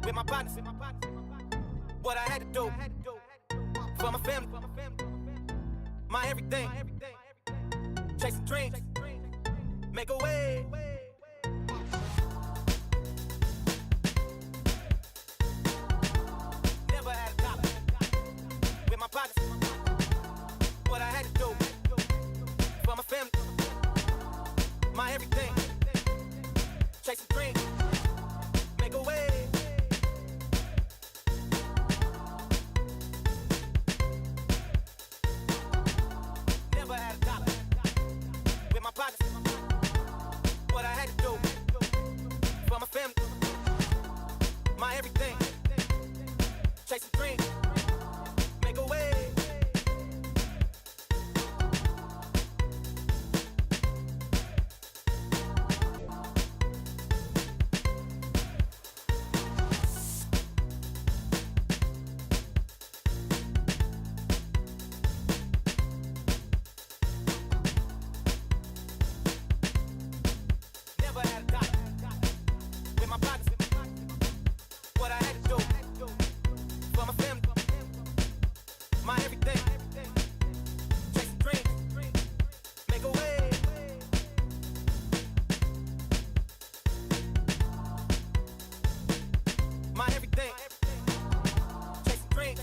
with my partners. What I had to do for my family, my everything. Chasing dreams, make a way. Never had a dollar with my partners. What I had to do for my family, my everything. Chasing dreams, make a way. Never had a dollar with my partners. What I had to do for my family, my everything. Chasing dreams, make a way. Never had a dollar with my partners. What I had to do for my family, my everything. Chasing dreams, make a way. My everything. Chasing dreams.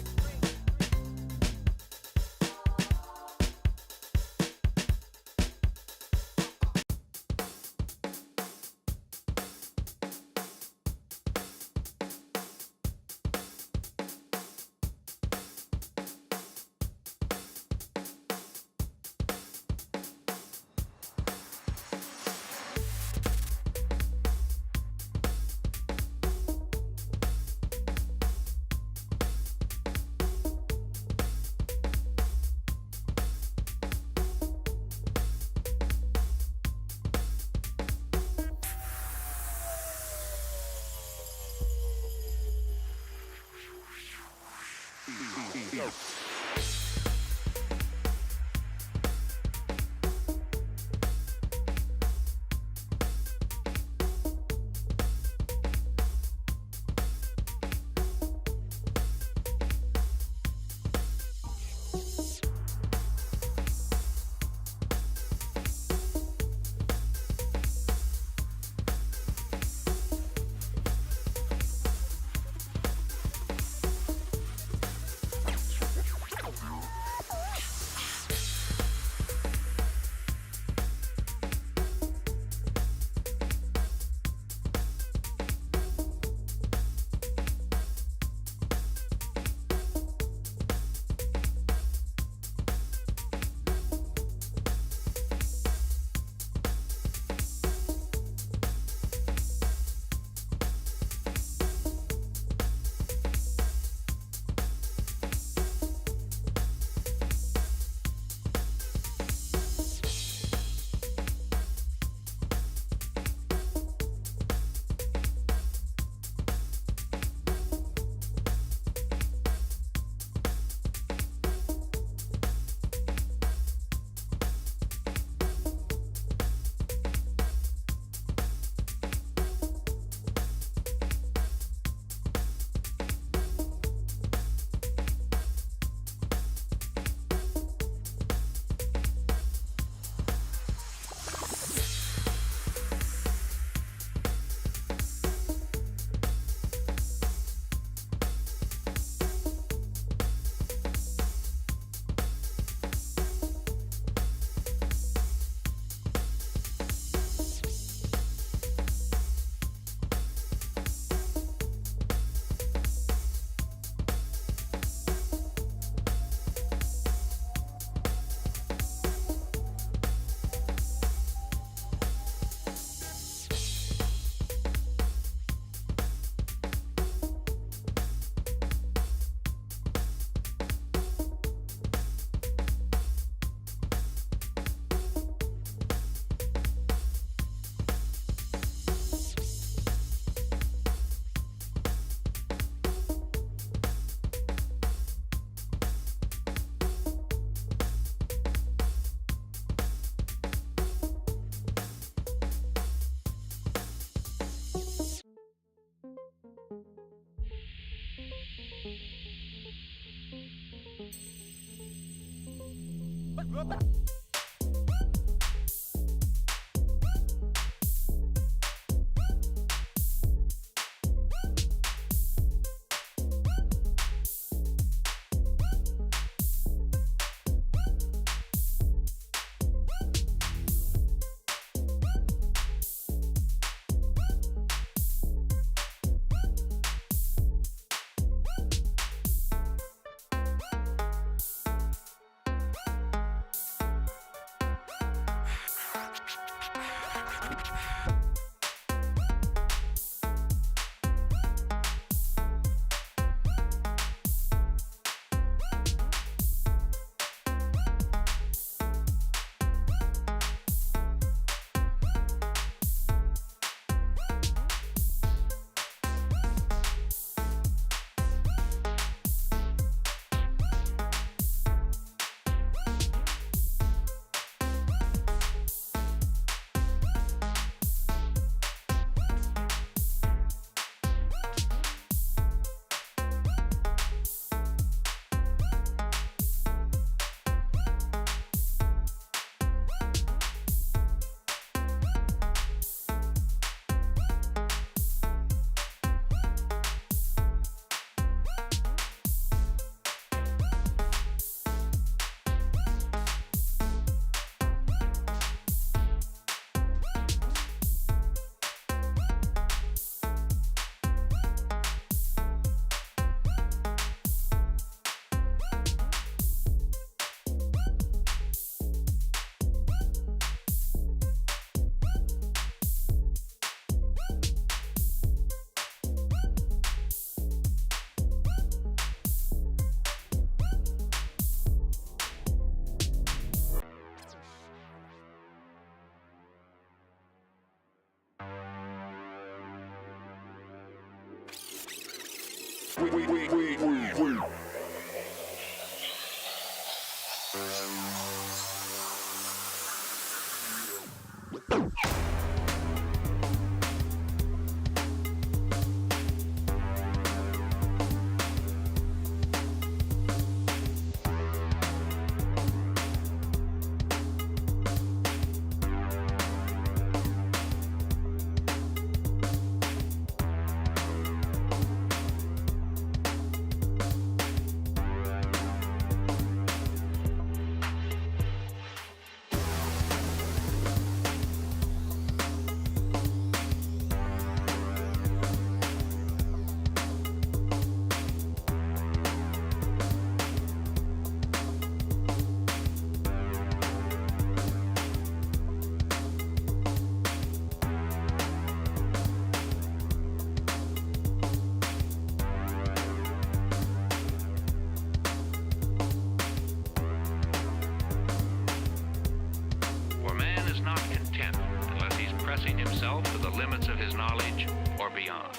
to the limits of his knowledge or beyond.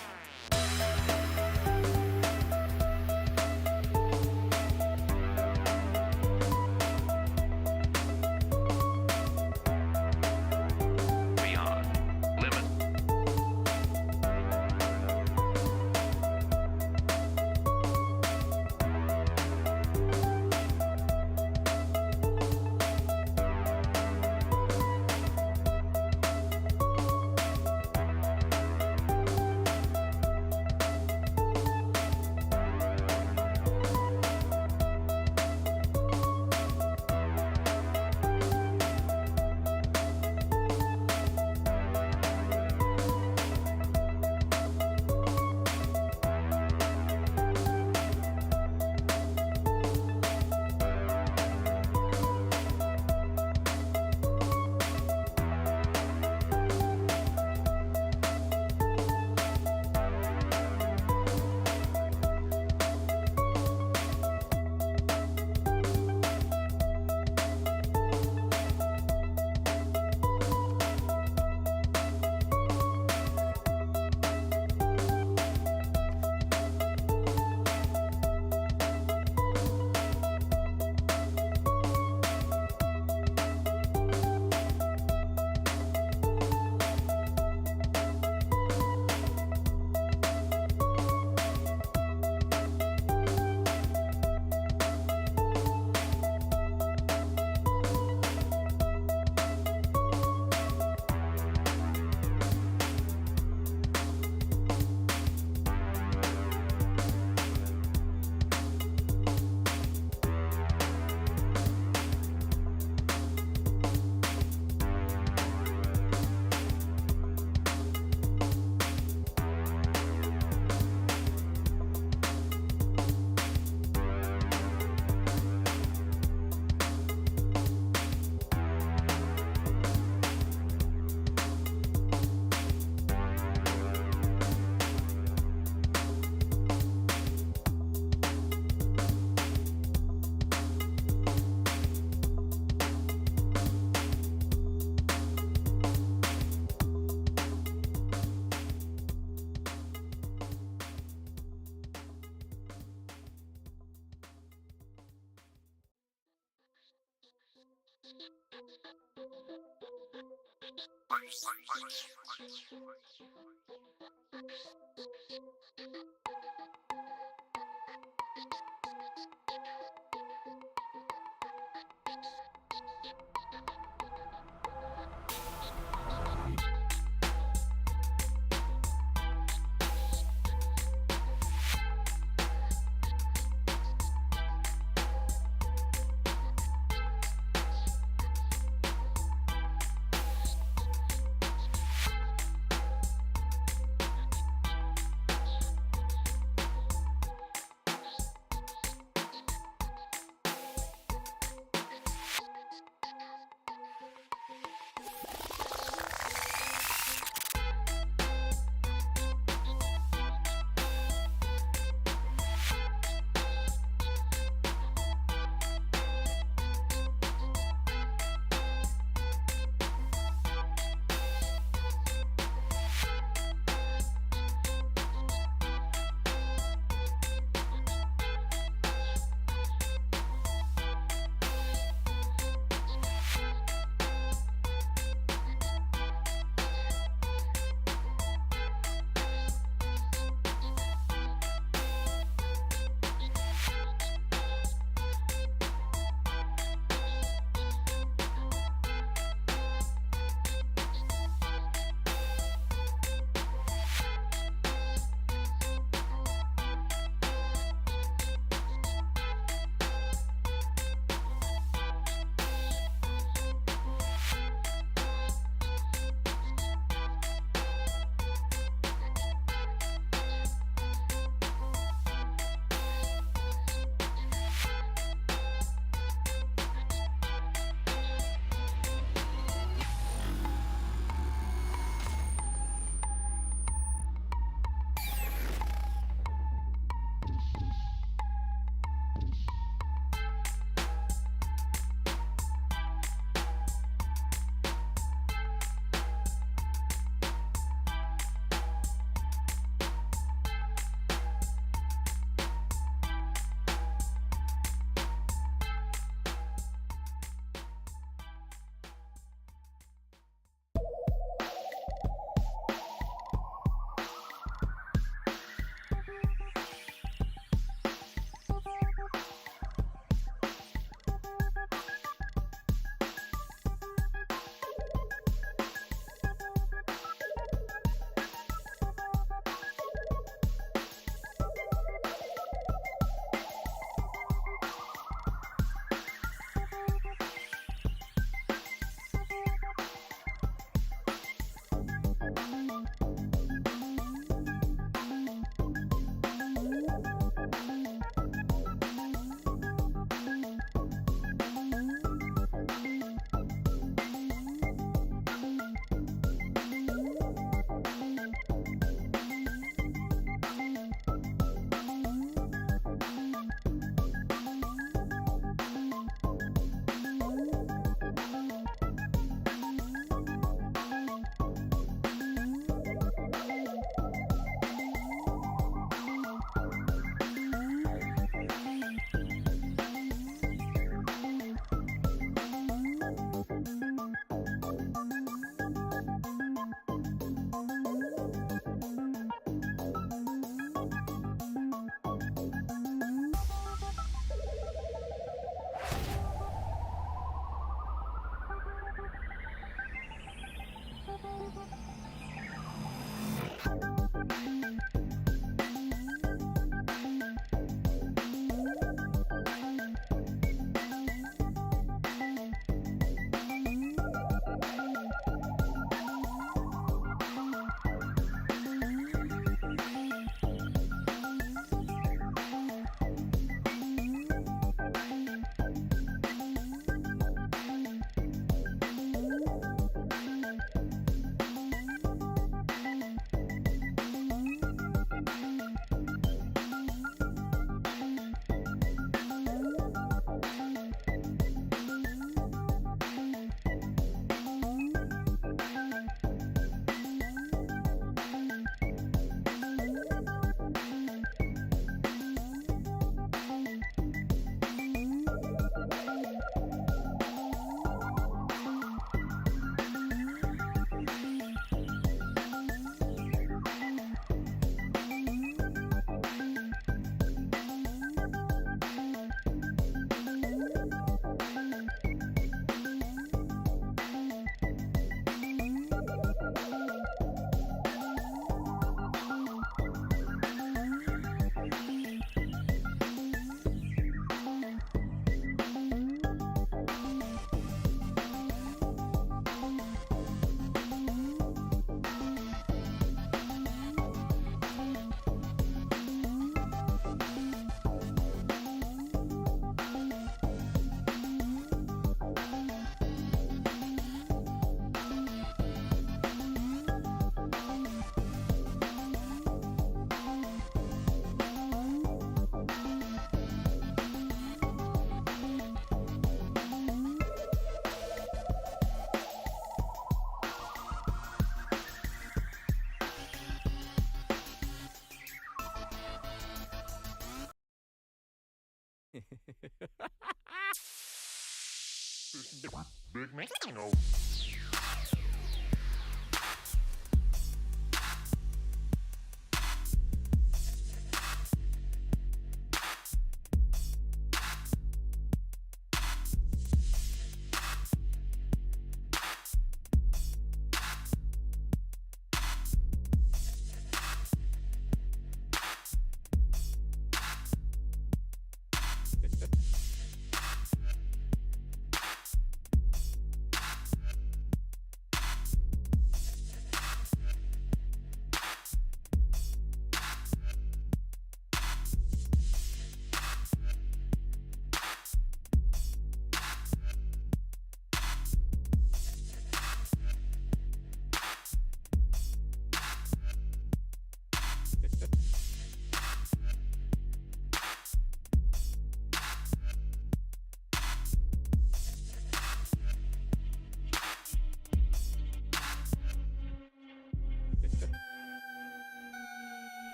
Big man. No.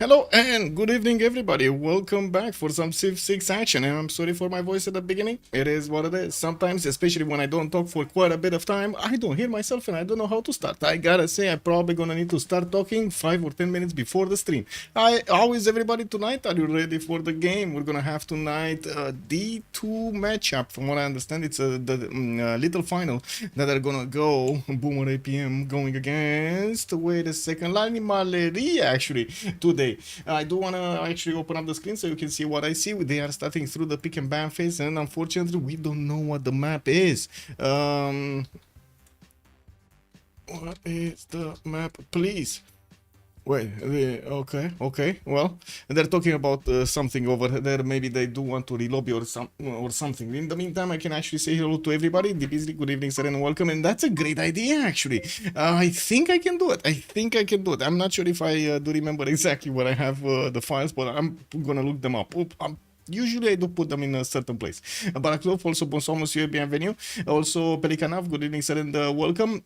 Hello and good evening, everybody. Welcome back for some Civ6 action. And I'm sorry for my voice at the beginning. It is what it is. Sometimes, especially when I don't talk for quite a bit of time, I don't hear myself and I don't know how to start. I gotta say, I'm probably gonna need to start talking 5 or 10 minutes before the stream. How is everybody tonight? Are you ready for the game? We're gonna have tonight a D2 matchup. From what I understand, it's the little final that are gonna go Boomer APM going against. Wait a second, Lani Maleri actually today. I do want to actually open up the screen so you can see what I see. They are starting through the pick and ban phase, and unfortunately we don't know what the map is. What is the map, please? Wait, okay. Well, they're talking about something over there. Maybe they do want to relobby or something. In the meantime, I can actually say hello to everybody. Beasley, good evening, sir, and welcome. And that's a great idea, actually. I think I can do it. I'm not sure if I do remember exactly where I have the files, but I'm gonna look them up. Usually I do put them in a certain place. Baraklov, also bonsoir, monsieur, bienvenue. Also, Pelikanov, good evening, sir, and welcome.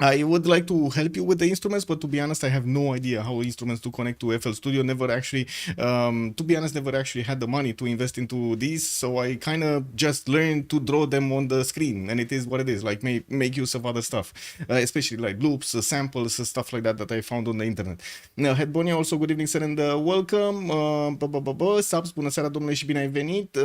I would like to help you with the instruments, but to be honest, I have no idea how instruments to connect to FL Studio. Never actually, to be honest, never actually had the money to invest into these, so I kind of just learned to draw them on the screen, and it is what it is. Like make use of other stuff, especially like loops, samples, stuff like that I found on the internet. Now, Headbonia, also good evening, sir, and welcome. Subs, bună seara, domnule, și bine ai venit.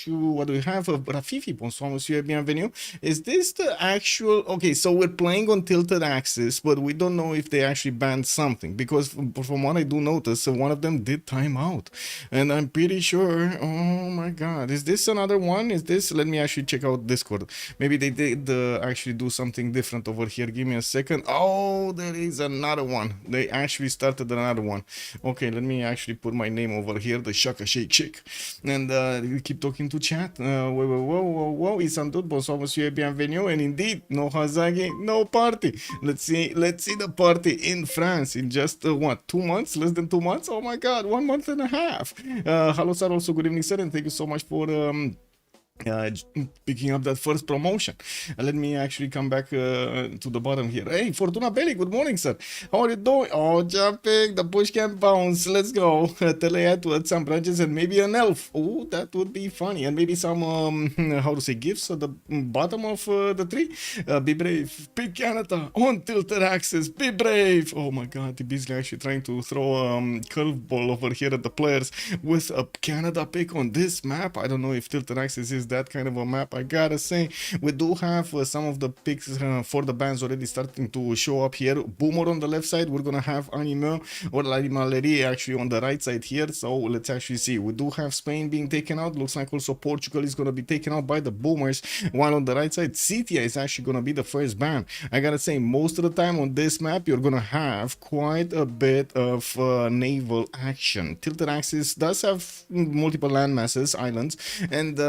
What do we have? Rafifi, bonsoir, monsieur, bienvenue. Is this the actual? Okay, so we're playing on tilted axis, but we don't know if they actually banned something, because from what I do notice, one of them did time out, and I'm pretty sure, oh my god, is this another one? Is this, let me actually check out Discord. Maybe they did actually do something different over here. Give me a second. Oh, there is another one. They actually started another one. Okay, let me actually put my name over here, the Shaka Shake Chick, and keep talking to chat. Whoa, Isandut, bonsoir, monsieur, bienvenue, and indeed, no Hazagi, no party. Let's see the party in France in just what, 2 months, less than 2 months. Oh my god, 1 month and a half. Hello, sir, also good evening, sir, and thank you so much for picking up that first promotion. Let me actually come back to the bottom here. Hey, Fortuna Belli, good morning, sir. How are you doing? Oh, jumping, the push can bounce. Let's go. Telead with some branches and maybe an elf. Oh, that would be funny. And maybe some, how to say, gifts at the bottom of the tree. Be brave. Pick Canada on tilted axis. Be brave. Oh my god, the Beasley actually trying to throw a curveball over here at the players with a Canada pick on this map. I don't know if tilted axis is that kind of a map. I gotta say, we do have some of the picks for the bands already starting to show up here. Boomer on the left side, we're gonna have Anime or Maleri actually on the right side here. So let's actually see. We do have Spain being taken out. Looks like also Portugal is gonna be taken out by the Boomers, while on the right side Citia is actually gonna be the first ban. I gotta say, most of the time on this map you're gonna have quite a bit of naval action. Tilted axis does have multiple land masses, islands, and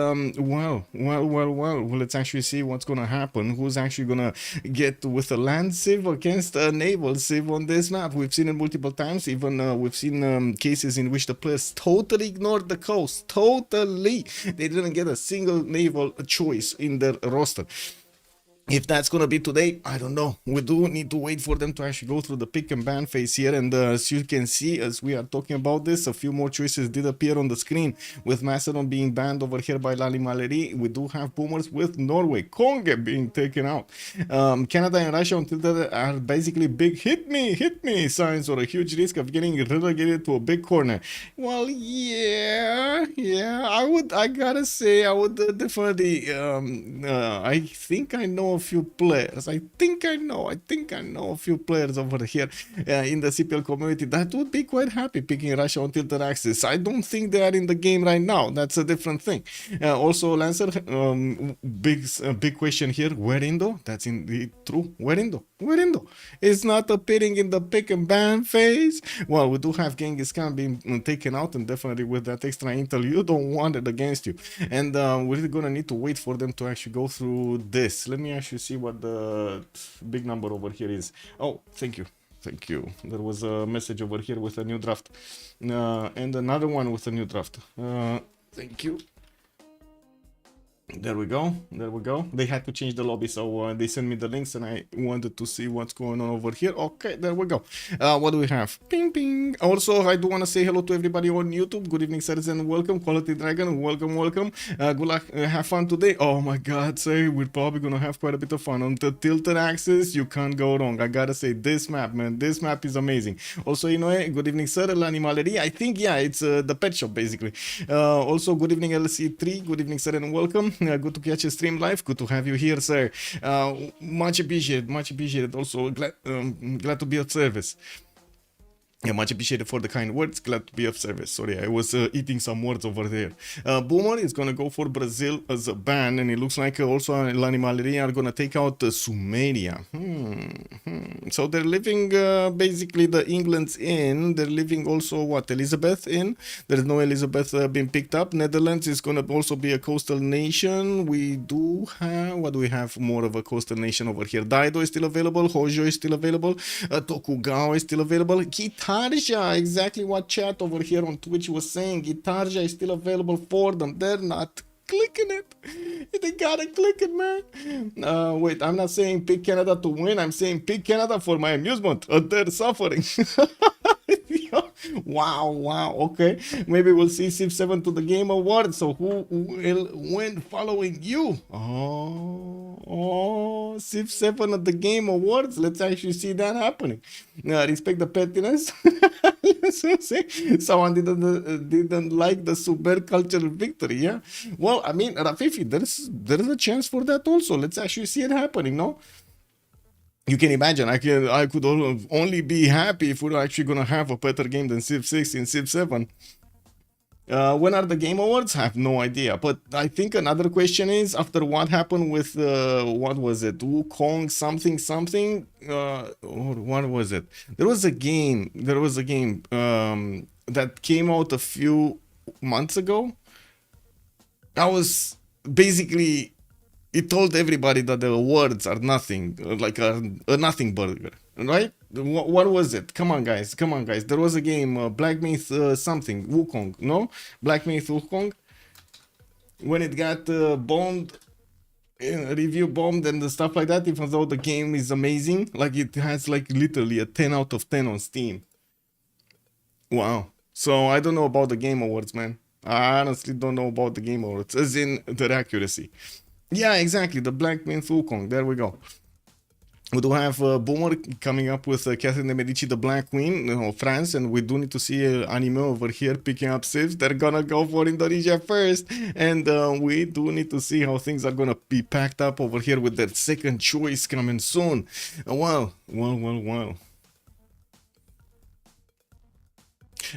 well, let's actually see what's gonna happen. Who's actually gonna get with a land civ against a naval civ on this map? We've seen it multiple times. Even we've seen cases in which the players totally ignored the coast. Totally, they didn't get a single naval choice in their roster. If that's gonna be today, I don't know. We do need to wait for them to actually go through the pick and ban phase here, and as you can see, as we are talking about this, a few more choices did appear on the screen, with Macedon being banned over here by Lali Maleri. We do have Boomers with Norway, Congo being taken out. Canada and Russia until that are basically big hit me signs, or a huge risk of getting relegated to a big corner. Well, yeah, I gotta say, I would definitely, I think I know a few players. I think I know a few players over here in the CPL community that would be quite happy picking Russia on tilted axis. I don't think they are in the game right now. That's a different thing. Also, Lancer, big question here. Where Indo? That's indeed true. Where Indo is not appearing in the pick and ban phase. Well, we do have Genghis Khan being taken out, and definitely with that extra intel, you don't want it against you. And we're gonna need to wait for them to actually go through this. Let me actually see what the big number over here is. Oh, thank you. There was a message over here with a new draft, and another one with a new draft. Thank you. There we go. There we go. They had to change the lobby, so they sent me the links, and I wanted to see what's going on over here. Okay, there we go. What do we have? Ping, ping. Also, I do want to say hello to everybody on YouTube. Good evening, sirs, and welcome. Quality Dragon, welcome, welcome. Good luck. Have fun today. Oh my God, say we're probably gonna have quite a bit of fun on the tilted axis. You can't go wrong. I gotta say, this map, man, this map is amazing. Also, good evening, sir. L'Animalerie. I think, yeah, it's the pet shop basically. Also, good evening, LC3. Good evening, sir, and welcome. Good to catch a stream live. Good to have you here, sir. Much appreciated. Much appreciated. Also, glad to be of service. Yeah, much appreciated for the kind words. Glad to be of service. Sorry, I was eating some words over there. Boomer is gonna go for Brazil as a ban, and it looks like also L'Animalerie are gonna take out Sumeria. So they're leaving basically the England's in. They're leaving also what, Elizabeth in. There's no Elizabeth being picked up. Netherlands is gonna also be a coastal nation. We do have, what do we have more of a coastal nation over here? Daido is still available. Hojo is still available. Tokugawa is still available. Gitarja, exactly what chat over here on Twitch was saying. Gitarja is still available for them. They're not clicking it. They gotta click it, man. Wait, I'm not saying pick Canada to win. I'm saying pick Canada for my amusement. They're suffering. Wow, okay. Maybe we'll see Civ7 to the Game Awards. So who will win following you? Oh, Civ7 at the Game Awards. Let's actually see that happening. Respect the pettiness. Someone didn't like the super cultural victory, yeah? Well, I mean, Rafifi, there's a chance for that also. Let's actually see it happening, no? You can imagine, I could only be happy if we're actually gonna have a better game than Civ6 in Civ7. When are the Game Awards? I have no idea. But I think another question is, after what happened with, what was it? Wukong something? Or what was it? There was a game that came out a few months ago. That was basically, it told everybody that the awards are nothing, like a nothing burger, right? What was it? Come on, guys. There was a game, Black Myth something, Wukong, no? Black Myth Wukong. When it got bombed, review bombed and the stuff like that, even though the game is amazing, like it has like literally a 10 out of 10 on Steam. Wow. So I don't know about the Game Awards, man. I honestly don't know about the Game Awards, as in their accuracy. Yeah, exactly. The Black Myth Wukong. There we go. We do have Boomer coming up with Catherine de Medici, the Black Queen of France, and we do need to see anime over here picking up Civs. They're gonna go for Indonesia first, and we do need to see how things are gonna be packed up over here with their second choice coming soon. Well.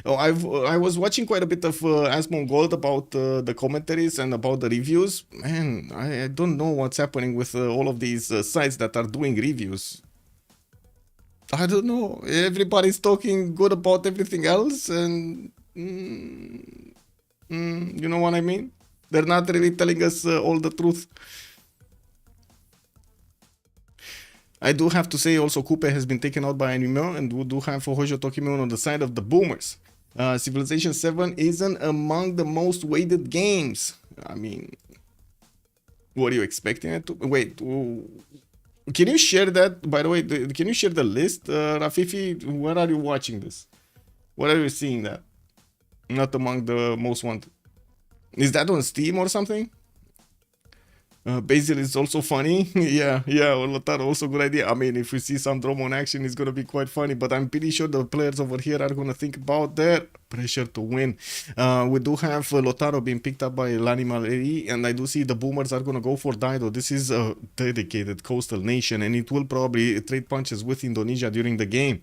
Oh, I was watching quite a bit of Asmon Gold about the commentaries and about the reviews. Man, I don't know what's happening with all of these sites that are doing reviews. I don't know. Everybody's talking good about everything else, and you know what I mean? They're not really telling us all the truth. I do have to say also Coupe has been taken out by Animo, and we do have Hojo Tokimon on the side of the boomers. Civilization 7 isn't among the most weighted games. I mean, what are you expecting it to? Wait, can you share that? By the way, can you share the list? Rafifi, where are you watching this? Where are you seeing that? Not among the most wanted. Is that on Steam or something? Basil is also funny. yeah, Lotaro, also good idea. I mean, if we see some Dromon action, it's gonna be quite funny, but I'm pretty sure the players over here are gonna think about their pressure to win. We do have Lotaro being picked up by L'Animalerie, and I do see the boomers are gonna go for Daido. This is a dedicated coastal nation, and it will probably trade punches with Indonesia during the game.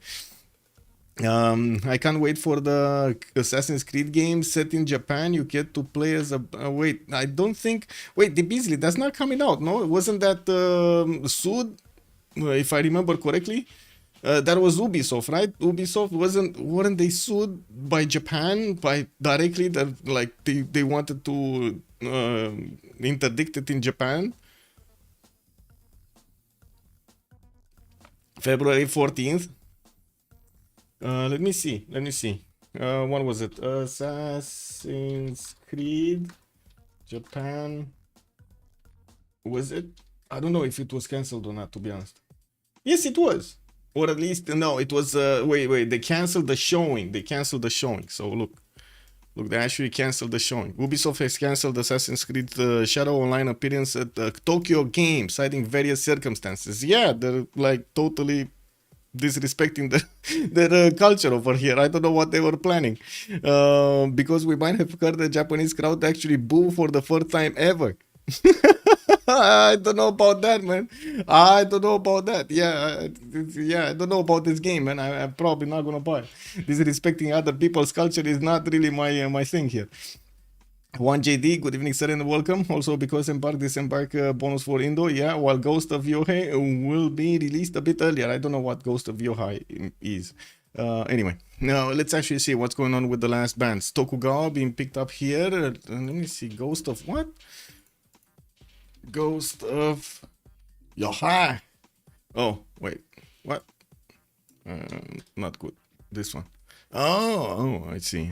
I can't wait for the Assassin's Creed game set in Japan. You get to play as a wait, I don't think, wait, the Beasley, that's not coming out, no? Wasn't that sued, if I remember correctly? That was Ubisoft, right? Ubisoft weren't they sued by Japan by directly, that like they wanted to interdict it in Japan? February 14th. Let me see. What was it? Assassin's Creed, Japan. Was it? I don't know if it was cancelled or not, to be honest. Yes, it was. Or at least, no, it was, wait, they canceled the showing. So look, they actually canceled the showing. Ubisoft has canceled Assassin's Creed Shadow Online appearance at Tokyo Game, citing various circumstances. Yeah, they're like totally disrespecting their culture over here. I don't know what they were planning. Because we might have heard the Japanese crowd actually boo for the first time ever. I don't know about that, man. I don't know about that. Yeah, I don't know about this game, man. I'm probably not gonna buy it. Disrespecting other people's culture is not really my thing here. 1JD, good evening, sir, and welcome. Also, because disembark bonus for Indo, yeah, while Ghost of Yohei will be released a bit earlier. I don't know what Ghost of Yohei is. Anyway, now let's actually see what's going on with the last bands. Tokugawa being picked up here. Let me see, Ghost of what? Ghost of Yohei. Oh, wait, what? Not good. This one. Oh, I see.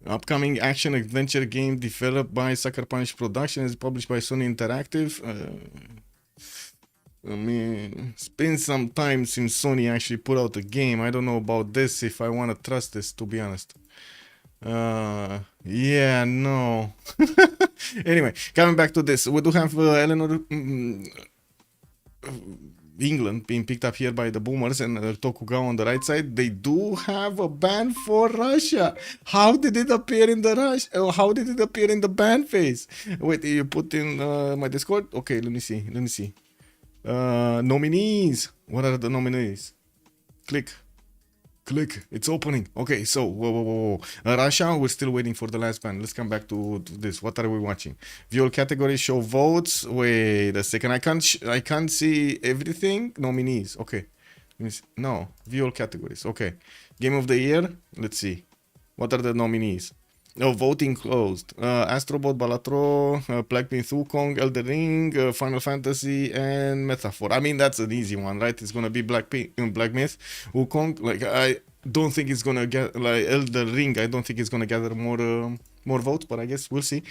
Upcoming action adventure game developed by Sucker Punch Production is published by Sony Interactive. I mean, it's been some time since Sony actually put out a game. I don't know about this, if I want to trust this, to be honest. Yeah, no. Anyway, coming back to this, we do have Eleanor England being picked up here by the Boomers and Tokugawa on the right side. They do have a ban for Russia. How did it appear in the how did it appear in the ban phase? Wait, you put in my Discord? Okay, let me see. Nominees. What are the nominees? Click. It's opening. Okay, so whoa. Russia, we're still waiting for the last ban. Let's come back to this. What are we watching? View category, show votes. Wait a second. I can't see everything. Nominees. Okay. No, view categories. Okay. Game of the year. Let's see. What are the nominees? Oh, voting closed. Astrobot, Balatro, Black Myth, Wukong, Elder Ring, Final Fantasy, and Metaphor. I mean, that's an easy one, right? It's gonna be Black Myth, Wukong. Like, I don't think it's gonna get like Elder Ring. I don't think it's gonna gather more votes, but I guess we'll see.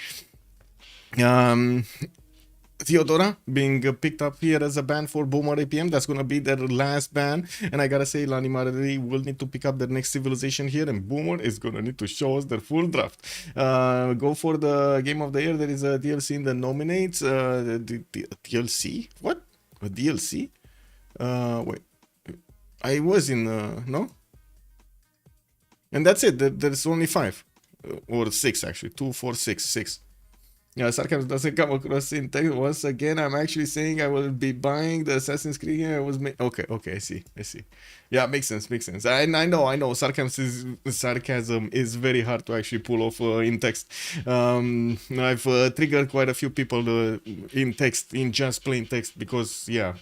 Theodora being picked up here as a ban for Boomer APM. That's gonna be their last ban, and I gotta say, Lani Marari will need to pick up their next civilization here, and Boomer is gonna need to show us their full draft. Go for the game of the year. There is a DLC in the nominates. DLC? What? A DLC? Wait, I was in no, and that's it. There's only 5 or 6 actually. 2, 4, 6. Yeah, sarcasm doesn't come across in text. Once again, I'm actually saying I will be buying the Assassin's Creed game. I was okay, I see. Yeah, makes sense. I know. Sarcasm is very hard to actually pull off in text. I've triggered quite a few people in text, in just plain text, because yeah.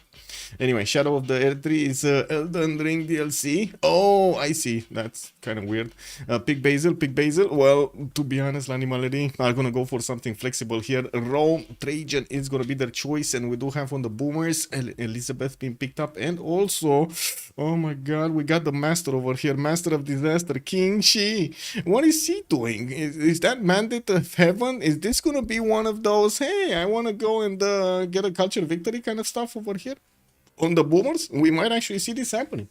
Anyway, Shadow of the Air 3 is Elden Ring DLC. Oh, I see. That's kind of weird. Pick Basil. Well, to be honest, Lani Malady are gonna go for something flexible here. Rome, Trajan is gonna be their choice, and we do have on the Boomers Elizabeth being picked up, and also, oh my god, we got the Master over here, Master of Disaster, King Shi. What is he doing? Is that Mandate of Heaven? Is this gonna be one of those, hey, I wanna go and get a culture victory kind of stuff over here? On the Boomers, we might actually see this happening.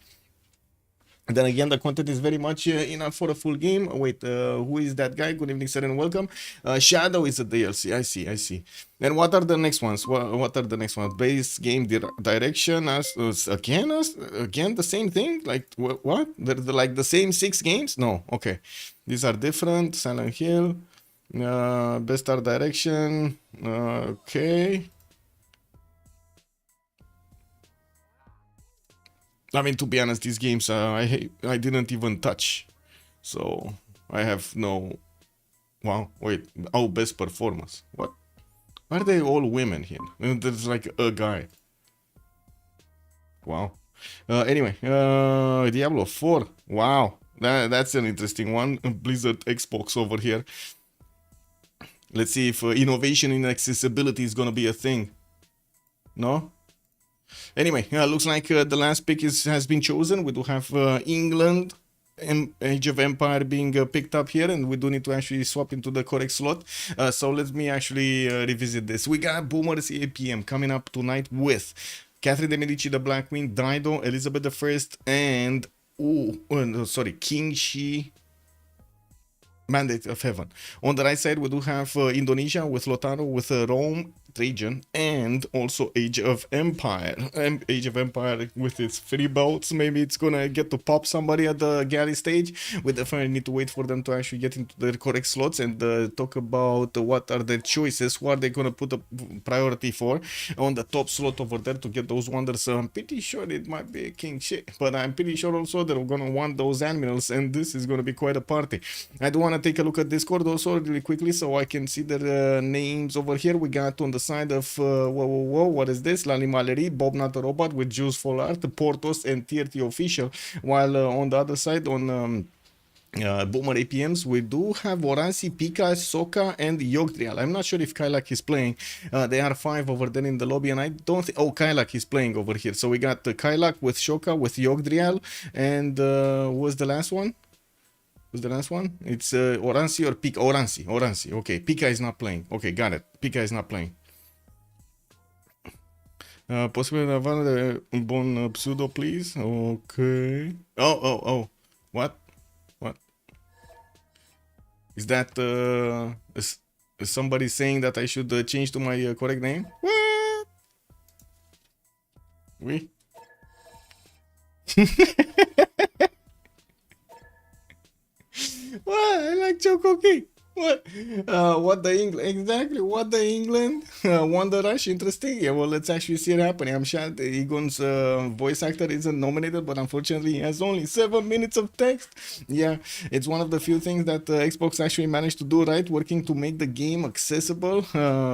And then again, the content is very much enough for a full game. Wait, who is that guy? Good evening, sir, and welcome. Shadow is a DLC. I see. And what are the next ones? What are the next ones? Base game direction. Again the same thing? Like, what? They're like the same 6 games? No, okay. These are different. Silent Hill. Best art direction. Okay. I mean, to be honest, these games I didn't even touch, so I have no. Wow, wait. Oh, best performance. What? Are they all women here? There's like a guy. Wow. Anyway, Diablo 4. Wow, that's an interesting one. Blizzard Xbox over here. Let's see if innovation in accessibility is gonna be a thing. No. Anyway, looks like the last pick has been chosen. We do have England Age of Empire being picked up here, and we do need to actually swap into the correct slot. So let me actually revisit this. We got Boomer's APM coming up tonight with Catherine de Medici, the Black Queen, Dido, Elizabeth I, and no, sorry, King Shi, Mandate of Heaven. On the right side, we do have Indonesia with Lotaro, with Rome, Trajan, and also Age of Empire. Age of Empire with its 3 belts. Maybe it's gonna get to pop somebody at the galley stage. We definitely need to wait for them to actually get into the correct slots and talk about what are their choices, who are they gonna put a priority for on the top slot over there to get those wonders. I'm pretty sure it might be King Shit, but I'm pretty sure also they're gonna want those admirals, and this is gonna be quite a party. I do want to take a look at Discord also really quickly so I can see their names over here. We got on the side of what is this? Lani Maleri, Bob Not a Robot with Juice for Art, Portos, and TRT Official. While on the other side, on Boomer APMs, we do have Oransi, Pika, Soka, and Yogdrial. I'm not sure if Kailak is playing. They are 5 over there in the lobby, and I don't think. Oh, Kailak is playing over here. So we got Kailak with Shoka, with Yogdrial, and what's the last one? Who's the last one? It's Oransi or Pika? Oransi. Okay, Pika is not playing. Okay, got it. Pika is not playing. Posibil avea de bon pseudo, please. Okay. Oh. What? Is that is somebody saying that I should change to my correct name? What? Oui. What? I like Choco Cake. What the England? Exactly. What the England? Wonder Rush. Interesting. Yeah, well, let's actually see it happening. I'm sure Egon's voice actor isn't nominated, but unfortunately, he has only 7 minutes of text. Yeah, it's one of the few things that Xbox actually managed to do right, working to make the game accessible,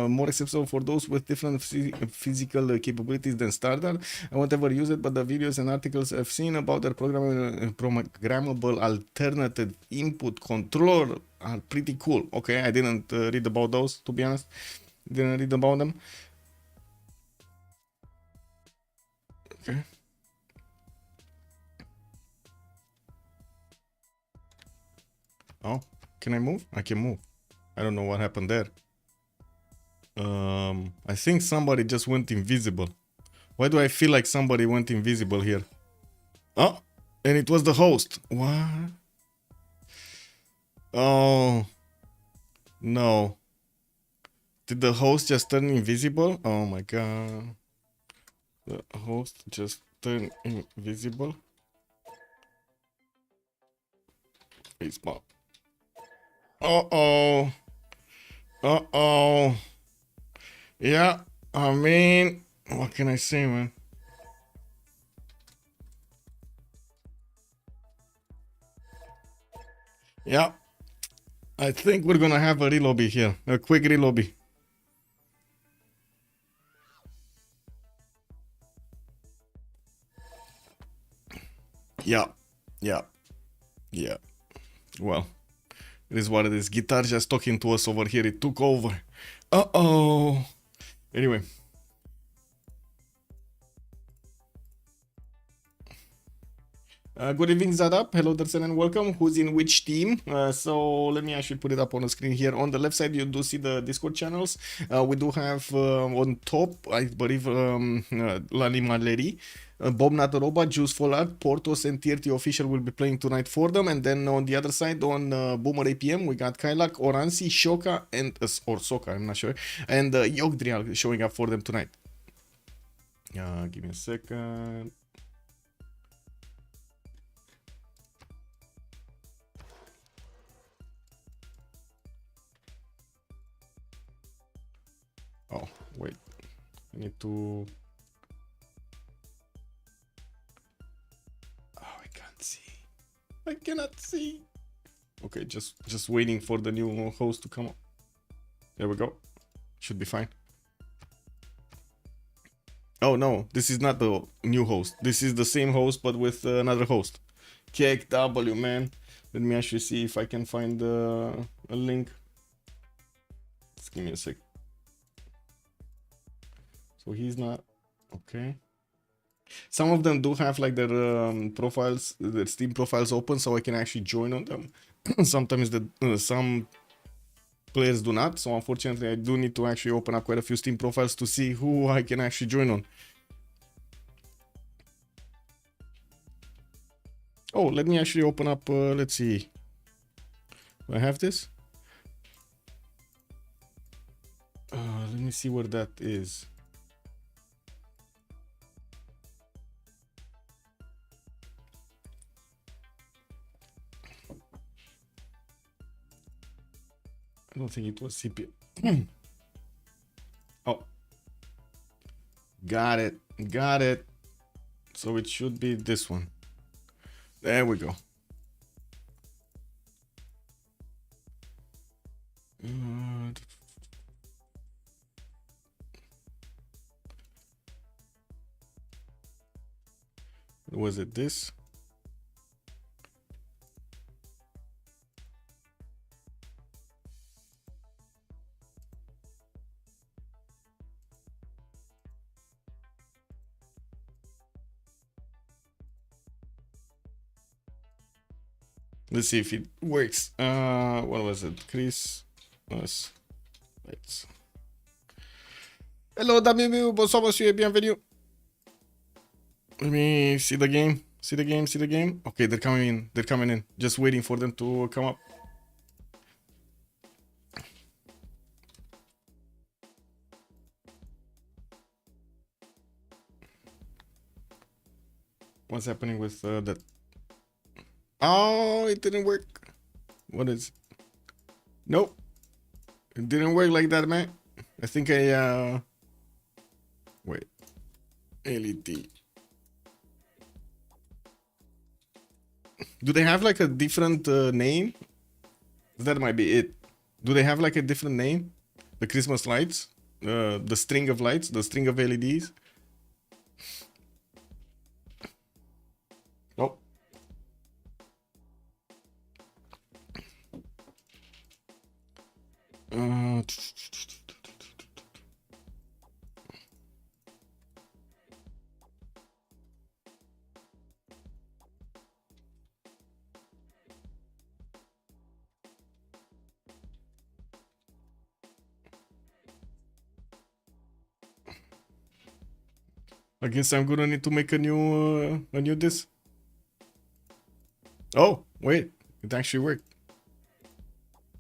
more accessible for those with different physical capabilities than Starter. I won't ever use it, but the videos and articles I've seen about their programmable alternative input controller are pretty cool. Okay, I didn't read about those, to be honest. Didn't read about them. Okay. Oh, can I move? I can move. I don't know what happened there. I think somebody just went invisible. Why do I feel like somebody went invisible here? Oh, and it was the host. What? Oh, no. Did the host just turn invisible? Oh my god. The host just turned invisible. Facepalm. Uh-oh. Uh-oh. Yeah, I mean, what can I say, man? Yeah. I think we're gonna have a relobby here. A quick relobby. Yeah. Well, it is what it is. Guitar just talking to us over here. It took over. Uh-oh. Anyway. Good evening, Zadap. Hello, Darsen, and welcome. Who's in which team? So let me actually put it up on the screen here. On the left side, you do see the Discord channels. We do have on top, I believe, Lani Maleri, Bob Natoroba, Juice for Art, Portos, and TRT Official will be playing tonight for them. And then on the other side, on Boomer APM, we got Kailak, Oransi, Shoka, and or Soka, I'm not sure, and Yogdrial showing up for them tonight. Give me a second. Oh, wait. I need to... Oh, I can't see. I cannot see. Okay, just waiting for the new host to come up. There we go. Should be fine. Oh, no. This is not the new host. This is the same host, but with another host. Cake W, man. Let me actually see if I can find a link. Just give me a sec. So he's not okay. Some of them do have like their profiles, their Steam profiles open, so I can actually join on them. Sometimes some players do not, so unfortunately I do need to actually open up quite a few Steam profiles to see who I can actually join on. Oh, let me actually open up, let's see. Do I have this? Let me see where that is. I don't think it was CP. Oh. Got it. Got it. So it should be this one. There we go. Was it this? Let's see if it works. What was it? Chris was. Let's. Hello, Damimu. Bonsoir, monsieur. Bienvenue. Let me see the game. See the game. See the game. Okay, they're coming in. They're coming in. Just waiting for them to come up. What's happening with that? Oh, it didn't work. What is? Nope. It didn't work like that, man. I think I wait. LED. Do they have like a different name? That might be it. Do they have like a different name? The Christmas lights? The string of lights? The string of LEDs? Nope. I guess I'm gonna need to make a new this. Oh, wait, it actually worked.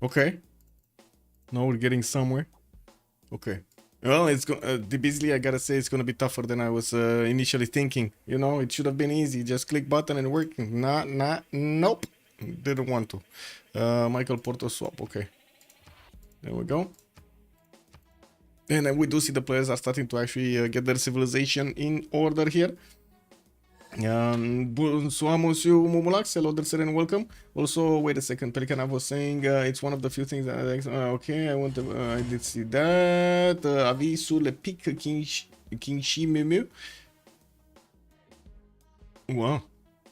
Okay. Now we're getting somewhere. Okay. Well, it's basically I gotta say it's gonna be tougher than I was initially thinking. You know, it should have been easy. Just click button and work. Nope. Didn't want to. Michael Porto swap. Okay. There we go. And then we do see the players are starting to actually get their civilization in order here. Bonsoir, Monsieur Mumulax. Hello, there, and welcome. Also, wait a second. Pelikanov was saying it's one of the few things that okay, I want to. I did see that. Avis sur le pic Kingshi Memu. Wow.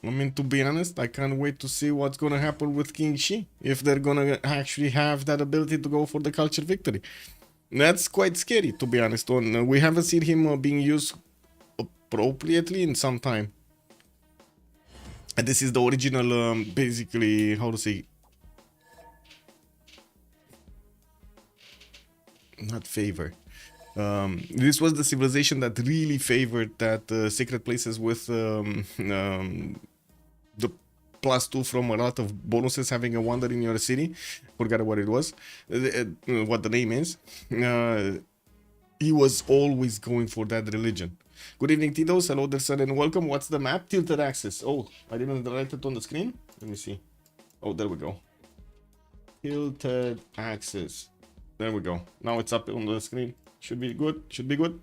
I mean, to be honest, I can't wait to see what's gonna happen with Kingshi. If they're gonna actually have that ability to go for the culture victory. That's quite scary, to be honest. We haven't seen him being used appropriately in some time. And this is the original, basically, how to say, not favor. This was the civilization that really favored that sacred places with the +2 from a lot of bonuses having a wonder in your city. Forgot what it was, what the name is. He was always going for that religion. Good evening, Titos. Hello, there, sir, and welcome. What's the map? Tilted axis. Oh, I didn't write it on the screen. Let me see. Oh, there we go. Tilted axis. There we go. Now it's up on the screen. Should be good. Should be good.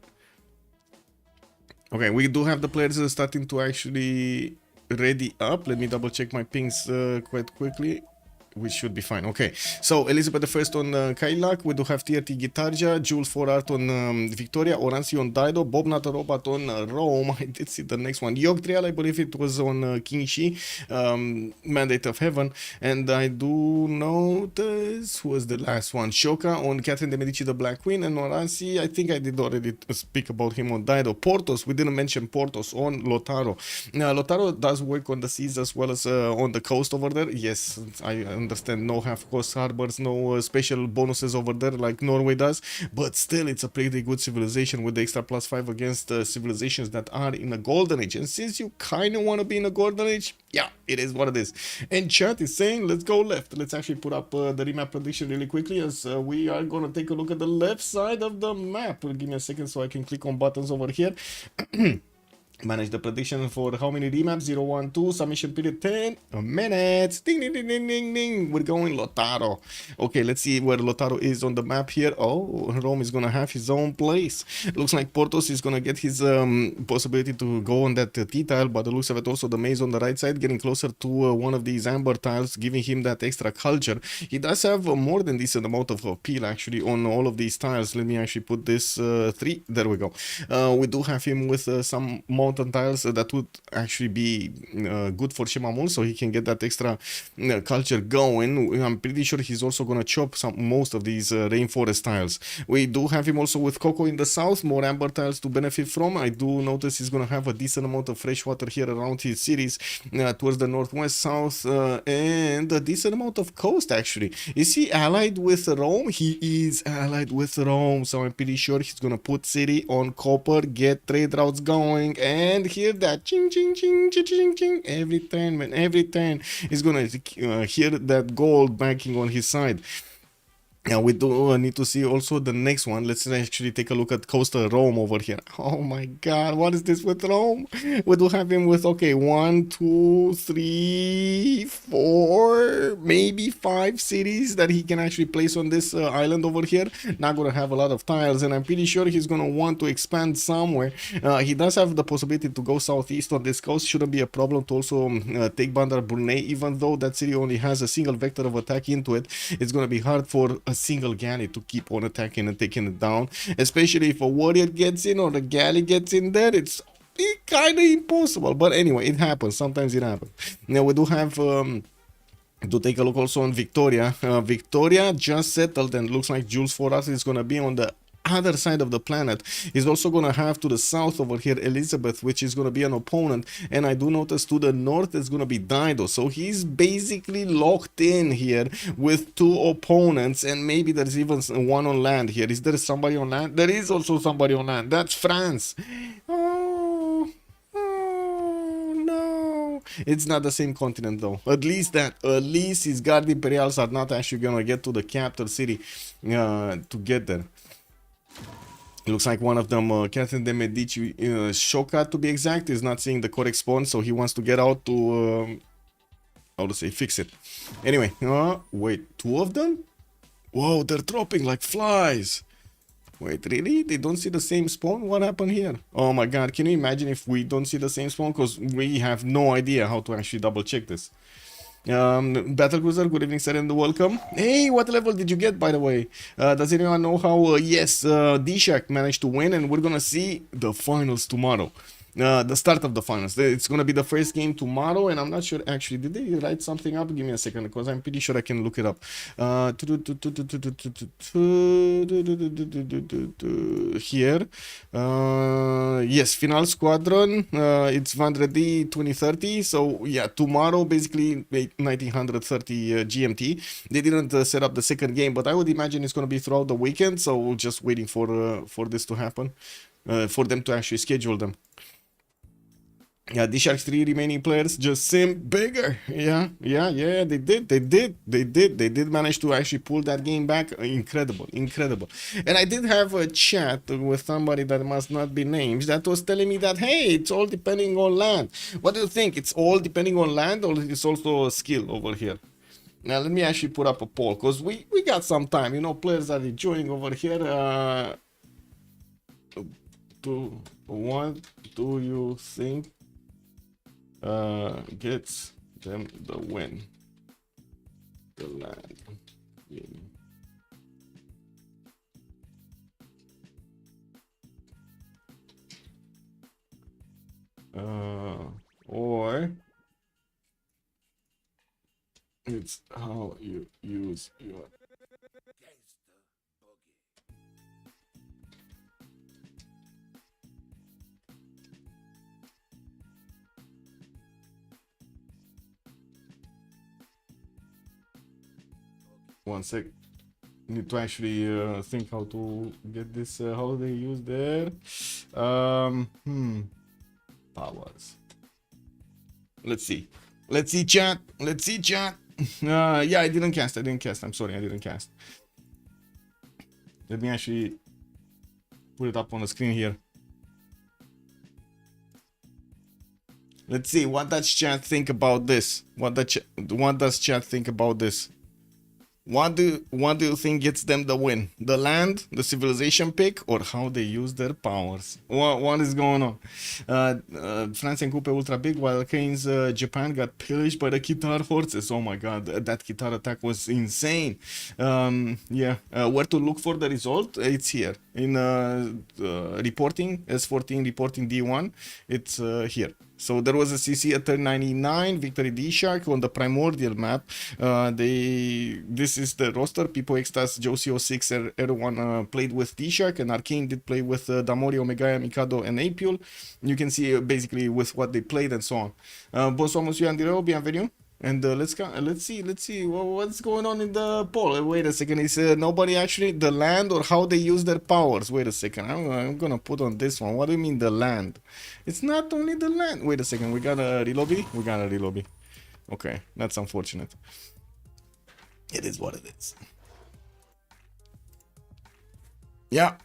Okay, we do have the players starting to actually ready up. Let me double check my pings quite quickly. we should be fine. Okay, so Elizabeth the First on Kailak, we do have TRT Gitarja, Jules Forart on Victoria, Oransi on Dido, Bob Not a Robot on Rome. I did see the next one. Yog Trial, I believe it was on Kingshi, Mandate of Heaven, and I do notice who was the last one. Shoka on Catherine de Medici, the Black Queen, and Oransi, I think I did already speak about him on Dido. Portos, we didn't mention Portos on Lotaro. Now, Lotaro does work on the seas as well as on the coast over there. Yes, I understand, no half coast harbors, no special bonuses over there like Norway does, but still it's a pretty good civilization with the extra +5 against civilizations that are in a golden age. And since you kind of want to be in a golden age, yeah, it is what it is. And chat is saying let's go left. Let's actually put up the remap prediction really quickly, as we are going to take a look at the left side of the map. Give me a second so I can click on buttons over here. Manage the prediction for how many remaps? 0, 1, 2, submission period 10 minutes. Ding, ding, ding, ding, ding, ding. We're going Lotaro. Okay, let's see where Lotaro is on the map here. Oh, Rome is gonna have his own place. Looks like Portos is gonna get his possibility to go on that T-tile, but it looks of it also the maze on the right side, getting closer to one of these amber tiles, giving him that extra culture. He does have more than decent amount of appeal actually on all of these tiles. Let me actually put this 3. There we go. We do have him with some mountain tiles that would actually be good for Shemamul, so he can get that extra culture going. I'm pretty sure he's also gonna chop most of these rainforest tiles. We do have him also with Coco in the south, more amber tiles to benefit from. I do notice he's gonna have a decent amount of fresh water here around his cities towards the northwest, south, and a decent amount of coast actually. Is he allied with Rome? He is allied with Rome, so I'm pretty sure he's gonna put city on copper, get trade routes going, and hear that ching ching ching ching ching ching every turn, man. Every turn he's gonna hear that gold banking on his side. Now we do need to see also the next one. Let's actually take a look at coastal Rome over here. Oh my god, what is this with Rome? We do have him with, okay, 1, 2, 3, 4, maybe 5 cities that he can actually place on this island over here. Not gonna have a lot of tiles, and I'm pretty sure he's gonna want to expand somewhere. He does have the possibility to go southeast on this coast. Shouldn't be a problem to also take Bandar Brunei, even though that city only has a single vector of attack into it. It's gonna be hard for a single galley to keep on attacking and taking it down, especially if a warrior gets in or the galley gets in there. It's kind of impossible, but anyway, it happens. Sometimes it happens. Now we do have to take a look also on Victoria. Victoria just settled, and looks like Jules for us is gonna be on the other side of the planet. He's also gonna have to the south over here Elizabeth, which is gonna be an opponent, and I do notice to the north it's gonna be Dido, so he's basically locked in here with 2 opponents, and maybe there's even one on land here. Is there somebody on land? There is also somebody on land. That's France. Oh no, it's not the same continent though. At least his Guard Imperials are not actually gonna get to the capital city to get there. It looks like one of them, Catherine de Medici, Shoka to be exact, is not seeing the correct spawn, so he wants to get out to, how to say, fix it. Anyway, wait, 2 of them? Whoa, they're dropping like flies. Wait, really? They don't see the same spawn? What happened here? Oh my god, can you imagine if we don't see the same spawn? Because we have no idea how to actually double check this. Battlecruiser, good evening sir, and welcome. Hey, what level did you get, by the way? Does anyone know how? Yes, D-Shack managed to win, and we're gonna see the finals tomorrow. The start of the finals. It's gonna be the first game tomorrow, and I'm not sure actually. Did they write something up? Give me a second, because I'm pretty sure I can look it up. Here, yes, final squadron. It's Vendredi 2030. So yeah, tomorrow, basically 1930 GMT. They didn't set up the second game, but I would imagine it's gonna be throughout the weekend. So just waiting for this to happen, for them to actually schedule them. Yeah, the Sharks 3 remaining players just seem bigger. Yeah, they did manage to actually pull that game back. Incredible. And I did have a chat with somebody that must not be named that was telling me that, hey, it's all depending on land. What do you think? It's all depending on land, or it's also a skill over here? Now, let me actually put up a poll, because we got some time. You know, players are enjoying over here. What do you think gets them the win? the land. Or it's how you use your one sec. Need to actually think how to get this. How they use their powers. Let's see. Let's see, chat. Let's see, chat. Yeah, I didn't cast. I'm sorry, I didn't cast. Let me actually put it up on the screen here. Let's see. What does chat think about this? What does chat think about this? What do you think gets them the win? The land, the civilization pick, or how they use their powers? What is going on? France and Coupe ultra big, while Kane's Japan got pillaged by the Kitar horses. Oh my god, that Kitar attack was insane. Yeah, where to look for the result? It's here in reporting S14 reporting D1. It's here. So there was a CC at turn 99, Victory D-Shark on the Primordial map. This is the roster. People Extas, Josie 06, R1 played with D-Shark, and Arcane did play with Damori, Omega, Mikado, and Apule. You can see basically with what they played and so on. Bonsoir, Monsieur Andreo, bienvenue. And let's see what's going on in the poll. Wait a second, is nobody actually the land or how they use their powers? Wait a second, I'm gonna put on this one. What do you mean the land? It's not only the land. Wait a second, we got a relobby. Okay, that's unfortunate. It is what it is. Yeah.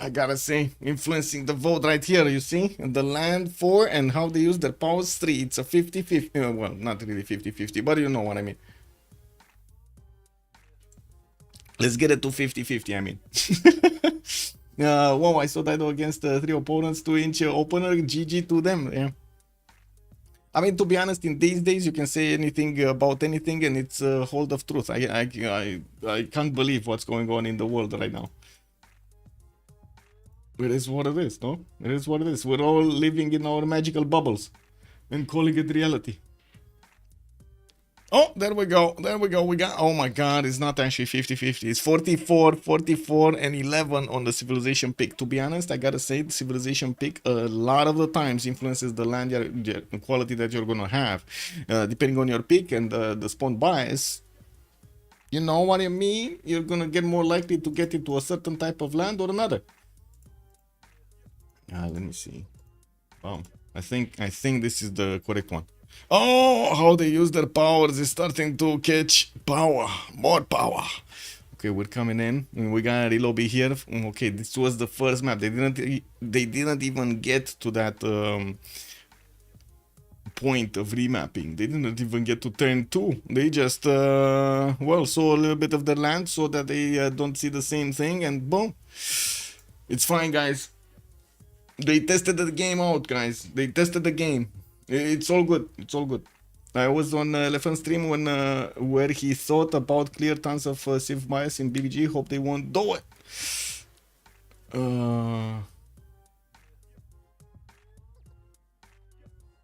I gotta say, influencing the vote right here, you see? The land 4 and how they use their powers 3. It's a 50-50. Well, not really 50-50, but you know what I mean. Let's get it to 50-50, I mean. Wow, I saw that against 3 opponents, 2-inch opener. GG to them, yeah. I mean, to be honest, in these days, you can say anything about anything and it's a hold of truth. I can't believe what's going on in the world right now. It is what it is, no? It is what it is. We're all living in our magical bubbles and calling it reality. Oh, there we go. We got, oh my god, it's not actually 50-50. It's 44, and 11 on the civilization pick. To be honest, I gotta say, the civilization pick a lot of the times influences the land quality that you're gonna have. Depending on your pick and the spawn bias, you know what I mean? You're gonna get more likely to get into a certain type of land or another. Let me see. Oh, I think this is the correct one. Oh, how they use their powers is starting to catch power, more power. Okay, we're coming in, and we got a relobby here. Okay, this was the first map. They didn't even get to that point of remapping. They didn't even get to turn 2. They just well, saw a little bit of the land so that they don't see the same thing, and boom, it's fine, guys. They tested the game out, guys. They tested the game. It's all good. It's all good. I was on Elephant stream when where he thought about clear tons of Civ bias in BBG. Hope they won't do it.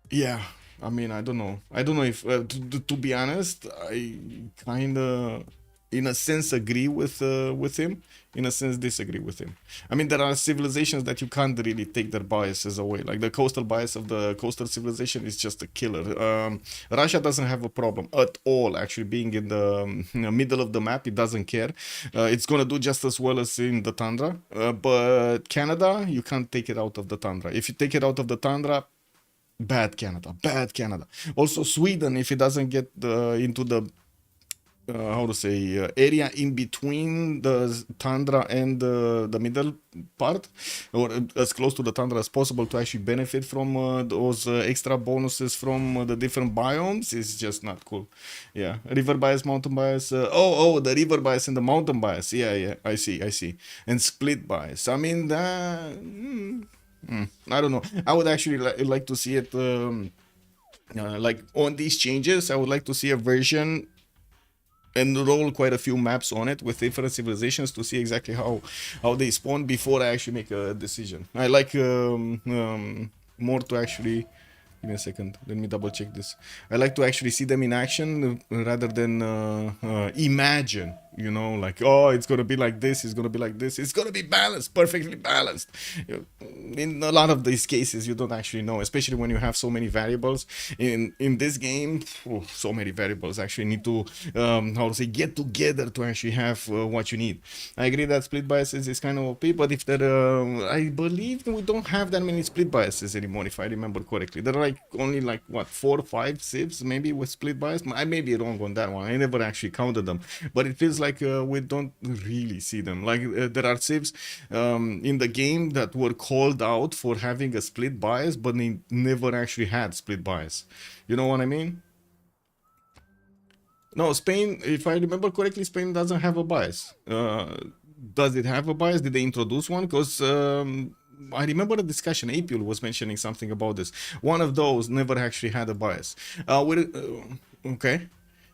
Yeah. I mean, I don't know. I don't know if to be honest, I kind of, in a sense, agree with him. In a sense, disagree with him. I mean, there are civilizations that you can't really take their biases away. Like the coastal bias of the coastal civilization is just a killer. Russia doesn't have a problem at all, actually, being in the middle of the map. It doesn't care. It's gonna do just as well as in the tundra. But Canada, you can't take it out of the tundra. If you take it out of the tundra, bad Canada. Also, Sweden, if it doesn't get into the how to say area in between the tundra and the middle part, or as close to the tundra as possible to actually benefit from those extra bonuses from the different biomes, is just not cool. Yeah, river bias, mountain bias. The river bias and the mountain bias. Yeah, I see. And split bias. I mean, I don't know. I would actually like to see it like on these changes. I would like to see a version and roll quite a few maps on it with different civilizations to see exactly how they spawn before I actually make a decision. I like more to actually. Give me a second. Let me double check this. I like to actually see them in action rather than imagine. You know, like, oh, it's gonna be like this. It's gonna be like this. It's gonna be balanced, perfectly balanced. In a lot of these cases, you don't actually know, especially when you have so many variables. In this game, so many variables actually need to how to say, get together to actually have what you need. I agree that split biases is kind of OP, but if there, I believe we don't have that many split biases anymore, if I remember correctly. There are like only like what 4 or 5 civs maybe with split bias. I may be wrong on that one. I never actually counted them, but it feels like we don't really see them. Like there are civs in the game that were called out for having a split bias, but they never actually had split bias. You know what I mean? No, Spain, if I remember correctly, Spain doesn't have a bias. Does it have a bias? Did they introduce one? Because I remember a discussion. Apul was mentioning something about this. One of those never actually had a bias. Okay.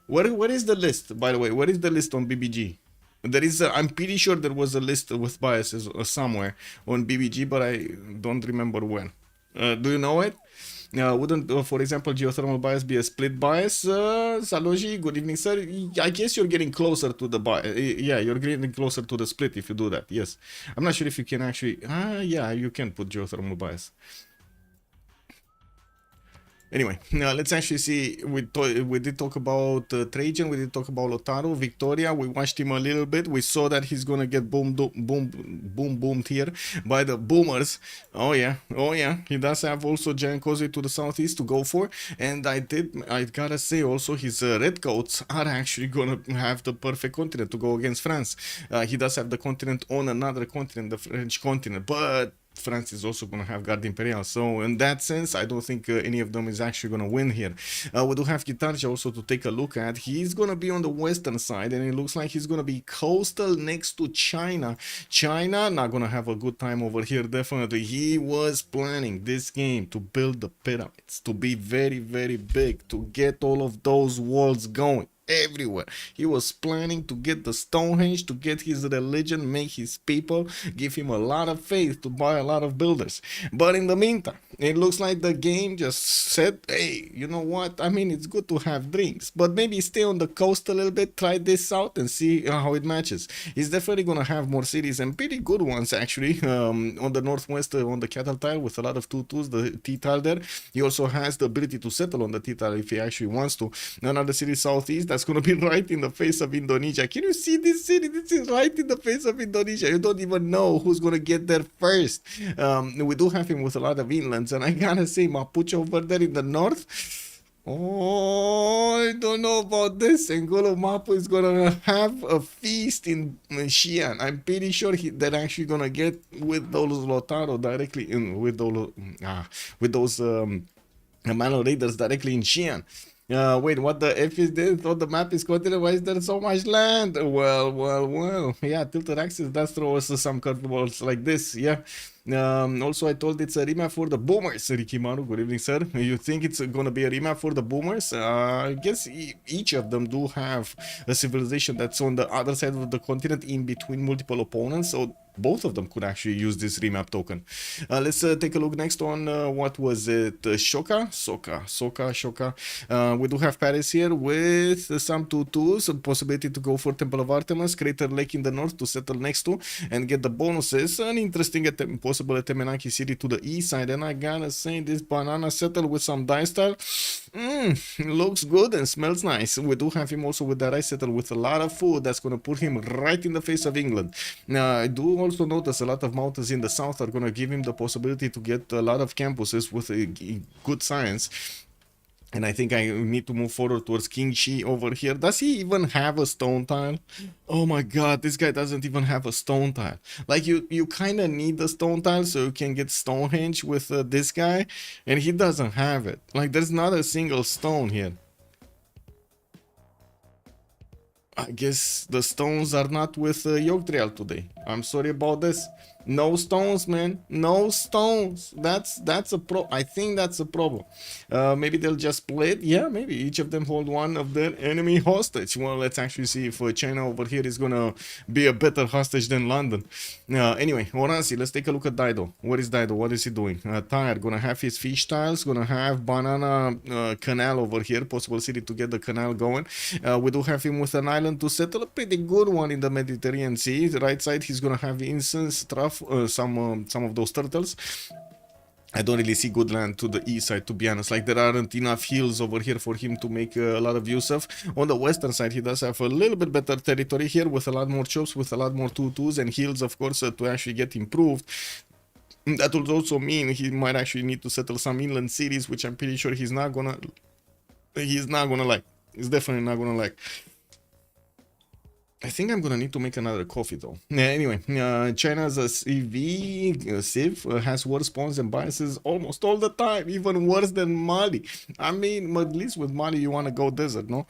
Where is the list, by the way? Where is the list on BBG? There is, I'm pretty sure there was a list with biases somewhere on BBG, but I don't remember when. Do you know it? Wouldn't, for example, geothermal bias be a split bias? Saloji, good evening, sir. I guess you're getting closer to the bias. Yeah, you're getting closer to the split if you do that. Yes. I'm not sure if you can actually... yeah, you can put geothermal bias. Anyway, let's actually see. We did talk about Trajan. We did talk about Lotaro, Victoria. We watched him a little bit. We saw that he's gonna get boomed here by the boomers. Oh yeah. He does have also Giant Causeway to the southeast to go for. And I gotta say also his redcoats are actually gonna have the perfect continent to go against France. He does have the continent on another continent, the French continent, but France is also going to have Guard Imperial. So in that sense, I don't think any of them is actually going to win here. We do have Gitarja also to take a look at. He's going to be on the western side, and it looks like he's going to be coastal next to China. China not going to have a good time over here, definitely. He was planning this game to build the pyramids, to be very, very big, to get all of those walls going everywhere. He was planning to get the Stonehenge, to get his religion, make his people, give him a lot of faith to buy a lot of builders. But in the meantime, it looks like the game just said, hey, you know what? I mean, it's good to have drinks, but maybe stay on the coast a little bit, try this out and see how it matches. He's definitely going to have more cities, and pretty good ones actually, on the northwest, on the cattle tile with a lot of 2-2s, the T-tile there. He also has the ability to settle on the T-tile if he actually wants to. Another city southeast, that's going to be right in the face of Indonesia. Can you see this city? This is right in the face of Indonesia. You don't even know who's going to get there first. We do have him with a lot of inlands, and I gotta say, Mapuche over there in the north, oh, I don't know about this. N'Golo Mapu is gonna have a feast in Xi'an. I'm pretty sure they're actually gonna get with those Lotaro directly in, with those Manor Raiders directly in Xi'an. Wait, what the F is this? Oh, the map is continent. Why is there so much land? Well. Yeah, tilted axis does throw us some curveballs like this. Yeah. Also, I told it's a remap for the boomers. Rikimaru, good evening, sir. You think it's gonna be a remap for the boomers? I guess each of them do have a civilization that's on the other side of the continent in between multiple opponents, so both of them could actually use this remap token. Let's take a look next on what was it? Shoka. We do have Paris here with some 2-2s, a possibility to go for Temple of Artemis, Crater Lake in the north to settle next to and get the bonuses. An interesting possible Temenaki City to the east side, and I gotta say, this banana settle with some dice style looks good and smells nice. We do have him also with the rice settle with a lot of food that's gonna put him right in the face of England. I do also notice a lot of mountains in the south are gonna give him the possibility to get a lot of campuses with a good science. And I think I need to move forward towards King Shi over here. Does he even have a stone tile? Oh my god, this guy doesn't even have a stone tile. Like, you kind of need the stone tile so you can get Stonehenge with this guy. And he doesn't have it. Like, there's not a single stone here. I guess the stones are not with Yogg Trial today. I'm sorry about this. No stones, man. No stones. That's a pro. I think that's a problem. Maybe they'll just split. Yeah, maybe each of them hold one of their enemy hostage. Well, let's actually see if China over here is gonna be a better hostage than London. Anyway, Oransi, let's take a look at Dido. What is Dido? What is he doing? Tyre gonna have his fish tiles. Gonna have banana canal over here. Possible city to get the canal going. We do have him with an island to settle, a pretty good one in the Mediterranean Sea. The right side, he's gonna have incense, truff, some of those turtles. I don't really see good land to the east side, to be honest. Like, there aren't enough hills over here for him to make a lot of use of. On the western side, he does have a little bit better territory here with a lot more chops, with a lot more tutus and hills, of course, to actually get improved. That would also mean he might actually need to settle some inland cities, which I'm pretty sure he's not gonna like. He's definitely not gonna like. I think I'm gonna need to make another coffee though. Anyway, China's Civ has worse spawns and biases almost all the time, even worse than Mali. I mean, at least with Mali you wanna go desert, no?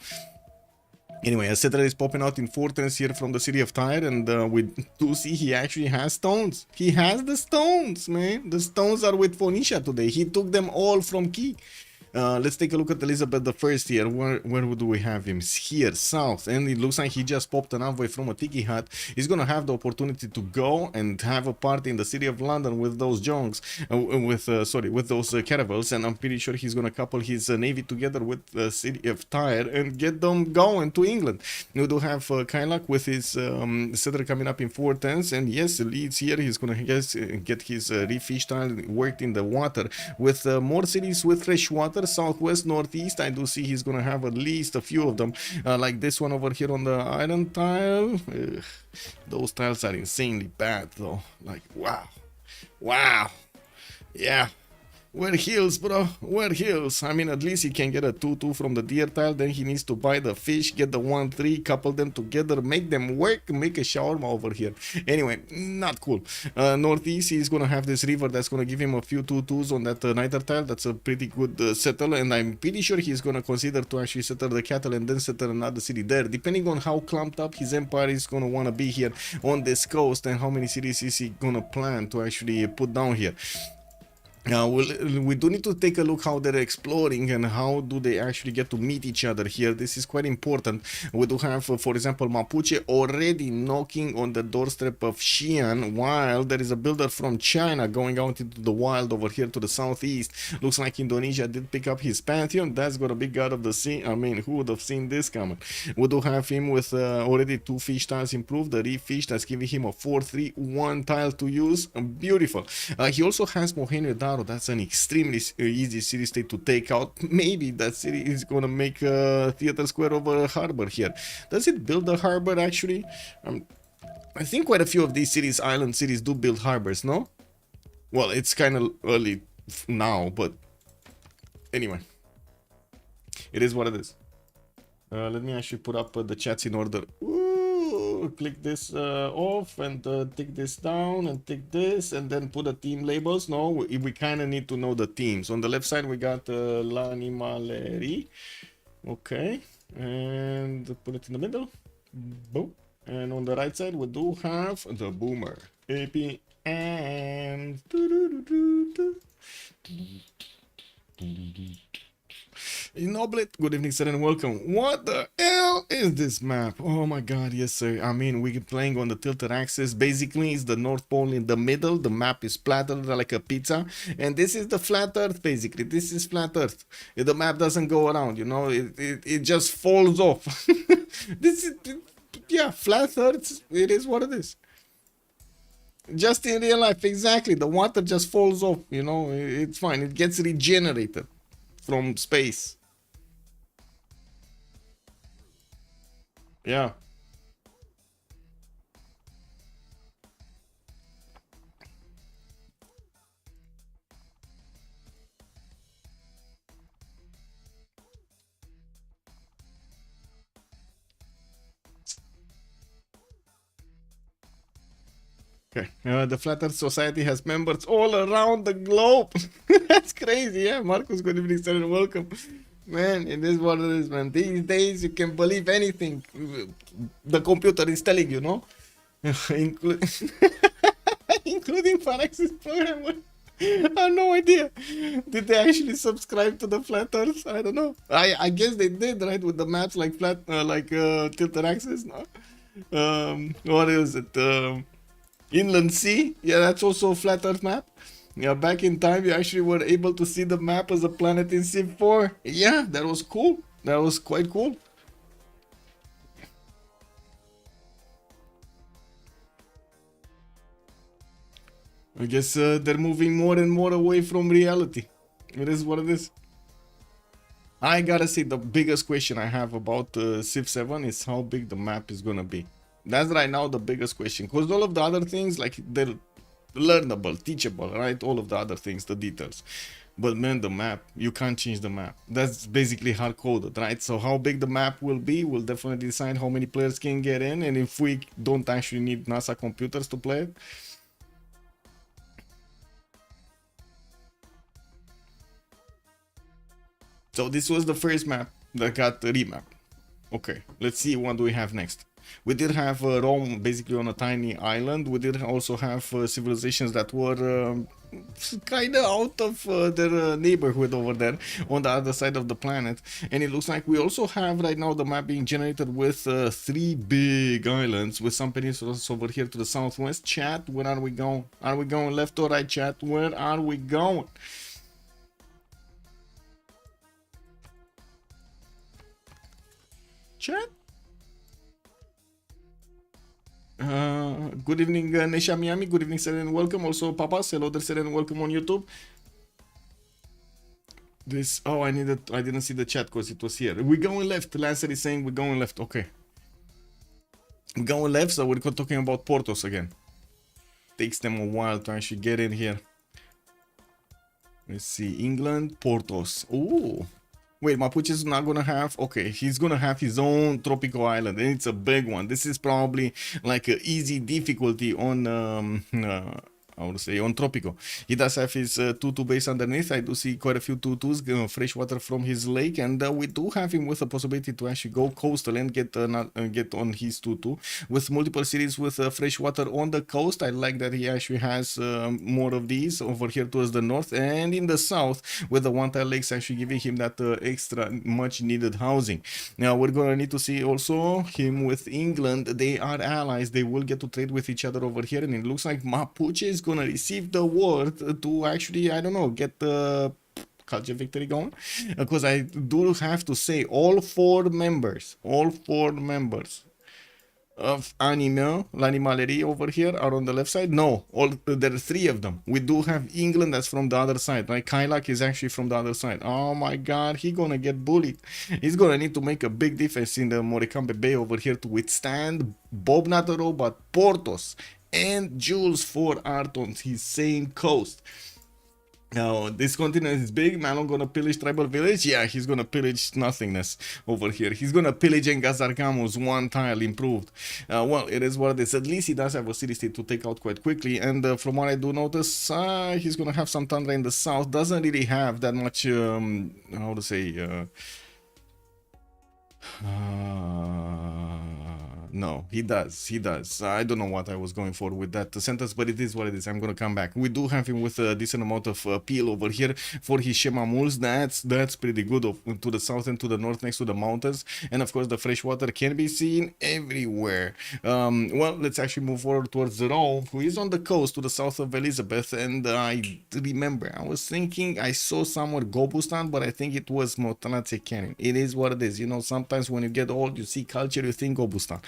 Anyway, a settler is popping out in Fortress here from the city of Tyre, and we do see he actually has stones. He has the stones, man. The stones are with Phoenicia today. He took them all from Key. Let's take a look at Elizabeth the First here. Where do we have him? Here, south, and it looks like he just popped an envoy from a tiki hut. He's gonna have the opportunity to go and have a party in the city of London with those jongs, with those caravels, and I'm pretty sure he's gonna couple his navy together with the city of Tyre and get them going to England. We do have Kylak with his settler coming up in 410s, and yes, Leeds here. He's gonna get his reef fish tile worked in the water with more cities with fresh water. Southwest, northeast, I do see he's gonna have at least a few of them, like this one over here on the iron tile. Ugh, those tiles are insanely bad though. Like, wow, yeah. Wear heels, bro. Wear heels. I mean, at least he can get a 2-2 from the deer tile. Then he needs to buy the fish, get the 1-3, couple them together, make them work, make a shawarma over here. Anyway, not cool. Northeast, he's gonna have this river that's gonna give him a few 2-2s on that niter tile. That's a pretty good settle, and I'm pretty sure he's gonna consider to actually settle the cattle and then settle another city there, depending on how clumped up his empire is gonna wanna be here on this coast and how many cities is he gonna plan to actually put down here. We do need to take a look how they're exploring and how do they actually get to meet each other here. This is quite important. We do have, for example, Mapuche already knocking on the doorstep of Xi'an, while there is a builder from China going out into the wild over here to the southeast. Looks like Indonesia did pick up his pantheon. That's got a big god of the sea. I mean, who would have seen this coming? We do have him with already 2 fish tiles improved. The reef fish that's giving him a 4-3-1 tile to use. Beautiful. He also has Mohenjo-Daro. That's an extremely easy city state to take out. Maybe that city is gonna make a theater square over a harbor here. Does it build a harbor actually? I think quite a few of these cities, island cities, do build harbors, no? Well, it's kind of early now, but anyway, it is what it is. Let me actually put up the chats in order. Click this off and take this down and take this and then put the team labels. No, we kind of need to know the teams. On the left side we got L'Animaleri, okay, and put it in the middle. Boom. And on the right side we do have the Boomer APMs. Noblet, good evening, sir, and welcome. What the hell is this map? Oh my god, yes, sir. I mean, we're playing on the tilted axis. Basically, it's the North Pole in the middle. The map is flattened like a pizza. And this is the flat earth, basically. This is flat earth. The map doesn't go around, you know, it just falls off. This is, yeah, flat earth, it is what it is. Just in real life, exactly. The water just falls off, you know, it's fine. It gets regenerated from space. Yeah. Okay. The Flat Earth Society has members all around the globe. That's crazy, yeah. Marcus, good evening, sir, and welcome. Man, it is what it is, man. These days, you can believe anything the computer is telling you, no? Including including Pharax's programmer. I have no idea. Did they actually subscribe to the flat Earth? I don't know. I guess they did, right? With the maps like flat, tilted axis. No. What is it? Inland Sea. Yeah, that's also a flat Earth map. Yeah, back in time, you actually were able to see the map as a planet in Civ4. Yeah, that was cool. That was quite cool. I guess they're moving more and more away from reality. It is what it is. I gotta say, the biggest question I have about Civ7 is how big the map is gonna be. That's right now the biggest question. Because all of the other things, like, they're learnable, teachable, right? All of the other things, the details. But man, the map, you can't change the map. That's basically hard-coded, right? So how big the map will be will definitely decide how many players can get in, and if we don't actually need NASA computers to play it. So this was the first map that got remapped. Okay, let's see what do we have next. We did have Rome basically on a tiny island. We did also have civilizations that were kind of out of their neighborhood over there on the other side of the planet. And it looks like we also have right now the map being generated with 3 big islands with some peninsulas over here to the southwest. Chat, where are we going? Are we going left or right, chat? Where are we going? Chat? Good evening, Nesha Miami. Good evening, Seren. Welcome. Also, Papas. Hello there, Seren. Welcome on YouTube. This. Oh, I didn't see the chat because it was here. We're going left. Lancer is saying we're going left. Okay. We're going left, so we're talking about Portos again. Takes them a while to actually get in here. Let's see. England, Portos. Ooh. Wait, Mapuche is not gonna have. Okay, he's gonna have his own tropical island, and it's a big one. This is probably like an easy difficulty on I would say on Tropico. He does have his 2-2 base underneath. I do see quite a few 2-2s, fresh water from his lake, and we do have him with a possibility to actually go coastal and get on his 2-2 with multiple cities with fresh water on the coast. I like that he actually has more of these over here towards the north and in the south, with the one-tile lakes actually giving him that extra much needed housing. Now we're gonna need to see also him with England. They are allies. They will get to trade with each other over here, and it looks like Mapuche is gonna receive the word to actually, I don't know, get the culture victory going, because I do have to say all four members of l'animalerie over here are on the left side. No, there are 3 of them. We do have England that's from the other side, right? Kailak is actually from the other side. Oh my god, he's gonna get bullied. He's gonna need to make a big defense in the Moricambe Bay over here to withstand Bob not a robot, Portos and Jules for art on his same coast. Now, this continent is big. Malon gonna pillage tribal village? Yeah, he's gonna pillage nothingness over here. He's gonna pillage Engazargamus, one tile improved. Well, it is what it is. At least he does have a city state to take out quite quickly. And from what I do notice, he's gonna have some tundra in the south. Doesn't really have that much, how to say, no, he does. I don't know what I was going for with that sentence, but it is what it is. I'm gonna come back. We do have him with a decent amount of peel over here for his Shema Mules. That's pretty good to the south and to the north next to the mountains. And of course the fresh water can be seen everywhere. Well, let's actually move forward towards Rome, who is on the coast to the south of Elizabeth. And I remember, I was thinking I saw somewhere Gobustan, but I think it was Motalatse Canyon. It is what it is. You know, sometimes when you get old, you see culture, you think Gobustan.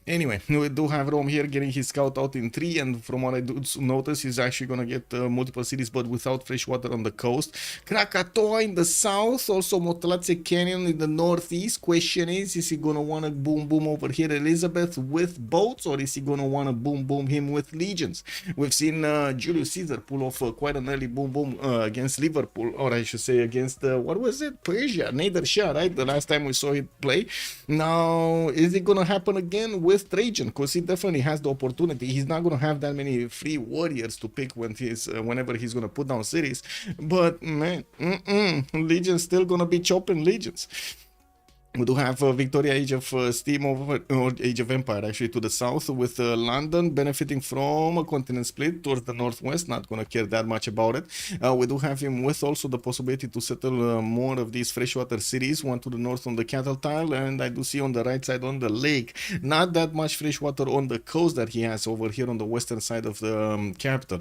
Anyway, we do have Rome here getting his scout out in 3, and from what I do notice, he's actually gonna get multiple cities, but without fresh water on the coast. Krakatoa in the south, also Motalatse Canyon in the northeast. Question is he gonna wanna boom over here Elizabeth with boats, or is he gonna wanna boom him with legions? We've seen Julius Caesar pull off quite an early boom against Liverpool, or I should say against what was it? Persia, Nader Shah, right? The last time we saw it play. Now, is it gonna happen again with Trajan? Because he definitely has the opportunity. He's not gonna have that many free warriors to pick whenever he's gonna put down cities. But man, Legion's still gonna be chopping legions. We do have Victoria, Age of Steam, or Age of Empire, actually, to the south, with London benefiting from a continent split towards the northwest. Not going to care that much about it. We do have him with also the possibility to settle more of these freshwater cities, one to the north on the cattle tile, and I do see on the right side on the lake, not that much freshwater on the coast that he has over here on the western side of the capital.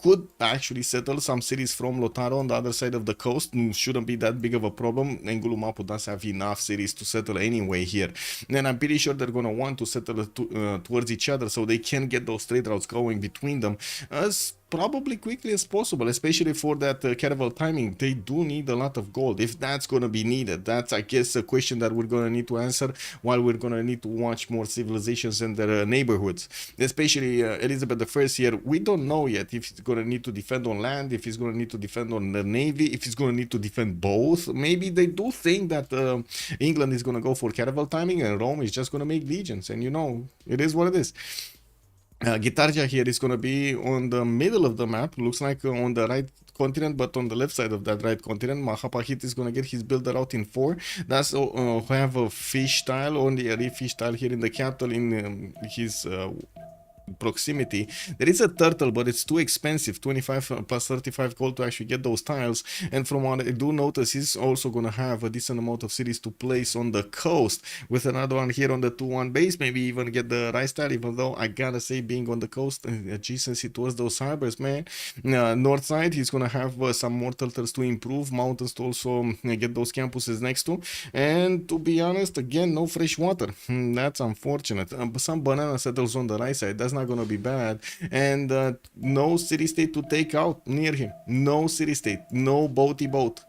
Could actually settle some cities from Lotaro on the other side of the coast. Shouldn't be that big of a problem. Ngulumapu does have enough cities to settle anyway here, and I'm pretty sure they're gonna want to settle towards each other so they can get those trade routes going between them as probably quickly as possible, especially for that caravel timing. They do need a lot of gold, if that's gonna be needed. That's, I guess, a question that we're gonna need to answer while we're gonna need to watch more civilizations and their neighborhoods, especially Elizabeth I here. We don't know yet if he's gonna need to defend on land, if he's gonna need to defend on the navy, if he's gonna need to defend both. Maybe they do think that England is gonna go for caravel timing and Rome is just gonna make legions, and you know, it is what it is. Gitarja here is going to be on the middle of the map, looks like on the right continent, but on the left side of that right continent. Mahapahit is going to get his builder out in 4. That's have a fish tile, only a reef fish tile here in the capital in his proximity. There is a turtle, but it's too expensive, 25 plus 35 gold to actually get those tiles. And from what I do notice, he's also gonna have a decent amount of cities to place on the coast, with another one here on the 2-1 base, maybe even get the rice tile, even though I gotta say, being on the coast, adjacency towards those harbors, man. North side, he's gonna have some more turtles to improve, mountains to also get those campuses next to, and to be honest, again, no fresh water. That's unfortunate. Some banana settles on the right side, that's not gonna be bad, and no city state to take out near him. No city state, no boaty boat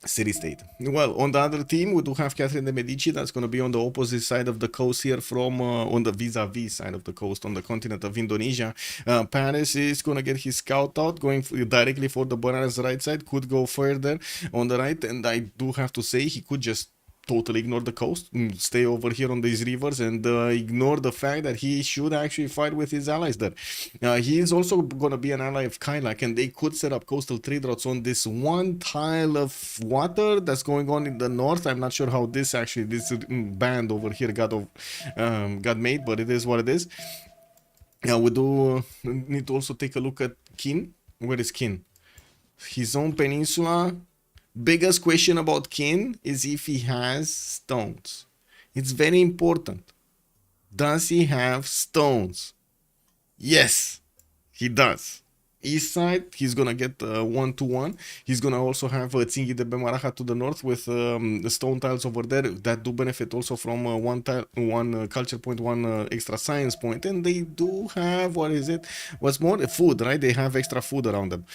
city state. Well, on the other team, we do have Catherine de Medici. That's going to be on the opposite side of the coast here, from on the vis-a-vis side of the coast on the continent of Indonesia. Paris is going to get his scout out, going directly for the bananas right side, could go further on the right, and I do have to say, he could just totally ignore the coast, stay over here on these rivers, and ignore the fact that he should actually fight with his allies there. He is also going to be an ally of Kailak, and they could set up coastal trade routes on this one tile of water that's going on in the north. I'm not sure how this band over here got made, but it is what it is. We do need to also take a look at Kin. Where is Kin? His own peninsula. Biggest question about Kin is if he has stones. It's very important. Does he have stones? Yes, he does. East side, he's gonna get 1-1. He's gonna also have Tsingi de Bemaraha to the north with the stone tiles over there that do benefit also from one culture point, one extra science point, and they do have, what's more, food, right? They have extra food around them.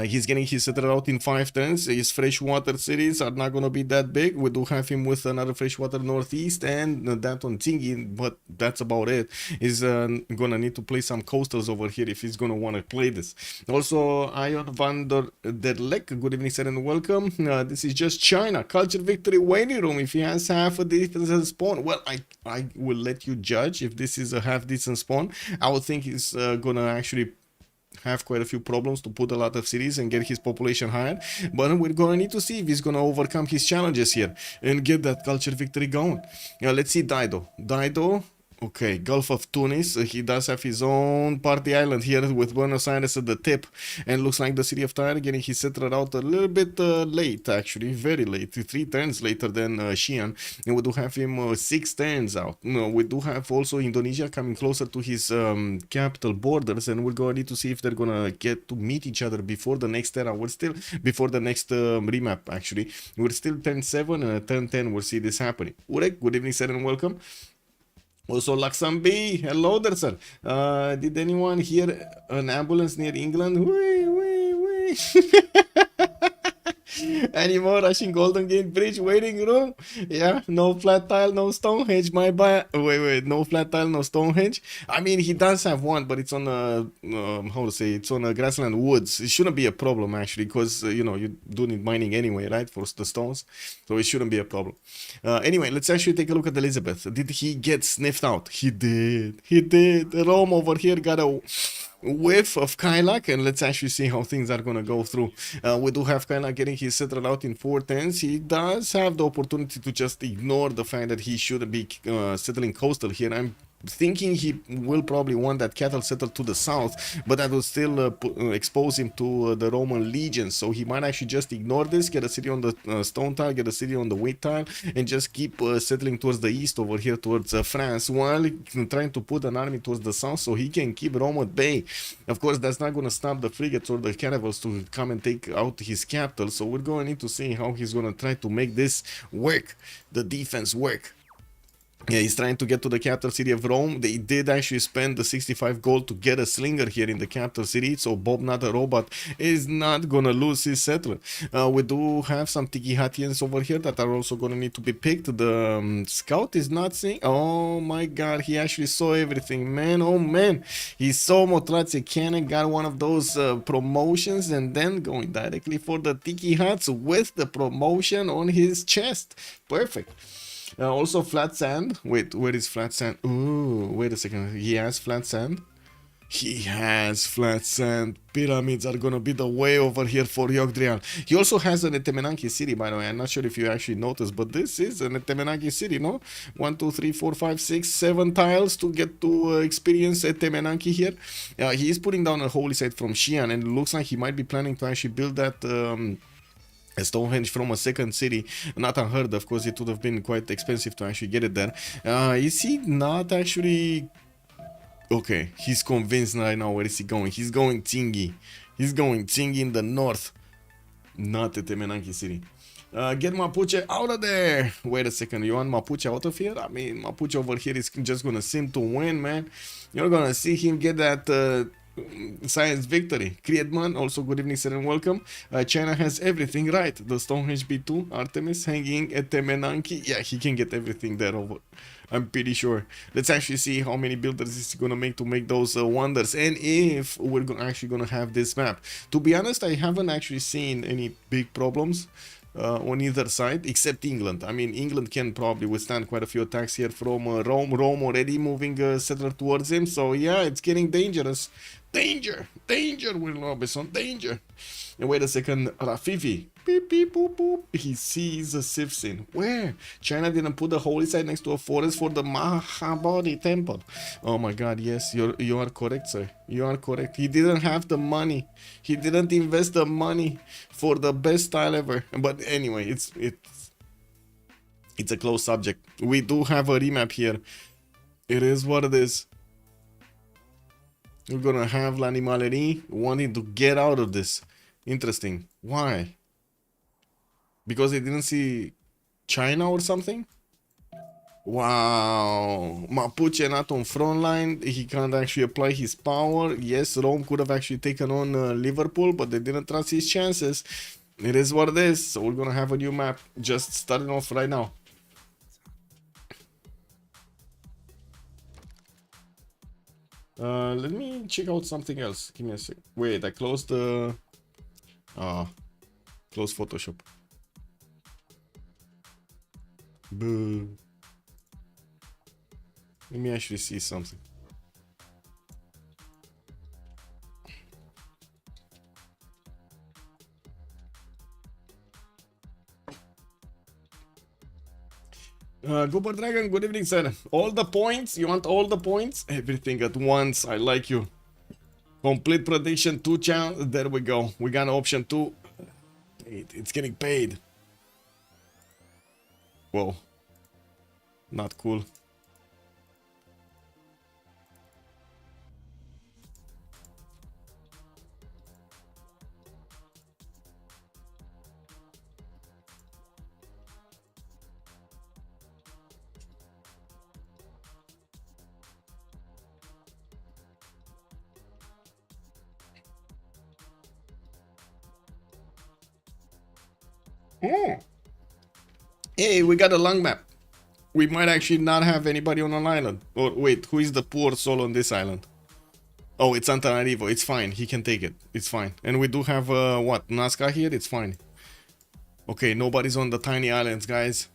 He's getting his settler out in 5 turns. His freshwater cities are not going to be that big. We do have him with another freshwater northeast and that on Tsingy, but that's about it. He's going to need to play some coastals over here if he's going to want to play this. Also, Ion van der Lek, good evening, sir, and welcome. This is just China. Culture Victory waiting room. If he has half a decent spawn, well, I will let you judge if this is a half decent spawn. I would think he's going to actually have quite a few problems to put a lot of cities and get his population higher, but we're gonna need to see if he's gonna overcome his challenges here and get that culture victory going. Let's see Dido. Okay, Gulf of Tunis. He does have his own party island here with Buenos Aires at the tip, and looks like the city of Tyre getting his settler out a little bit late, actually, very late, 3 turns later than Xi'an, and we do have him 6 turns out. We do have also Indonesia coming closer to his capital borders, and we're going to need to see if they're going to get to meet each other before the next era. Before the next remap, actually. We're still turn 7 and turn 10 we'll see this happening. Urek, good evening, sir, and welcome. Also, Laksambi, hello there, sir. Did anyone hear an ambulance near England? Wee. Any more rushing Golden Gate Bridge waiting room? Yeah, no flat tile, no Stonehenge. Wait, no flat tile, no Stonehenge. I mean, he does have one, but it's on a it's on a grassland woods. It shouldn't be a problem actually, because you do need mining anyway, right, for the stones, so it shouldn't be a problem. Anyway, let's actually take a look at Elizabeth. Did he get sniffed out? He did. Rome over here got a whiff of Kylak, and let's actually see how things are gonna go through. We do have Kylak getting his settler out in 410s. He does have the opportunity to just ignore the fact that he should be settling coastal here. I'm thinking he will probably want that cattle settled to the south, but that will still expose him to the Roman legions, so he might actually just ignore this, get a city on the stone tile, get a city on the wheat tile, and just keep settling towards the east over here towards France, while trying to put an army towards the south so he can keep Rome at bay. Of course, that's not going to stop the frigates or the caravels to come and take out his capital, so we're going to need to see how he's going to try to make this work, the defense work. Yeah, he's trying to get to the capital city of Rome. They did actually spend the 65 gold to get a slinger here in the capital city, so Bob, not a robot, is not gonna lose his settler. We do have some Tiki-Hatians over here that are also gonna need to be picked. The scout is not seeing. Oh my god, he actually saw everything, man. Oh man, he saw Motratse Cannon, got one of those promotions, and then going directly for the Tiki-Hats with the promotion on his chest. Perfect. Also flat sand. Wait, where is flat sand? Ooh, wait a second. He has flat sand? He has flat sand. Pyramids are gonna be the way over here for Yogdrial. He also has an Etemenanki city, by the way. I'm not sure if you actually noticed, but this is an Etemenanki city, no? 1, 2, 3, 4, 5, 6, 7 tiles to get to experience Etemenanki here. He is putting down a holy site from Xi'an, and it looks like he might be planning to actually build that Stonehenge from a second city. Not unheard of course, it would have been quite expensive to actually get it there. Is he not actually... Okay, he's convinced right now. Where is he going? He's going Tingi. He's going Tingi in the north. Not the Temenanki city. Get Mapuche out of there. Wait a second, you want Mapuche out of here? I mean, Mapuche over here is just gonna seem to win, man. You're gonna see him get that science victory. Kriedman, also good evening, sir, and welcome. China has everything right. The Stonehenge B2, Artemis hanging at Temenanki. Yeah, he can get everything there over. I'm pretty sure. Let's actually see how many builders he's gonna make to make those wonders, and if we're actually gonna have this map. To be honest, I haven't actually seen any big problems on either side, except England. I mean, England can probably withstand quite a few attacks here from Rome. Rome already moving a settler towards him, so yeah, it's getting dangerous. Danger! Danger, Will Robinson, danger! And wait a second, Rafifi. Beep, beep, boop, boop. He sees a Civ6. Where? China didn't put the holy site next to a forest for the Mahabodhi temple. Oh my god, yes, you are correct, sir. You are correct. He didn't have the money. He didn't invest the money for the best style ever. But anyway, it's a close subject. We do have a remap here. It is what it is. We're gonna have L'Animalerie wanting to get out of this. Interesting. Why? Because they didn't see China or something? Wow. Mapuche not on front line. He can't actually apply his power. Yes, Rome could have actually taken on Liverpool, but they didn't trust his chances. It is what it is. So we're gonna have a new map just starting off right now. Let me check out something else. Give me a sec. Wait, I closed the... close Photoshop. Boo. Let me actually see something. Goober Dragon, good evening, sir. All the points? You want all the points? Everything at once. I like you. Complete prediction 2 channel. There we go. We got option 2. It's getting paid. Whoa. Not cool. Hey, we got a long map. We might actually not have anybody on an island. Or wait, who is the poor soul on this island? Oh, it's Antananarivo. It's fine. He can take it. It's fine. And we do have, what, Nazca here? It's fine. Okay, nobody's on the tiny islands, guys.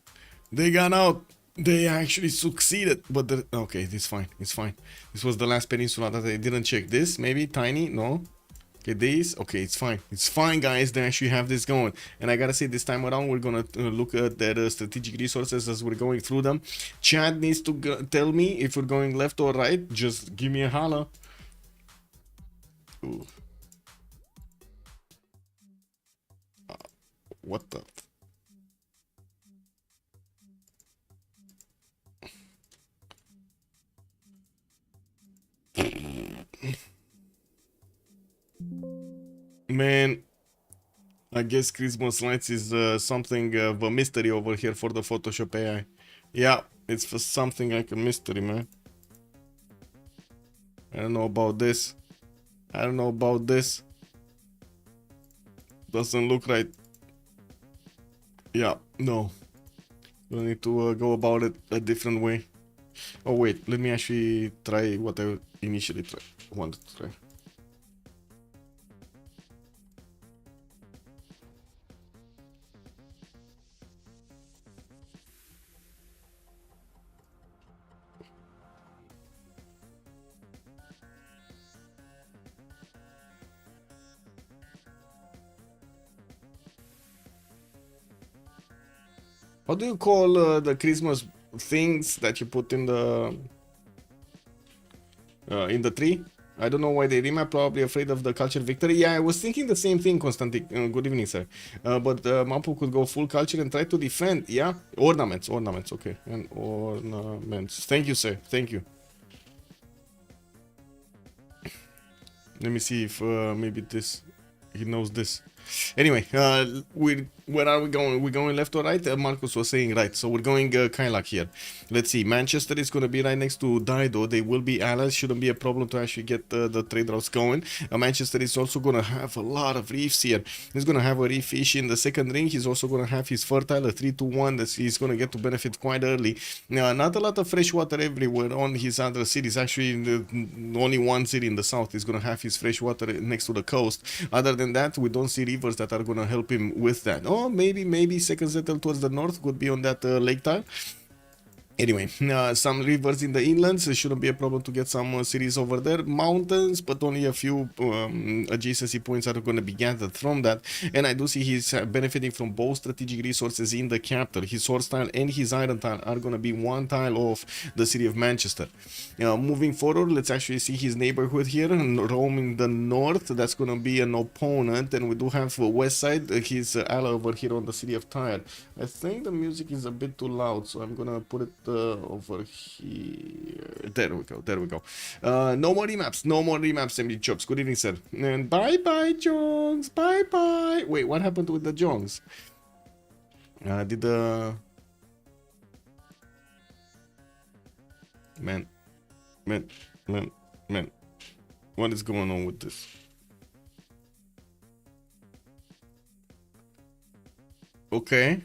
They got out. They actually succeeded, but okay, it's fine. It's fine. This was the last peninsula that I didn't check. This maybe tiny, no. Okay, these. Okay, it's fine. It's fine, guys. They actually have this going, and I gotta say, this time around, we're gonna look at the strategic resources as we're going through them. Chad needs to tell me if we're going left or right. Just give me a holla. Ooh. What the? Man, I guess Christmas lights is something of a mystery over here for the Photoshop AI. Yeah, it's for something like a mystery, man. I don't know about this. I don't know about this. Doesn't look right. Yeah, no. We need to go about it a different way. Oh wait, let me actually try what I initially wanted to try. How do you call the Christmas things that you put in the tree? I don't know why they remap, probably afraid of the culture victory. Yeah, I was thinking the same thing, Konstantin. Good evening, sir. But Mapu could go full culture and try to defend. Yeah, ornaments, okay. And ornaments. Thank you, sir. Thank you. Let me see if maybe he knows this. Anyway, where are we going? We're going left or right? Marcus was saying right, so we're going Kailak here. Let's see, Manchester is going to be right next to Dido. They will be allies, shouldn't be a problem to actually get the trade routes going. Manchester is also going to have a lot of reefs here. He's going to have a reef fish in the second ring. He's also going to have his fertile, a 3-2-1 that he's going to get to benefit quite early. Not a lot of fresh water everywhere on his other cities. Actually, only one city in the south is going to have his fresh water next to the coast. Other than that, we don't see rivers that are going to help him with that. Oh, maybe second settle towards the north could be on that lake tile. Anyway, some rivers in the inlands, it shouldn't be a problem to get some cities over there. Mountains, but only a few adjacency points are going to be gathered from that. And I do see he's benefiting from both strategic resources in the capital. His horse tile and his iron tile are going to be one tile of the city of Manchester. Moving forward, let's actually see his neighborhood here. Rome in the north, that's going to be an opponent. And we do have west side, his ally over here on the city of Tyre. I think the music is a bit too loud, so I'm going to put it over here. There we go. No more remaps, MD Chops. Good evening, sir. And bye Jongs, bye. Wait, what happened with the Jongs? Did the man, what is going on with this? Okay,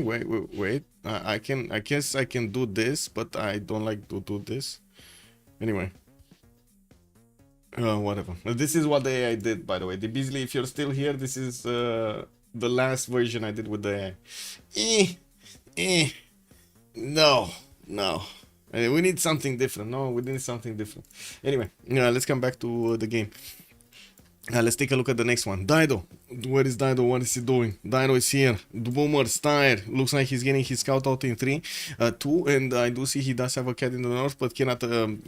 wait. I guess I can do this, but I don't like to do this. Anyway. Whatever. This is what the AI did, by the way. Beasley, if you're still here, this is the last version I did with the AI. No. We need something different. No, we need something different. Anyway, let's come back to the game. Let's take a look at the next one. Dido. Where is Dido? What is he doing? Dido is here. Boomer, Steyr. Looks like he's getting his scout out in 3, 2. And I do see he does have a cat in the north, but cannot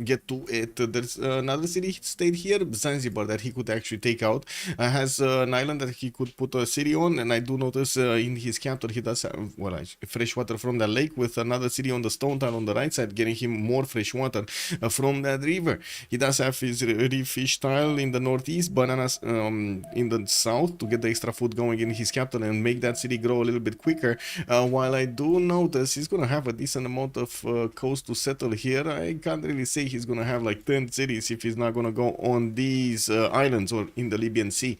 get to it. There's another city stayed here, Zanzibar, that he could actually take out. Has an island that he could put a city on. And I do notice in his capital he does have, well, fresh water from the lake with another city on the stone tile on the right side, getting him more fresh water from that river. He does have his reef fish tile in the northeast, bananas in the south to get the extra food going in his capital and make that city grow a little bit quicker. While I do notice he's gonna have a decent amount of coast to settle here, I can't really say he's gonna have like 10 cities if he's not gonna go on these islands or in the Libyan Sea.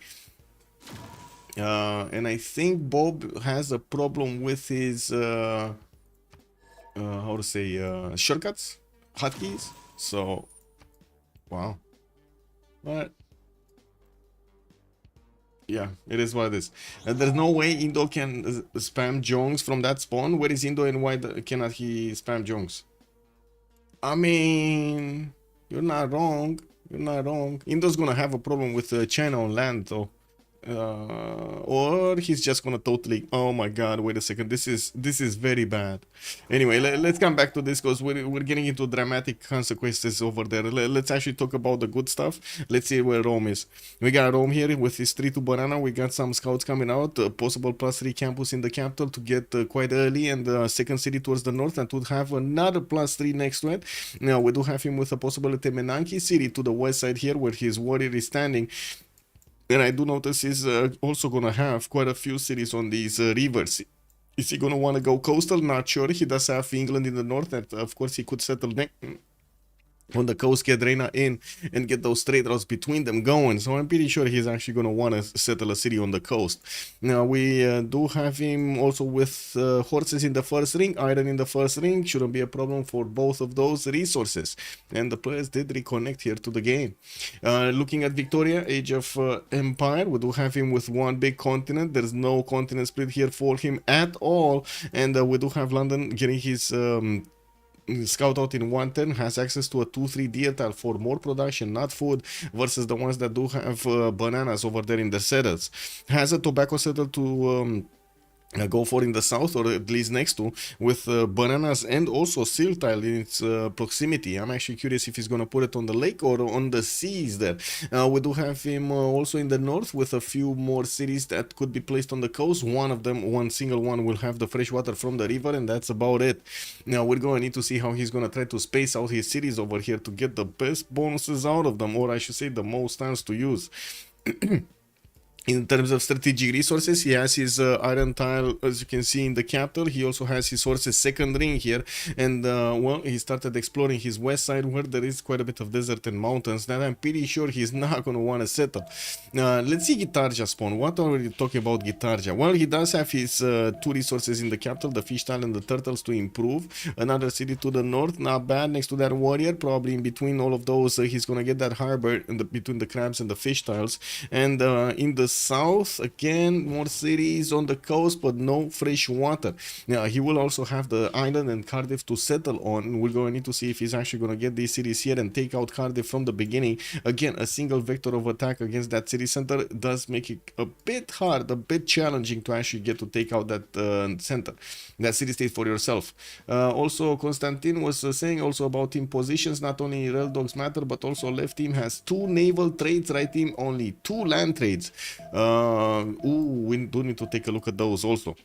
And I think Bob has a problem with his how to say shortcuts, hotkeys. So wow. But Yeah, it is what it is. There's no way Indo can spam Jongs from that spawn. Where is Indo and why cannot he spam Jongs? I mean, you're not wrong. You're not wrong. Indo's gonna have a problem with China on land, though. Or he's just gonna totally, oh my god, wait a second, this is very bad. Anyway, let's come back to this because we're getting into dramatic consequences over there. Let's actually talk about the good stuff. Let's see where Rome is. We got Rome here with his 3-2 banana. We got some scouts coming out, possible +3 campus in the capital to get quite early, and the second city towards the north, and to have another +3 next to it. Now we do have him with a possible Temenanki city to the west side here where his warrior is standing. And I do notice he's also gonna have quite a few cities on these rivers. Is he gonna want to go coastal? Not sure. He does have England in the north, and of course he could settle on the coast, get Reina in, and get those trade routes between them going. So I'm pretty sure he's actually going to want to settle a city on the coast. Now we do have him also with horses in the first ring, iron in the first ring. Shouldn't be a problem for both of those resources. And the players did reconnect here to the game. Looking at Victoria, Age of Empire, we do have him with one big continent. There's no continent split here for him at all. And we do have London getting his scout out in 110, has access to a 2-3 deer tile for more production, not food, versus the ones that do have bananas over there in the settles. Has a tobacco settle to go for in the south, or at least next to, with bananas and also seal tile in its proximity. I'm actually curious if he's going to put it on the lake or on the seas there. We do have him also in the north with a few more cities that could be placed on the coast. One of them, one single one, will have the fresh water from the river, and that's about it. Now we're going to need to see how he's going to try to space out his cities over here to get the best bonuses out of them, or I should say the most times to use. In terms of strategic resources, he has his iron tile, as you can see, in the capital. He also has his horses second ring here, and well, he started exploring his west side where there is quite a bit of desert and mountains that I'm pretty sure he's not going to want to settle. Let's see Gitarja spawn. What are we talking about Gitarja? Well, he does have his two resources in the capital, the fish tile and the turtles, to improve. Another city to the north, not bad, next to that warrior. Probably in between all of those, he's going to get that harbor in between the crabs and the fish tiles. And in the south, again, more cities on the coast, but no fresh water. Now he will also have the island and Cardiff to settle on. We're going to need to see if he's actually going to get these cities here and take out Cardiff from the beginning. Again, a single vector of attack against that city center does make it a bit hard, a bit challenging to actually get to take out that center, that city state for yourself. Also, Konstantin was saying also about team positions. Not only rail dogs matter, but also left team has 2 naval trades, right team only 2 land trades. We do need to take a look at those also.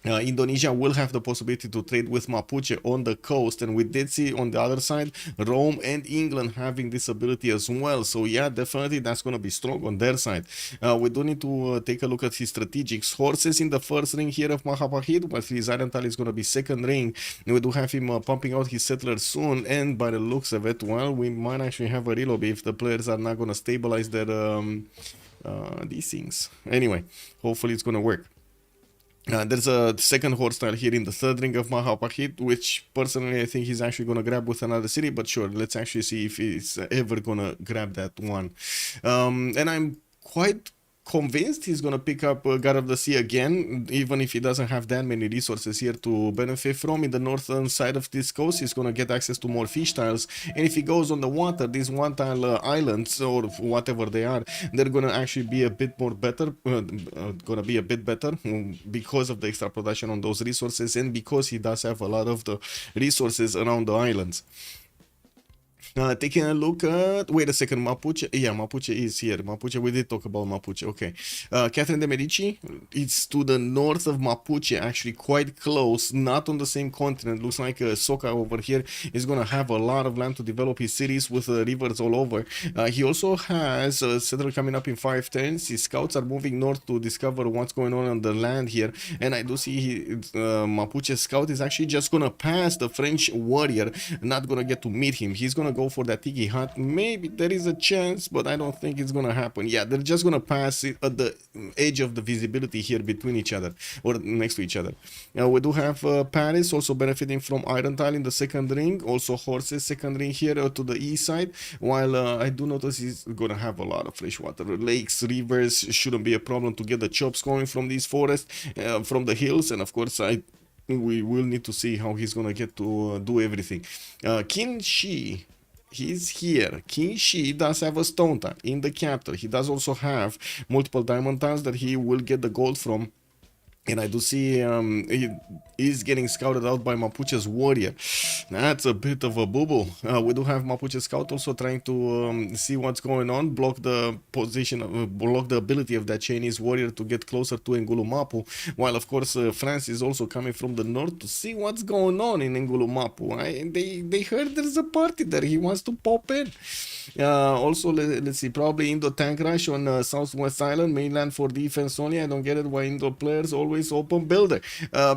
Indonesia will have the possibility to trade with Mapuche on the coast, and we did see on the other side Rome and England having this ability as well. So yeah, definitely that's going to be strong on their side. We do need to take a look at his strategics. Horses in the first ring here of Mahapahit, but his iron tile is going to be second ring. We do have him pumping out his settlers soon, and by the looks of it, well, we might actually have a relobby if the players are not going to stabilize their these things. Anyway, hopefully it's going to work. There's a second horse tile here in the third ring of Mahapahit, which personally I think he's actually going to grab with another city, but sure, let's actually see if he's ever going to grab that one. And I'm quite convinced he's going to pick up God of the Sea again, even if he doesn't have that many resources here to benefit from. In the northern side of this coast, he's going to get access to more fish tiles, and if he goes on the water, these one tile islands or whatever they are, they're going to actually be a bit more better, because of the extra production on those resources, and because he does have a lot of the resources around the islands. Taking a look at, wait a second, Mapuche, yeah, Mapuche is here. Mapuche, we did talk about Mapuche, okay. Catherine de Medici, it's to the north of Mapuche, actually quite close, not on the same continent. Looks like Soka over here is going to have a lot of land to develop his cities with rivers all over. He also has a settler coming up in 510s. His scouts are moving north to discover what's going on the land here, and I do see Mapuche scout is actually just going to pass the French warrior, not going to get to meet him. He's going to go go for that Tiki Hut. Maybe there is a chance, but I don't think it's gonna happen. Yeah, they're just gonna pass it at the edge of the visibility here between each other, or next to each other. We do have Paris also benefiting from Iron Tile in the second ring, also Horses second ring here to the east side, while I do notice he's gonna have a lot of freshwater. Lakes, rivers shouldn't be a problem to get the chops going from these forests, from the hills, and of course we will need to see how he's gonna get to do everything. Qin Shi, he's here. Qin Shi does have a stone tile in the capital. He does also have multiple diamond tiles that he will get the gold from. And I do see he is getting scouted out by Mapuche's warrior. That's a bit of a boo-boo. We do have Mapuche Scout also trying to see what's going on, block the position, block the ability of that Chinese warrior to get closer to Ngulumapu. While of course France is also coming from the north to see what's going on in Ngulumapu. They heard there's a party there. He wants to pop in. Also, let's see, probably Indo tank rush on Southwest Island, mainland for defense only. I don't get it why Indo players always open builder,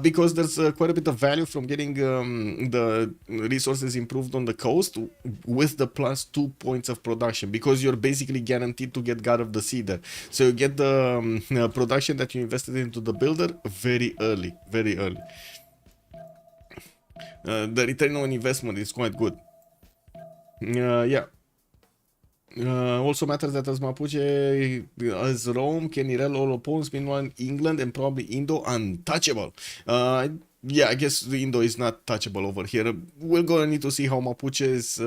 because there's quite a bit of value from getting the resources improved on the coast with the +2 points of production, because you're basically guaranteed to get God of the Sea there. So you get the production that you invested into the builder very early, very early. The return on investment is quite good. Yeah. Also matters that as Mapuche, as Rome, can erase all opponents, meanwhile England and probably Indo untouchable. Yeah, I guess the Indo is not touchable over here. We're going to need to see how Mapuche's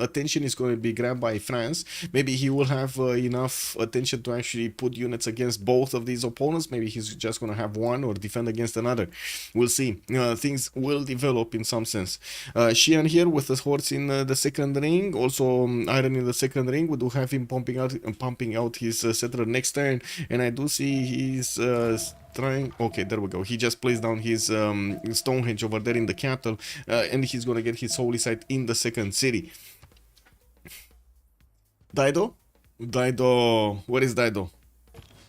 attention is going to be grabbed by France. Maybe he will have enough attention to actually put units against both of these opponents. Maybe he's just going to have one or defend against another. We'll see. Things will develop in some sense. Xian here with the horse in the second ring. Also Iron in the second ring. We do have him pumping out his settler next turn. And I do see he's trying. Okay, there we go. He just placed down his Stonehenge over there in the capital, and he's gonna get his holy site in the second city. Dido, where is Dido?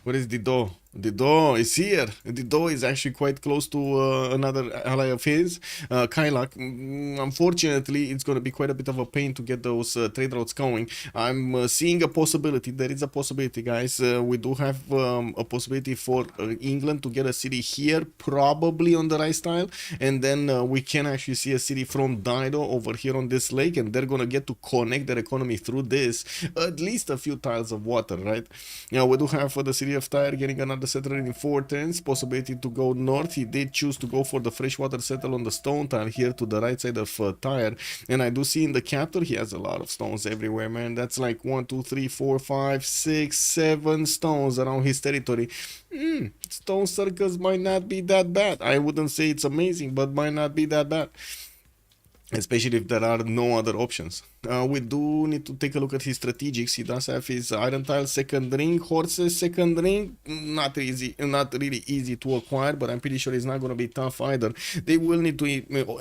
Where is Dido? Dido is here. Dido is actually quite close to another ally of his, Kailak. Unfortunately, it's going to be quite a bit of a pain to get those trade routes going. I'm seeing a possibility. There is a possibility, guys. We do have a possibility for England to get a city here, probably on the rice tile, and then we can actually see a city from Dido over here on this lake, and they're going to get to connect their economy through this, at least a few tiles of water, right? Yeah, we do have for the city of Tyre getting another settler in 4 turns, possibility to go north. He did choose to go for the freshwater settle on the stone tile here to the right side of Tyre, and I do see in the capital he has a lot of stones everywhere, man. That's like 1, 2, 3, 4, 5, 6, 7 stones around his territory. Stone circles might not be that bad. I wouldn't say it's amazing, but might not be that bad, especially if there are no other options. We do need to take a look at his strategics. He does have his iron tile second ring, horses second ring, not really easy to acquire, but I'm pretty sure it's not going to be tough either. They will need to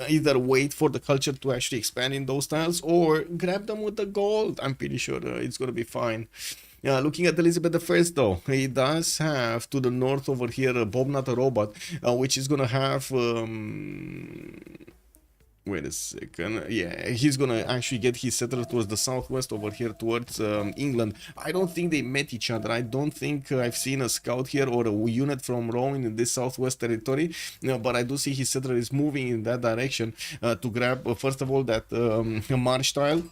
either wait for the culture to actually expand in those tiles or grab them with the gold. I'm pretty sure it's going to be fine. Yeah, looking at Elizabeth I though, he does have to the north over here Bob Not a Robot, which is going to have wait a second. Yeah, he's gonna actually get his settler towards the southwest over here towards England. I don't think they met each other. I don't think I've seen a scout here or a unit from Rome in this southwest territory. But I do see his settler is moving in that direction to grab, first of all, that marsh tile.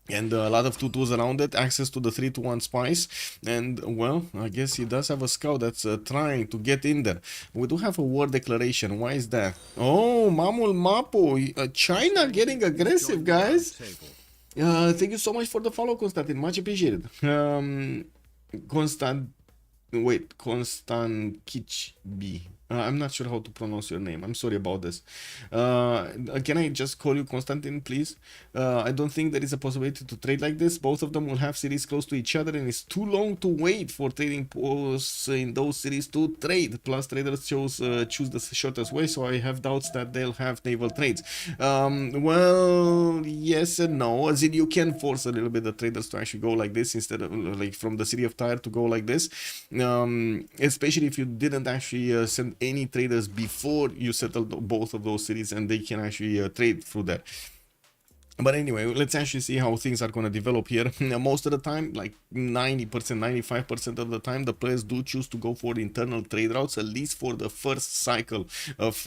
And a lot of tutus around it, access to the 3-to-1 spice, and well, I guess he does have a scout that's trying to get in there. We do have a war declaration. Why is that? Oh, Mamul Mapu, China getting aggressive, guys. Thank you so much for the follow, Konstantin. Much appreciated. Konstankichbi. I'm not sure how to pronounce your name. I'm sorry about this. Can I just call you Konstantin, please? I don't think there is a possibility to trade like this. Both of them will have cities close to each other, and it's too long to wait for trading posts in those cities to trade. Plus, traders choose the shortest way, so I have doubts that they'll have naval trades. Well, yes and no. As in, you can force a little bit the traders to actually go like this instead of like from the city of Tyre to go like this. Especially if you didn't actually send any traders before you settled both of those cities, and they can actually trade through that. But anyway, let's actually see how things are going to develop here. Most of the time, like 90%, 95% of the time, the players do choose to go for internal trade routes, at least for the first cycle of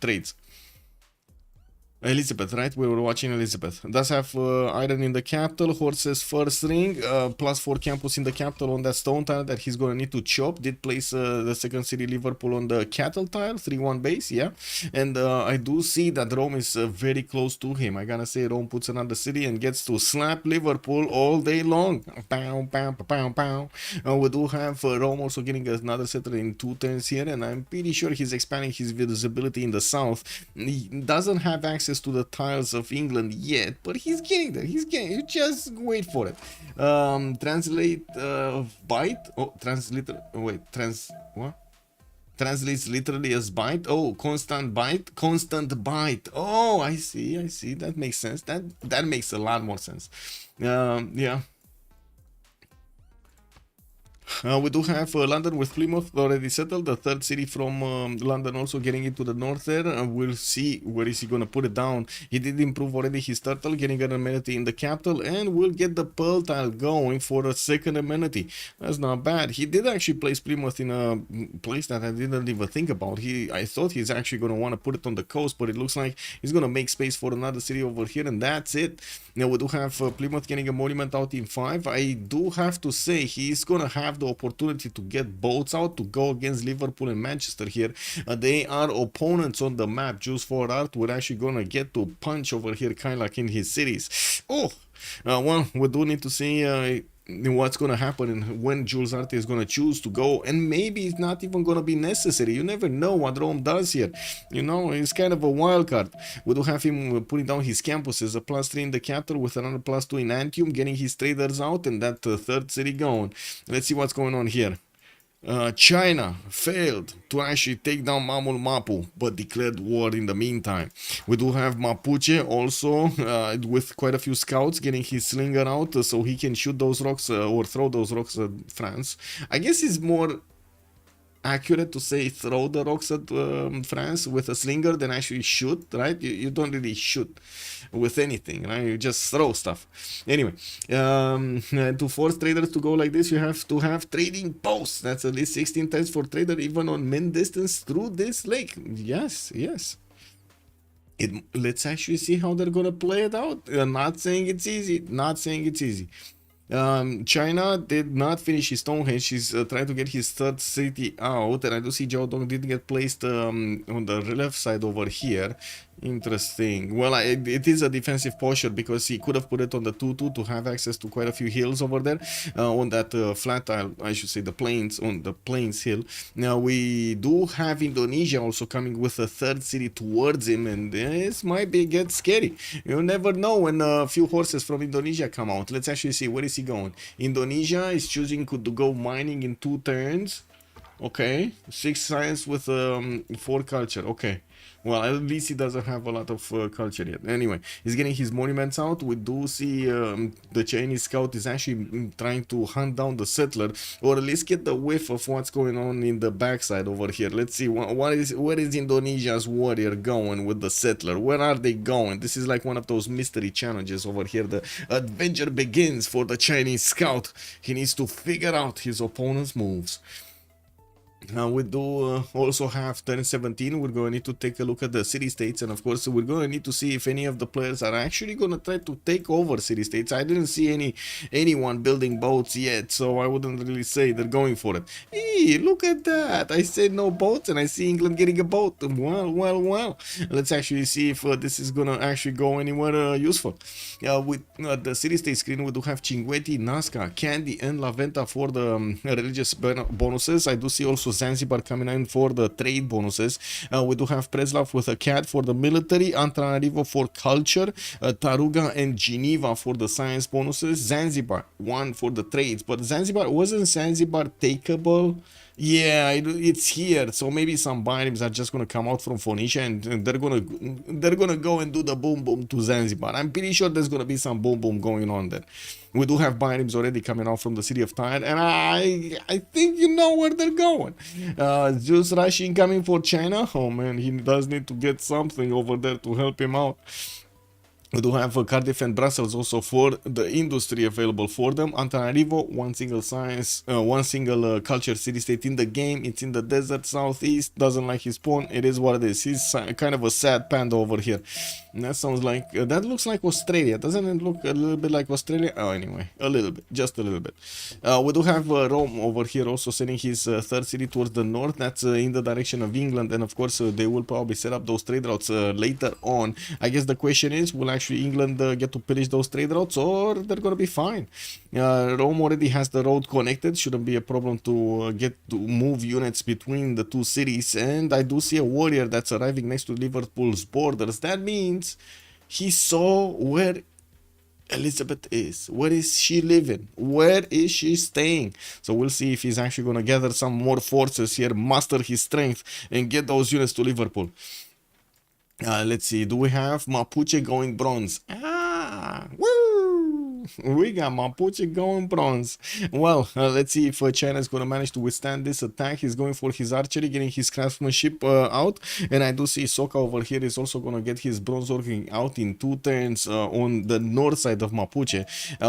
trades. Elizabeth, right? We were watching Elizabeth. Does have iron in the capital, horses first ring, +4 campus in the capital on that stone tile that he's gonna need to chop. Did place the second city Liverpool on the cattle tile, 3-1 base, yeah. And I do see that Rome is very close to him. I gotta say, Rome puts another city and gets to slap Liverpool all day long. Pow, pow, pow, pow. We do have Rome also getting another settler in 2 turns here, and I'm pretty sure he's expanding his visibility in the south. He doesn't have access to the tiles of England yet, but he's getting there. He's getting. You just wait for it. Translate bite. Oh, translate. Wait, what? Translates literally as bite. Oh, constant bite. Constant bite. Oh, I see. I see. That makes sense. That makes a lot more sense. Yeah. We do have London with Plymouth already settled, the third city from London also getting into the north there. We'll see where is he going to put it down. He did improve already his turtle, getting an amenity in the capital, and we'll get the pearl tile going for a second amenity. That's not bad. He did actually place Plymouth in a place that I didn't even think about. I thought he's actually going to want to put it on the coast, but it looks like he's going to make space for another city over here, and that's it. Now we do have Plymouth getting a monument out in 5. I do have to say he's going to have the opportunity to get boats out to go against Liverpool and Manchester here. They are opponents on the map. Jules for Art, we're actually gonna get to punch over here kind of like in his cities. Oh, well, we do need to see what's gonna happen and when Jules Arte is gonna choose to go, and maybe it's not even gonna be necessary. You never know what Rome does here. You know, it's kind of a wild card. We do have him putting down his campuses, a +3 in the capital with another +2 in Antium, getting his traders out and that third city going. Let's see what's going on here. China failed to actually take down Mamul Mapu, but declared war in the meantime. We do have Mapuche also with quite a few scouts getting his slinger out so he can shoot those rocks or throw those rocks at France. I guess it's more accurate to say throw the rocks at France with a slinger than actually shoot, right? You don't really shoot with anything, right? You just throw stuff. Anyway, to force traders to go like this, you have to have trading posts. That's at least 16 times for trader, even on min distance through this lake. Yes. Let's actually see how they're gonna play it out. I'm not saying it's easy. China did not finish his Stonehenge. He's trying to get his third city out, and I do see Zhao Dong did get placed on the left side over here. Interesting. Well, it is a defensive posture because he could have put it on the 2-2 to have access to quite a few hills over there on that flat tile, I should say, the plains, on the plains hill. Now we do have Indonesia also coming with a third city towards him, and this might get scary. You never know when a few horses from Indonesia come out. Let's actually see, where is he going? Indonesia is choosing to go mining in 2 turns. Okay, 6 science with 4 culture. Okay. Well, at least he doesn't have a lot of culture yet. Anyway, he's getting his monuments out. We do see the Chinese scout is actually trying to hunt down the settler, or at least get the whiff of what's going on in the backside over here. Let's see, where is Indonesia's warrior going with the settler? Where are they going? This is like one of those mystery challenges over here. The adventure begins for the Chinese scout. He needs to figure out his opponent's moves. Now we do also have turn 17. We're going to need to take a look at the city-states, and of course we're going to need to see if any of the players are actually going to try to take over city-states. I didn't see anyone building boats yet, so I wouldn't really say they're going for it. Hey, look at that! I said no boats, and I see England getting a boat. Well. Let's actually see if this is going to actually go anywhere useful. With the city-state screen, we do have Chinguetti, Nazca, Candy, and La Venta for the religious bonuses. I do see also Zanzibar coming in for the trade bonuses. We do have Preslav with a cat for the military, Antananarivo for culture, Taruga and Geneva for the science bonuses, Zanzibar 1 for the trades. But wasn't Zanzibar takeable? Yeah, it's here, so maybe some binaries are just gonna come out from Phoenicia and they're gonna go and do the boom boom to Zanzibar. I'm pretty sure there's gonna be some boom boom going on there. We do have binaries already coming out from the city of Tyre, and I think you know where they're going. Just rushing coming for China. Oh man, he does need to get something over there to help him out. We do have Cardiff and Brussels also for the industry available for them. Antananarivo, one single science, one single culture city-state in the game. It's in the desert southeast. Doesn't like his pawn. It is what it is. He's kind of a sad panda over here. And that sounds like that looks like Australia. Doesn't it look a little bit like Australia? Oh, anyway, a little bit, just a little bit. We do have Rome over here also sending his third city towards the north. That's in the direction of England, and of course they will probably set up those trade routes later on. I guess the question is, will actually England get to pillage those trade routes, or they're gonna be fine? Rome already has the road connected. Shouldn't be a problem to get to move units between the two cities. And I do see a warrior that's arriving next to Liverpool's borders. That means he saw where Elizabeth is. Where is she living? Where is she staying? So we'll see if he's actually gonna gather some more forces here, muster his strength, and get those units to Liverpool. Let's see, do we have Mapuche going bronze? Woo! We got Mapuche going bronze. Well, let's see if China is going to manage to withstand this attack. He's going for his archery, getting his craftsmanship out. And I do see Soka over here is also going to get his bronze working out in 2 turns on the north side of Mapuche.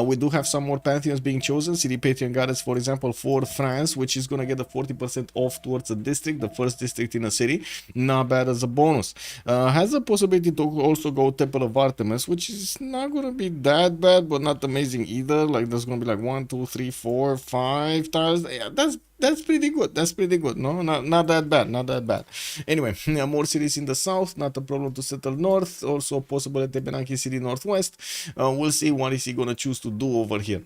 We do have some more pantheons being chosen. City Patreon Goddess, for example, for France, which is going to get a 40% off towards a district, the first district in a city. Not bad as a bonus. Has the possibility to also go Temple of Artemis, which is not going to be that bad, but not amazing either. Like there's going to be like 1, 2, 3, 4, 5 tiles. Yeah, that's pretty good. That's pretty good. No, not that bad. Not that bad. Anyway, more cities in the south. Not a problem to settle north. Also possible at Tepenaki City northwest. We'll see what is he going to choose to do over here.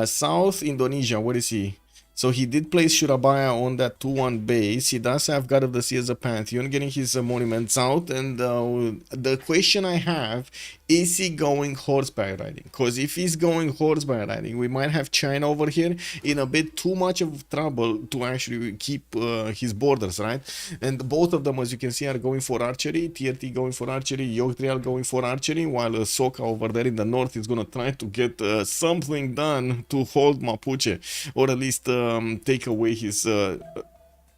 South Indonesia. Where is he? So he did place Surabaya on that 2-1 base. He does have God of the Sea as a pantheon, getting his monuments out. And the question I have, is he going horseback riding? Because if he's going horseback riding, we might have China over here in a bit too much of trouble to actually keep his borders, right? And both of them, as you can see, are going for archery. TRT going for archery, Yogtrial going for archery, while Soka over there in the north is going to try to get something done to hold Mapuche, or at least take away his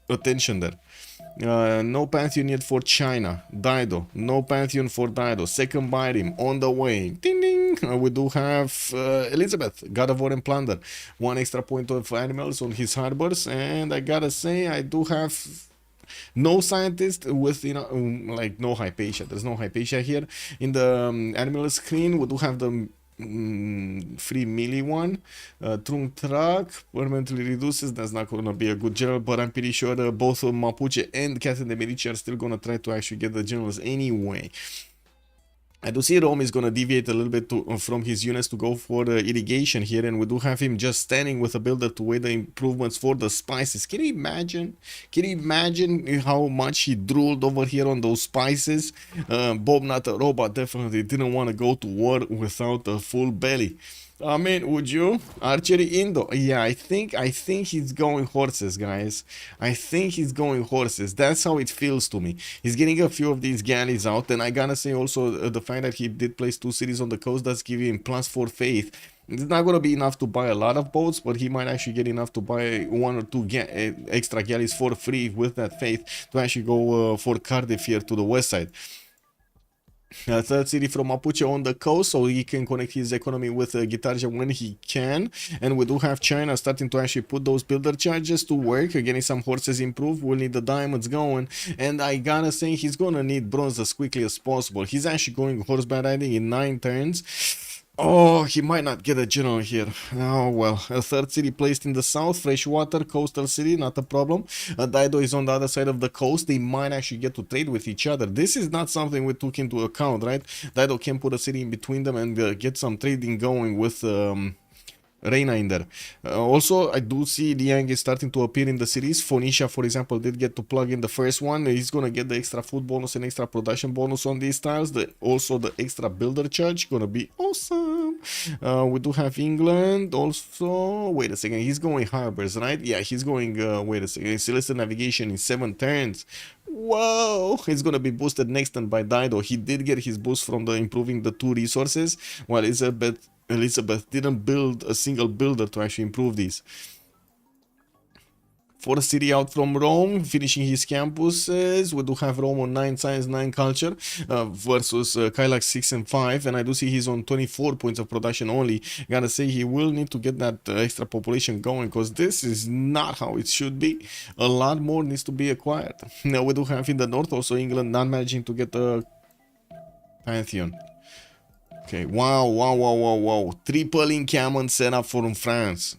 attention there. No pantheon yet for China. Dido, no pantheon for Dido. Second Byrim on the way. Ding ding. We do have Elizabeth, God of War and Plunder. 1 extra point of animals on his harbors, and I gotta say, I do have no scientist with, you know, like no Hypatia. There's no Hypatia here. In the animal screen, we do have the free melee one. Trung Truck permanently reduces. That's not gonna be a good general, but I'm pretty sure both Mapuche and Captain de Medici are still gonna try to actually get the generals anyway. I do see Rome is going to deviate a little bit from his units to go for irrigation here, and we do have him just standing with a builder to weigh the improvements for the spices. Can you imagine? Can you imagine how much he drooled over here on those spices? Bob, not a robot, definitely didn't want to go to war without a full belly. I mean, would you? Archery Indo. Yeah, I think he's going horses, guys. I think he's going horses. That's how it feels to me. He's getting a few of these galleys out, and I gotta say also the fact that he did place 2 cities on the coast does give him +4 faith. It's not gonna be enough to buy a lot of boats, but he might actually get enough to buy 1 or 2 extra galleys for free with that faith to actually go for Cardiff here to the west side. Third city from Mapuche on the coast, so he can connect his economy with Gitarja when he can. And we do have China starting to actually put those builder charges to work, getting some horses improved. We'll need the diamonds going, and I gotta say he's gonna need bronze as quickly as possible. He's actually going horseback riding in 9 turns. Oh, he might not get a general here. Oh well, a third city placed in the south, freshwater, coastal city, not a problem. Dido is on the other side of the coast. They might actually get to trade with each other. This is not something we took into account, right? Dido can put a city in between them and get some trading going with Reina in there. Also, I do see Liang is starting to appear in the series. Phoenicia, for example, did get to plug in the first one. He's gonna get the extra food bonus and extra production bonus on these tiles. Also, the extra builder charge gonna be awesome. We do have England also. Wait a second, he's going harbors, right? Yeah, he's going. Wait a second, Celestial Navigation in 7 turns. Whoa, it's gonna be boosted next turn by Dido. He did get his boost from the improving the 2 resources, while Elizabeth didn't build a single builder to actually improve these. for a city out from Rome, finishing his campuses. We do have Rome on 9 science, 9 culture versus Kylax 6 and 5, and I do see he's on 24 points of production only. Gotta say, he will need to get that extra population going, because this is not how it should be. A lot more needs to be acquired. Now we do have in the north also England not managing to get a Pantheon. Okay, wow. Triple encampment setup from France.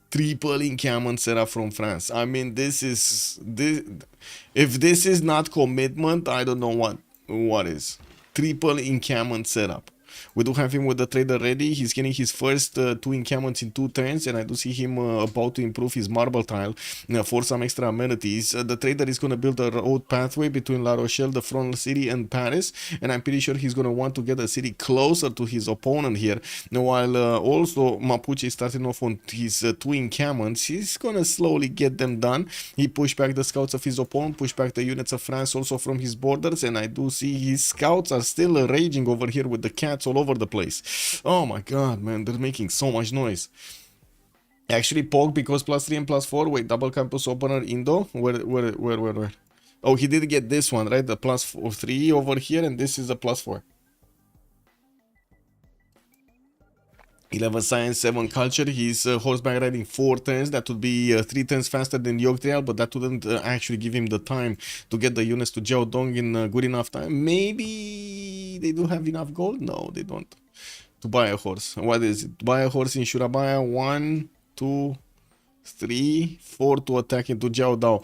Triple encampment setup from France. I mean, this. If this is not commitment, I don't know what is. Triple encampment setup. We do have him with the trader ready. He's getting his first 2 encampments in 2 turns, and I do see him about to improve his marble tile for some extra amenities. The trader is going to build a road pathway between La Rochelle, the front city, and Paris, and I'm pretty sure he's going to want to get a city closer to his opponent here. While also Mapuche is starting off on his 2 encampments, he's going to slowly get them done. He pushed back the scouts of his opponent, pushed back the units of France also from his borders, and I do see his scouts are still raging over here with the cats all over the place. Oh my god, man, they're making so much noise. Actually, poke because +3 and +4. Wait, double campus opener Indo. Where? Oh, he did get this one, right? The +3 over here, and this is a +4. 11 science, 7 culture. He's horseback riding 4 turns. That would be 3 turns faster than Yogtrial, but that wouldn't actually give him the time to get the units to Jiaodong in good enough time. Maybe they do have enough gold? No, they don't. To buy a horse. What is it? Buy a horse in Surabaya. 1, 2, 3, 4 to attack into Jiaodao.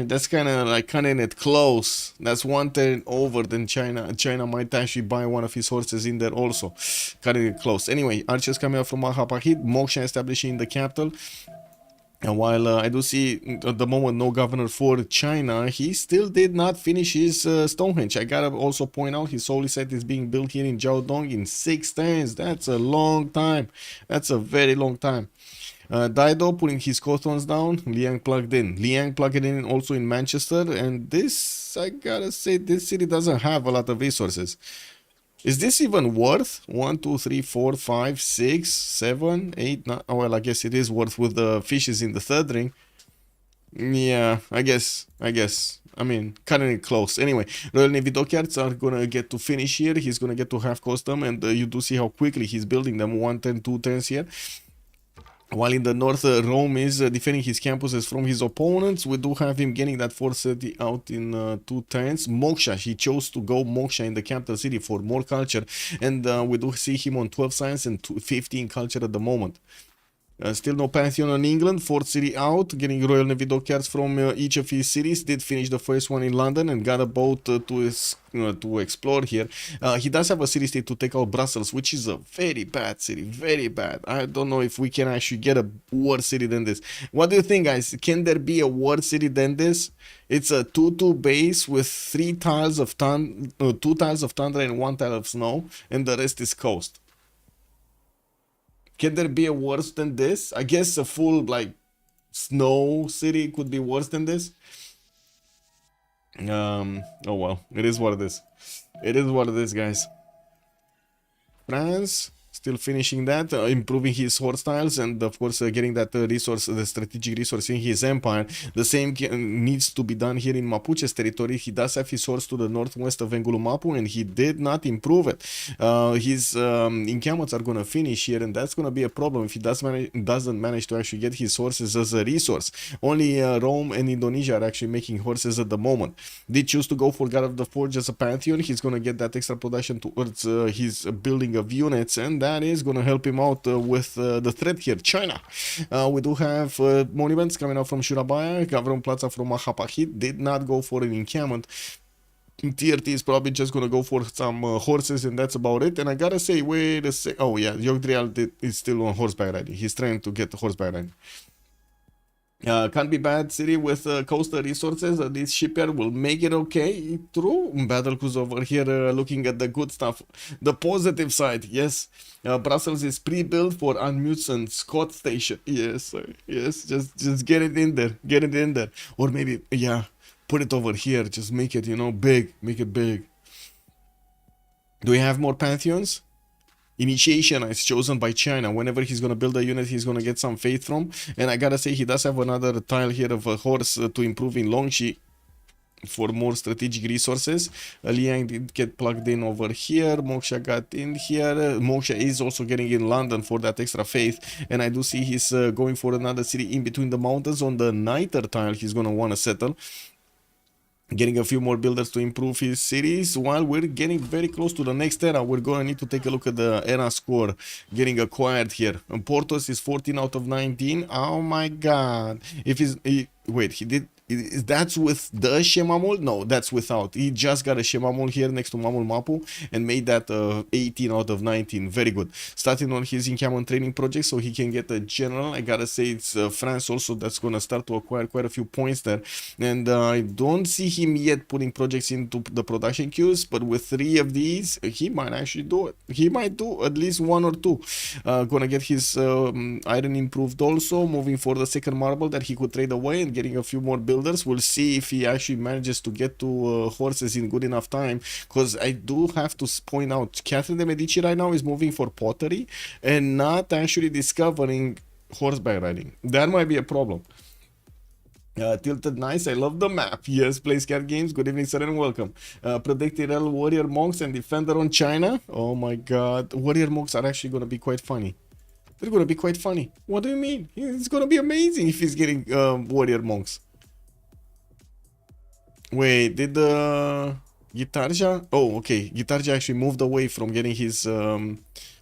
That's kind of like cutting it close. That's 1 turn over. Then China might actually buy one of his horses in there also. Cutting it close. Anyway, archers coming out from Mahapahit. Moksha establishing the capital. And while I do see at the moment no governor for China, he still did not finish his Stonehenge. I gotta also point out his holy site is being built here in Jiaodong in 6 turns. That's a long time. That's a very long time. Daido putting his cotons down. Liang plugged in. Liang plugged in also in Manchester. And this, I gotta say, this city doesn't have a lot of resources. Is this even worth 1, 2, 3, 4, 5, 6, 7, 8, 9? Oh, well, I guess it is worth with the fishes in the 3rd ring. Yeah, I guess. I mean, cutting it close. Anyway, Royal Navy dockyards are gonna get to finish here. He's gonna get to have custom, and you do see how quickly he's building them. 1 turn, 2 turns here. While in the north, Rome is defending his campuses from his opponents. We do have him getting that 430 out in 2 turns. Moksha, he chose to go Moksha in the capital city for more culture. And we do see him on 12 science and 15 culture at the moment. Still no Pantheon on England. 4th city out, getting Royal Navy dockyards from each of his cities. Did finish the first one in London and got a boat to explore here. He does have a city state to take out Brussels, which is a very bad city, very bad. I don't know if we can actually get a worse city than this. What do you think, guys? Can there be a worse city than this? It's a 2-2 base with 3 tiles of 2 tiles of tundra and 1 tile of snow, and the rest is coast. Can there be a worse than this? I guess a full, like, snow city could be worse than this. Oh well, it is what it is. It is what it is, guys. France still finishing that, improving his horse tiles, and of course getting that resource, the strategic resource in his empire. The same needs to be done here in Mapuche's territory. He does have his horse to the northwest of Engulumapu, and he did not improve it. His encampments are going to finish here, and that's going to be a problem if he doesn't manage to actually get his horses as a resource. Only Rome and Indonesia are actually making horses at the moment. Did choose to go for God of the Forge as a Pantheon. He's going to get that extra production towards his building of units, and that is going to help him out with the threat here, China. We do have monuments coming out from Surabaya. Gavron Plaza from Mahapahit did not go for an encampment. TRT is probably just going to go for some horses, and that's about it. And I gotta say, wait a sec. Oh yeah, Yogdrial is still on horseback riding. He's trying to get the horseback riding. Can't be bad city with coastal resources. This shipyard will make it okay. True. Battle cruise over here looking at the good stuff. The positive side, yes. Brussels is pre-built for Unmutes and Scott Station. Yes, sir. Yes, just get it in there. Get it in there. Or maybe, yeah, put it over here. Just make it, you know, big. Make it big. Do we have more Pantheons? Initiation is chosen by China. Whenever he's going to build a unit, he's going to get some faith from. And I gotta say, he does have another tile here of a horse to improve in Longxi for more strategic resources. Liang did get plugged in over here. Moksha got in here. Moksha is also getting in London for that extra faith. And I do see he's going for another city in between the mountains on the Niter tile. He's going to want to settle. Getting a few more builders to improve his cities. While we're getting very close to the next era, we're going to need to take a look at the era score getting acquired here. And Portos is 14 out of 19. Oh my god. If wait, he did... That's with the Shemamul? No, that's without. He just got a Shemamul here next to Mamul Mapu and made that 18 out of 19. Very good. Starting on his encampment training project so he can get a general. I gotta say it's France also that's gonna start to acquire quite a few points there. And I don't see him yet putting projects into the production queues, but with 3 of these, he might actually do it. He might do at least 1 or 2. Gonna get his iron improved also, moving for the second marble that he could trade away and getting a few more builders. We'll see if he actually manages to get to horses in good enough time, because I do have to point out Catherine de Medici right now is moving for pottery and not actually discovering horseback riding. That might be a problem. Tilted Nice, I love the map. Yes, plays cat games. Good evening, sir, and welcome. Predicted L Warrior Monks and Defender on China. Oh my god, Warrior Monks are actually going to be quite funny. They're going to be quite funny. What do you mean? It's going to be amazing if he's getting Warrior Monks. Wait, did Gitarja? Oh, okay. Gitarja actually moved away from getting his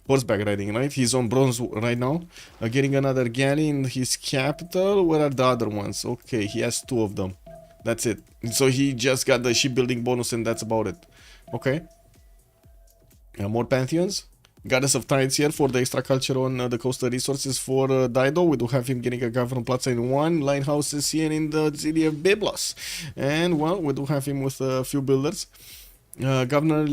horseback riding, right? He's on bronze right now. Getting another galley in his capital. Where are the other ones? Okay, he has 2 of them. That's it. So he just got the shipbuilding bonus and that's about it. Okay. More pantheons. Goddess of Tides here for the extra culture on the coastal resources for Dido. We do have him getting a government plaza in 1. Lighthouses here in the city of Byblos. And, well, we do have him with a few builders. Governor...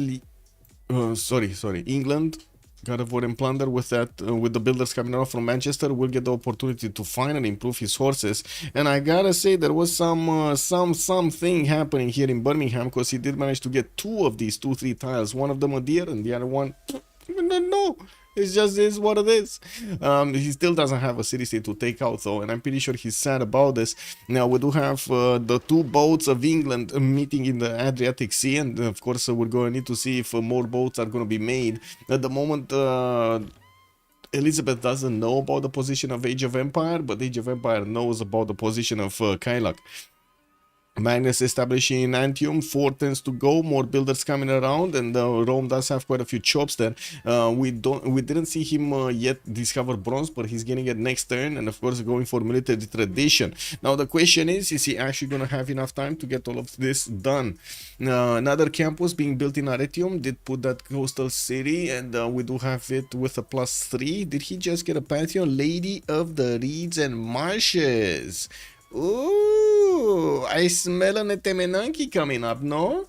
England. God of War and Plunder with that, with the builders coming out from Manchester, will get the opportunity to finally improve his horses. And I gotta say, there was something happening here in Birmingham, because he did manage to get 2 of these 2-3 tiles. One of them a deer and the other one... No, it's just is what it is. He still doesn't have a city state to take out though, and I'm pretty sure he's sad about this. Now we do have the 2 boats of England meeting in the Adriatic Sea, and of course we're going to need to see if more boats are going to be made. At the moment, Elizabeth doesn't know about the position of Age of Empire, but Age of Empire knows about the position of Kailak. Magnus establishing in Antium, 4 tends to go, more builders coming around, and Rome does have quite a few chops there. We didn't see him yet discover bronze, but he's getting it next turn, and of course going for military tradition. Now the question is he actually gonna have enough time to get all of this done? Another campus being built in Arretium did put that coastal city, and we do have it with a +3. Did he just get a pantheon? Lady of the Reeds and Marshes. Ooh, I smell an Etemenanki coming up, no?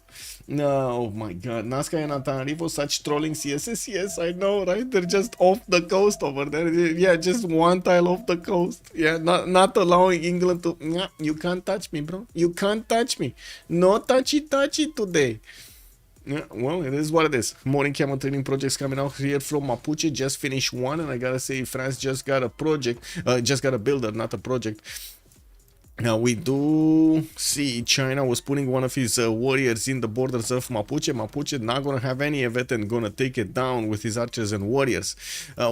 No, oh my god, Nazca and Antanarivo, such trolling CSS, yes, I know, right? They're just off the coast over there. Yeah, just 1 tile off the coast. Yeah, not allowing England to... Yeah, you can't touch me, bro. You can't touch me. No touchy today. Yeah, well, it is what it is. More encampment training projects coming out here from Mapuche. Just finished 1, and I gotta say, France just got a project, just got a builder, not a project. Now we do see China was putting one of his warriors in the borders of Mapuche. Mapuche not gonna have any of it and gonna take it down with his archers and warriors.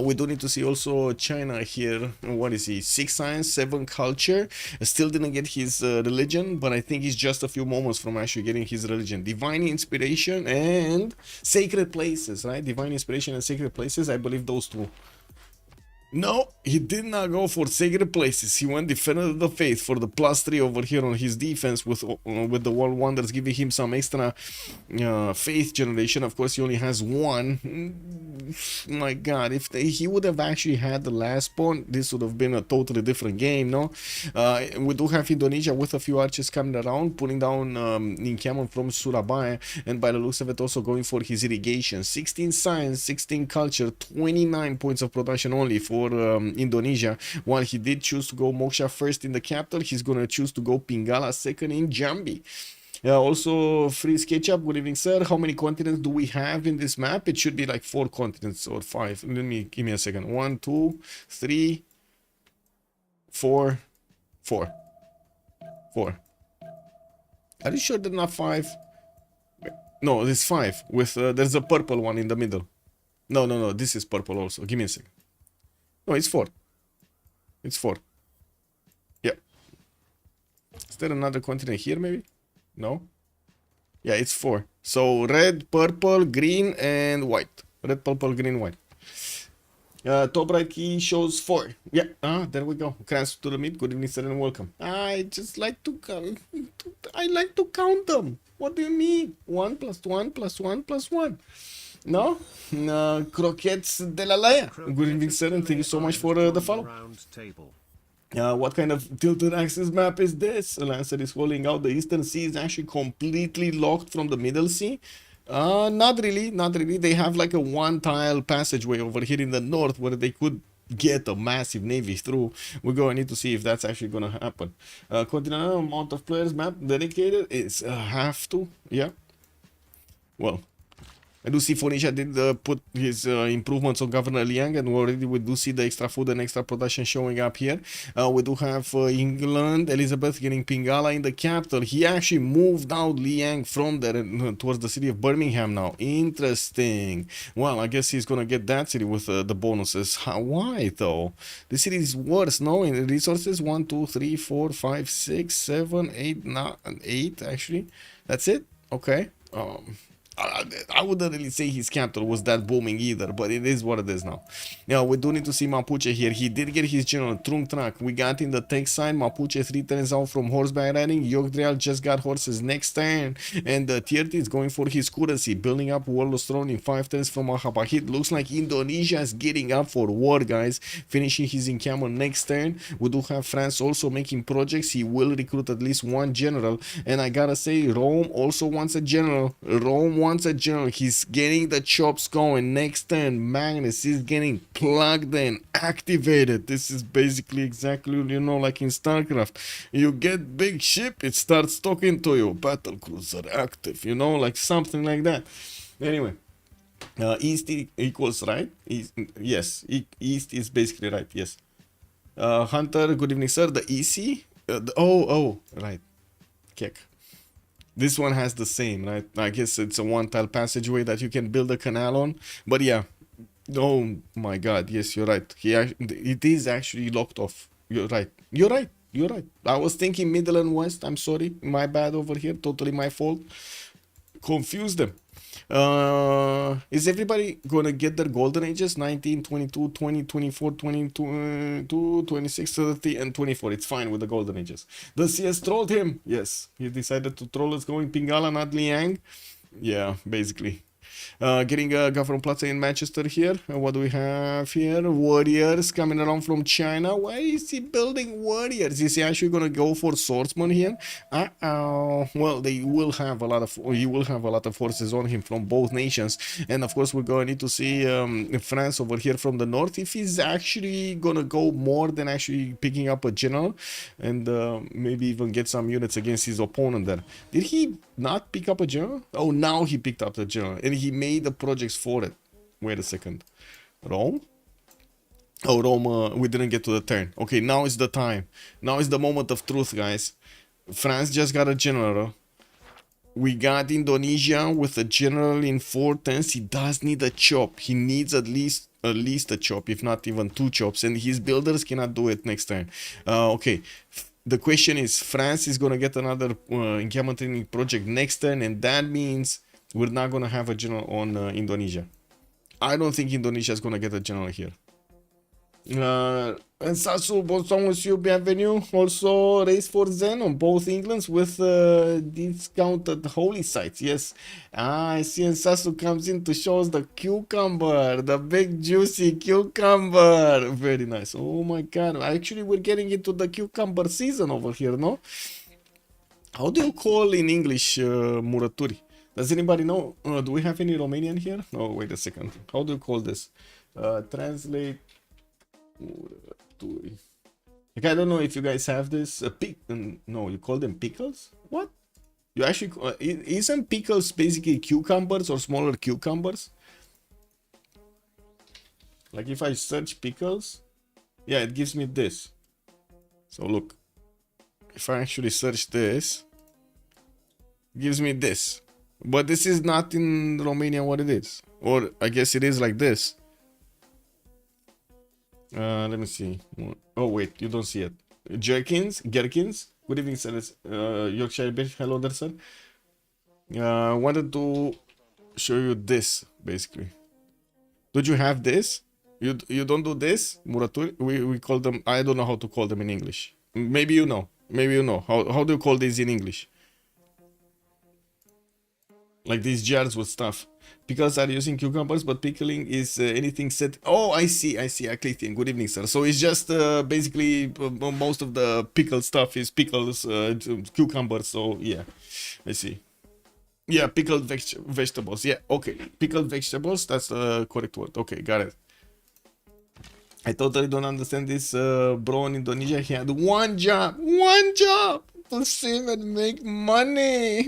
We do need to see also China here. What is he? 6 science, 7 culture. Still didn't get his religion, but I think he's just a few moments from actually getting his religion. Divine inspiration and sacred places, right? Divine inspiration and sacred places. I believe those 2. No, he did not go for sacred places. He went Defender of the Faith for the +3 over here on his defense with the World Wonders giving him some extra faith generation. Of course, he only has 1. My god, if he would have actually had the last pawn, this would have been a totally different game, no? We do have Indonesia with a few archers coming around, putting down encampment from Surabaya, and by the looks of it also going for his irrigation. 16 science, 16 culture, 29 points of production only for Indonesia. While he did choose to go Moksha first in the capital, he's gonna choose to go Pingala second in Jambi. Yeah, also free SketchUp. Good evening, sir. How many continents do we have in this map? It should be like 4 continents or 5. Give me a second. 1, 2, 3, 4, 4. 4. Are you sure they're not 5? No, it's 5. With there's a purple one in the middle. No. This is purple also. Give me a second. No, it's 4. It's 4. Yeah. Is there another continent here, maybe? No? Yeah, it's 4. So red, purple, green, and white. Red, purple, green, white. Top right key shows 4. Yeah, there we go. Crans to the mid. Good evening, sir, and welcome. I just like to count. I like to count them. What do you mean? 1 plus 1 plus 1 plus 1. No? Croquettes de la Laya. Good evening, sir, and thank you so much for the follow. What kind of tilted axis map is this? Lancer is calling out the Eastern Sea is actually completely locked from the Middle Sea. Not really. They have like a one-tile passageway over here in the north where they could get a massive navy through. We're going to need to see if that's actually going to happen. Continental amount of players map dedicated is have to. Yeah. Well, I do see Phoenicia did put his improvements on Governor Liang, and already we do see the extra food and extra production showing up here. We do have England, Elizabeth getting Pingala in the capital. He actually moved out Liang from there towards the city of Birmingham now. Interesting. Well, I guess he's going to get that city with the bonuses. Why though? The city is worse, no? In resources, 1, 2, 3, 4, 5, 6, 7, 8, 8 actually. That's it? Okay. I wouldn't really say his capital was that booming either, but it is what it is now. Now, we do need to see Mapuche here. He did get his general, Trung Track. We got in the tech side, Mapuche 3 turns out from horseback riding. Yogdrial just got horses next turn, and Tierti is going for his currency, building up Warlord's Throne in 5 turns from Mahapahit. Looks like Indonesia is getting up for war, guys, finishing his encampment next turn. We do have France also making projects. He will recruit at least 1 general, and I gotta say, Rome also wants a general. Rome wants a general. He's getting the chops going. Next turn, Magnus is getting plugged in, activated. This is basically exactly, you know, like in StarCraft. You get big ship, it starts talking to you. Battle cruiser active, you know, like something like that. Anyway, East equals right. Yes, East is basically right. Yes. Hunter, good evening, sir. The EC. Right. Kick. This one has the same, right? I guess it's a one-tile passageway that you can build a canal on. But yeah, oh my God, yes, you're right. It is actually locked off. You're right. I was thinking middle and west. I'm sorry, my bad over here. Totally my fault. Confused them. Is everybody gonna get their golden ages? 19, 22, 20, 24, 22, 26, 30, and 24. It's fine with the golden ages. The CS trolled him. Yes, he decided to troll us going Pingala, not Liang. Yeah, basically. Getting a Government Plaza in Manchester here. What do we have here? Warriors coming around from China. Why is he building warriors? Is he actually gonna go for swordsman here? Well, he will have a lot of forces on him from both nations, and of course we're gonna need to see France over here from the north if he's actually gonna go more than actually picking up a general, and maybe even get some units against his opponent there. Did he not pick up a general? Oh, now he picked up the general, and he made the projects for it. Wait a second. Rome? Oh, Rome, we didn't get to the turn. Okay, now is the time. Now is the moment of truth, guys. France just got a general. We got Indonesia with a general in 4 turns. He does need a chop. He needs at least a chop, if not even 2 chops, and his builders cannot do it next turn. Okay. The question is, France is going to get another encampment training project next turn, and that means we're not going to have a general on Indonesia. I don't think Indonesia is going to get a general here. And Sasu, bonsoir monsieur, bienvenue. Also, race for Zen on both Englands with discounted holy sites. Yes. I see, and Sasu comes in to show us the cucumber, the big juicy cucumber. Very nice. Oh my God. Actually, we're getting into the cucumber season over here, no? How do you call in English muraturi? Does anybody know? Do we have any Romanian here? Oh, wait a second. How do you call this? Translate. Like, I don't know if you guys have this. No, you call them pickles? What? You actually isn't pickles basically cucumbers or smaller cucumbers? Like if I search pickles, yeah, it gives me this. So look, if I actually search this, it gives me this. But this is not in Romania what it is. Or I guess it is like this. Let me see. Oh wait, you don't see it. Gherkins. Good evening, sir. Yorkshire Beef. Hello there, sir. Wanted to show you this basically. Don't you have this? You don't do this, Muraturi? We call them. I don't know how to call them in English. Maybe you know. Maybe you know. How do you call these in English? Like these jars with stuff. Pickles are using cucumbers, but pickling is anything set. Oh, I see. Aclithian. Good evening, sir. So it's just basically most of the pickle stuff is pickles, cucumbers. So yeah, I see. Yeah, pickled vegetables. Yeah, okay. Pickled vegetables. That's the correct word. Okay, got it. I totally don't understand this bro in Indonesia. He had one job to save and make money,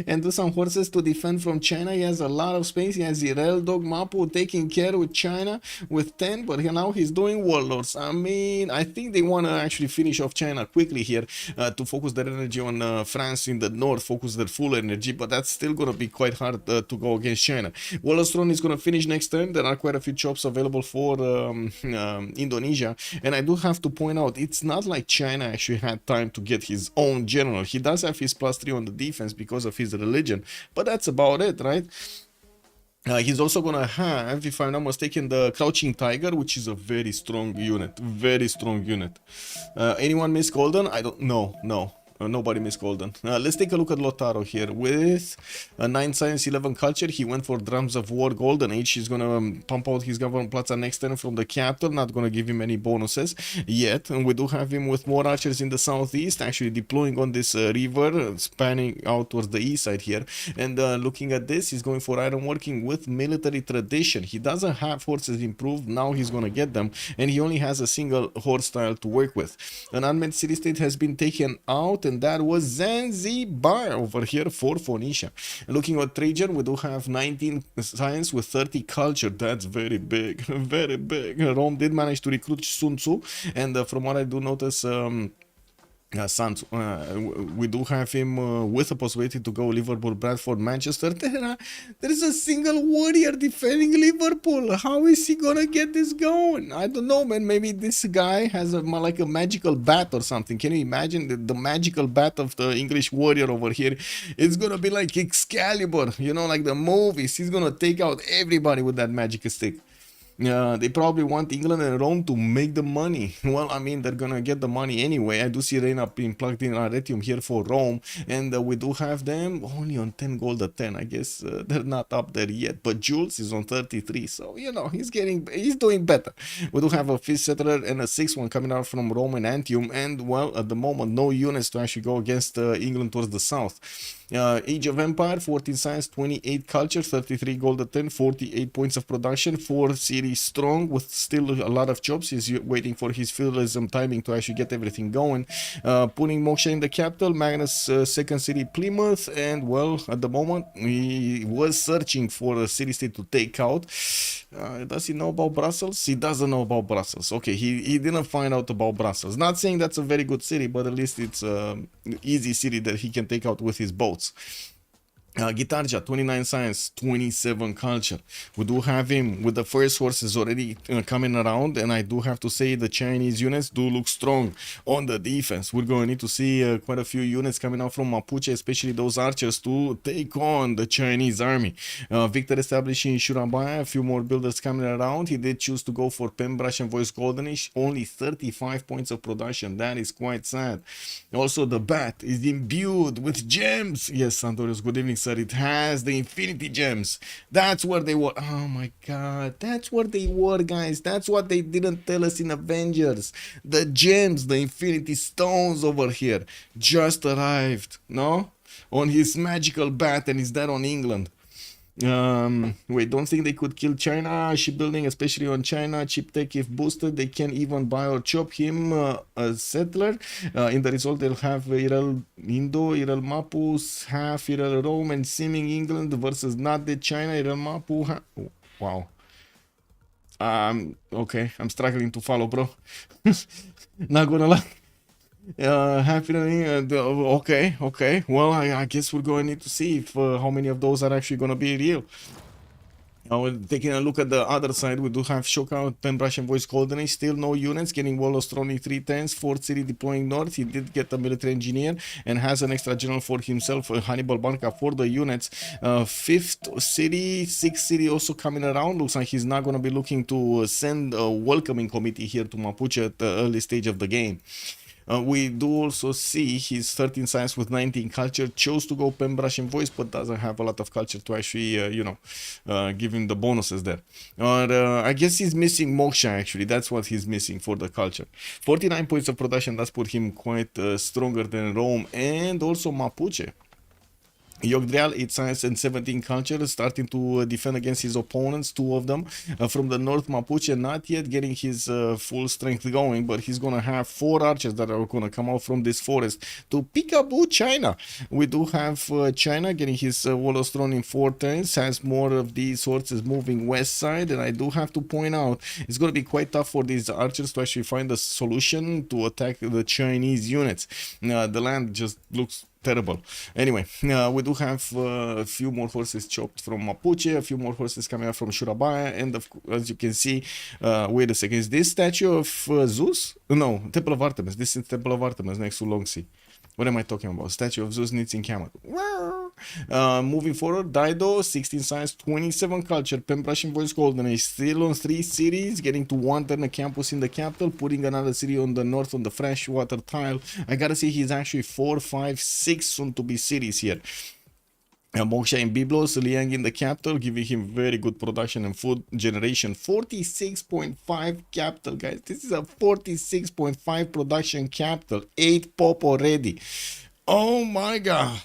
and do some horses to defend from China. He has a lot of space. He has the Rail Dog Mapu taking care with China with 10, but now he's doing warlords. I mean, I think they want to actually finish off China quickly here to focus their energy on France in the north, focus their full energy, but that's still going to be quite hard to go against China. Warlords Throne is going to finish next turn. There are quite a few jobs available for Indonesia, and I do have to point out, it's not like China actually had time to get his own general. He does have his +3 on the defense because of his religion, but that's about it, right? He's also gonna have, if I'm not mistaken, the Crouching Tiger, which is a very strong unit. Anyone miss Golden? I don't know. No. Nobody missed Golden. Let's take a look at Lotaro here. With 9 science, 11 culture, he went for Drums of War Golden Age. He's gonna pump out his Government Plaza next turn from the capital. Not gonna give him any bonuses yet. And we do have him with more archers in the southeast, actually deploying on this river, spanning out towards the east side here. And looking at this, he's going for ironworking with military tradition. He doesn't have horses improved. Now he's gonna get them. And he only has a single horse style to work with. An unmanned city-state has been taken out, and that was Zanzibar over here for Phoenicia. Looking at Trajan, we do have 19 science with 30 culture. That's very big, very big. Rome did manage to recruit Sun Tzu, and from what I do notice, we do have him with a possibility to go Liverpool, Bradford, Manchester. There is a single warrior defending Liverpool. How is he gonna get this going? I don't know, man. Maybe this guy has like a magical bat or something. Can you imagine the magical bat of the English warrior over here? It's gonna be like Excalibur, you know, like the movies. He's gonna take out everybody with that magic stick. They probably want England and Rome to make the money. Well, I mean, they're gonna get the money anyway. I do see Reina being plugged in Arretium here for Rome, and we do have them only on 10 gold a 10. I guess they're not up there yet, but Jules is on 33, so you know he's doing better. We do have a 5th settler and a 6th one coming out from Rome and Antium, and well, at the moment, no units to actually go against England towards the south. Age of Empire, 14 science, 28 culture, 33 gold at 10, 48 points of production, 4 series strong with still a lot of jobs. He's waiting for his feudalism timing to actually get everything going. Putting Moksha in the capital, Magnus second city Plymouth, and well, at the moment he was searching for a city state to take out. Does he know about Brussels? He doesn't know about Brussels. Okay, he didn't find out about Brussels. Not saying that's a very good city, but at least it's an easy city that he can take out with his boats. Gitarja, 29 science, 27 culture. We do have him with the first horses already coming around, and I do have to say the Chinese units do look strong on the defense. We're going to need to see quite a few units coming out from Mapuche, especially those archers, to take on the Chinese army. Victor establishing Surabaya, a few more builders coming around. He did choose to go for Pembroke and Voice Goldenish, only 35 points of production. That is quite sad. Also, the bat is imbued with gems. Yes, Santorius, good evening, sir. It has the infinity gems. That's where they were. Oh my god, that's where they were, guys. That's what they didn't tell us in Avengers. The gems, the infinity stones over here just arrived, no? On his magical bat, and is that on England? Wait, don't think they could kill China shipbuilding, especially on China cheap tech. If boosted, they can even buy or chop him a settler. In the result, they'll have Irel Indo, Irel Mapus, half Irel Rome, and seeming England versus not the China. Irel Mapu. Oh, wow. Okay, I'm struggling to follow, bro. Not gonna lie. Happening. Okay. Well, I guess we're going to need to see if how many of those are actually going to be real. Now, taking a look at the other side, we do have Shockout, Pembrush, and Voice Golden Age. Still no units, getting Wall of Strony 310s, 4th City deploying north. He did get a military engineer and has an extra general for himself, Hannibal Barca, for the units. 5th City, 6th City also coming around. Looks like he's not going to be looking to send a welcoming committee here to Mapuche at the early stage of the game. We do also see his 13 science with 19 culture chose to go Pembrush and Voice, but doesn't have a lot of culture to actually, give him the bonuses there. I guess he's missing Moksha, actually. That's what he's missing for the culture. 49 points of production does put him quite stronger than Rome and also Mapuche. Yogdreal, 8 science and 17 culture, starting to defend against his opponents, 2 of them. From the north, Mapuche, not yet getting his full strength going, but he's gonna have 4 archers that are gonna come out from this forest to peekaboo China. We do have China getting his Wall of Throne in 4 turns, has more of these horses moving west side, and I do have to point out, it's gonna be quite tough for these archers to actually find a solution to attack the Chinese units. The land just looks terrible. Anyway, we do have a few more horses chopped from Mapuche, a few more horses coming out from Surabaya, and as you can see, wait a second, is this statue of Zeus? No, Temple of Artemis. This is Temple of Artemis next to Longsi. What am I talking about? Statue of Zeus needs encampment. Moving forward, Dido, 16 science, 27 culture, Pembrush and Voice Golden Age, still on 3 cities, getting to 1 turn a campus in the capital, putting another city on the north on the freshwater tile. I gotta say he's actually 4, 5, 6 soon to be cities here. Moksha and Biblos, Liang in the capital, giving him very good production and food generation. 46.5 capital, guys. This is a 46.5 production capital. 8 pop already. Oh my god.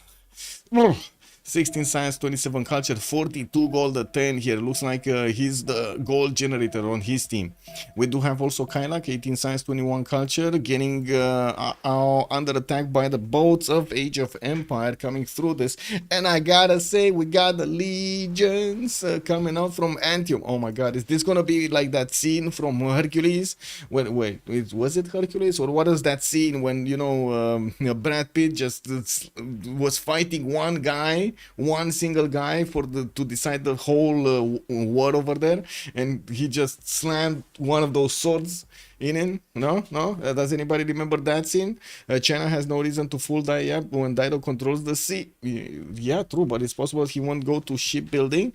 16 science, 27 culture, 42 gold at 10 here. Looks like he's the gold generator on his team. We do have also Kailak, 18 science, 21 culture, getting under attack by the boats of Age of Empire coming through this. And I gotta say, we got the legions coming out from Antium. Oh my god, is this gonna be like that scene from Hercules? Wait, was it Hercules? Or what is that scene when, Brad Pitt just was fighting one single guy to decide the whole war over there, and he just slammed one of those swords in him? No? Does anybody remember that scene? China has no reason to fool Daya when Dido controls the sea. Yeah, true, but it's possible he won't go to shipbuilding.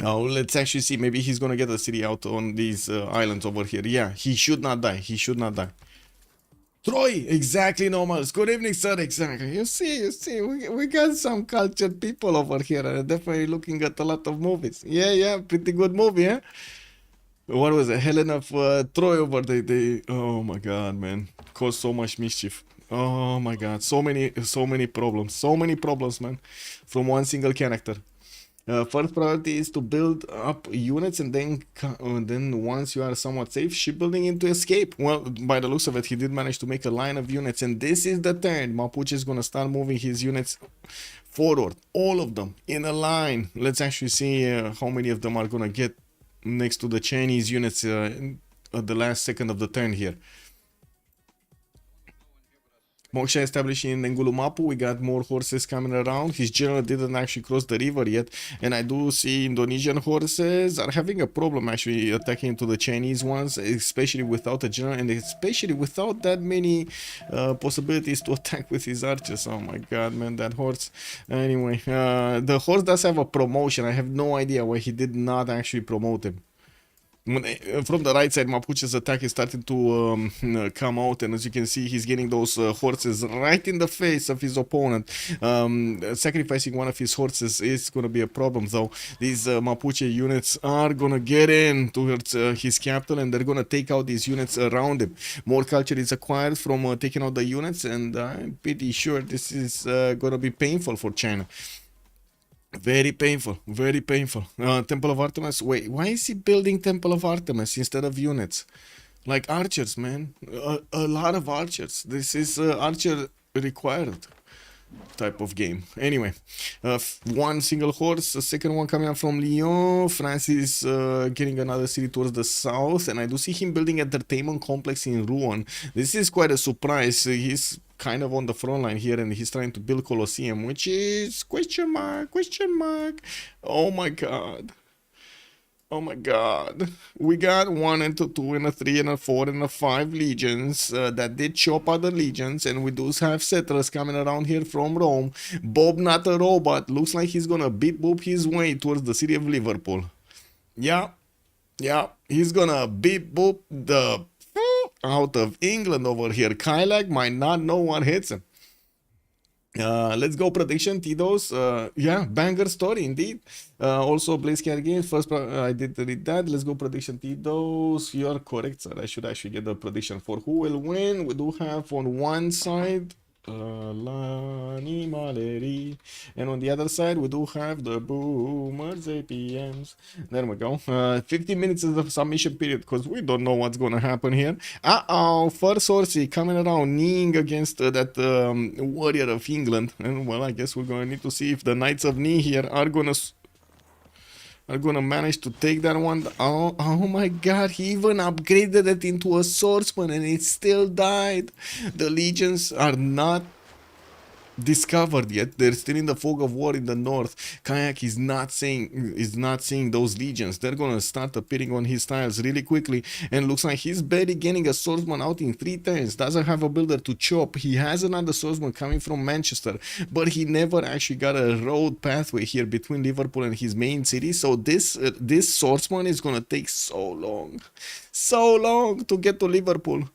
Now let's actually see. Maybe he's gonna get a city out on these islands over here. Yeah, he should not die. Troy, exactly, Normals. Good evening, sir. Exactly. You see, we got some cultured people over here. Definitely looking at a lot of movies. Yeah, pretty good movie, eh? What was it? Helen of Troy over there. Oh my god, man. Caused so much mischief. Oh my god. So many problems. So many problems, man. From one single character. First priority is to build up units, and then once you are somewhat safe, shipbuilding into escape. Well, by the looks of it, he did manage to make a line of units, and this is the turn. Mapuche is gonna start moving his units forward, all of them in a line. Let's actually see how many of them are gonna get next to the Chinese units at the last second of the turn here. Moksha establishing in Ngulumapu. We got more horses coming around. His general didn't actually cross the river yet, and I do see Indonesian horses are having a problem actually attacking into the Chinese ones, especially without a general and especially without that many possibilities to attack with his archers. Oh my god, man, that horse. Anyway, the horse does have a promotion. I have no idea why he did not actually promote him. From the right side, Mapuche's attack is starting to come out, and as you can see, he's getting those horses right in the face of his opponent. Sacrificing one of his horses is going to be a problem, though. These Mapuche units are going to get in towards his capital, and they're going to take out these units around him. More culture is acquired from taking out the units, and I'm pretty sure this is going to be painful for China. Very painful, very painful. Temple of Artemis. Wait, why is he building Temple of Artemis instead of units? Like archers, man. A lot of archers. This is archer required type of game. Anyway, one single horse, the second one coming up from Lyon. France is getting another city towards the south, and I do see him building entertainment complex in Rouen. This is quite a surprise. He's kind of on the front line here, and he's trying to build Colosseum, which is question mark, question mark. Oh my god. Oh my god. We got 1 and a 2 and a 3 and a 4 and a 5 legions that did chop other legions, and we do have settlers coming around here from Rome. Bob, not a robot, looks like he's gonna beat boop his way towards the city of Liverpool. Yeah, yeah, he's gonna beat boop the out of England over here. Kylac might not know what hits him. Let's go prediction, Tidos. Yeah, banger story indeed. Also, Blazecat Games. First, I did read that. Let's go prediction, Tidos. You are correct, sir. I should actually get the prediction for who will win. We do have on one side Lani Maleri, and on the other side we do have the Boomers APMs. There we go. 15 minutes is the submission period because we don't know what's gonna happen here. First Horsey coming around, kneeing against that warrior of England, and well, I guess we're gonna need to see if the Knights of Knee here are gonna manage to take that one. Oh my god, he even upgraded it into a swordsman and it still died. The legions are not discovered yet. They're still in the fog of war in the north. Kayak is not seeing those legions. They're gonna start appearing on his tiles really quickly, and looks like he's barely getting a swordsman out in 3 turns. Doesn't have a builder to chop. He has another swordsman coming from Manchester, but he never actually got a road pathway here between Liverpool and his main city. So this swordsman is gonna take so long to get to Liverpool.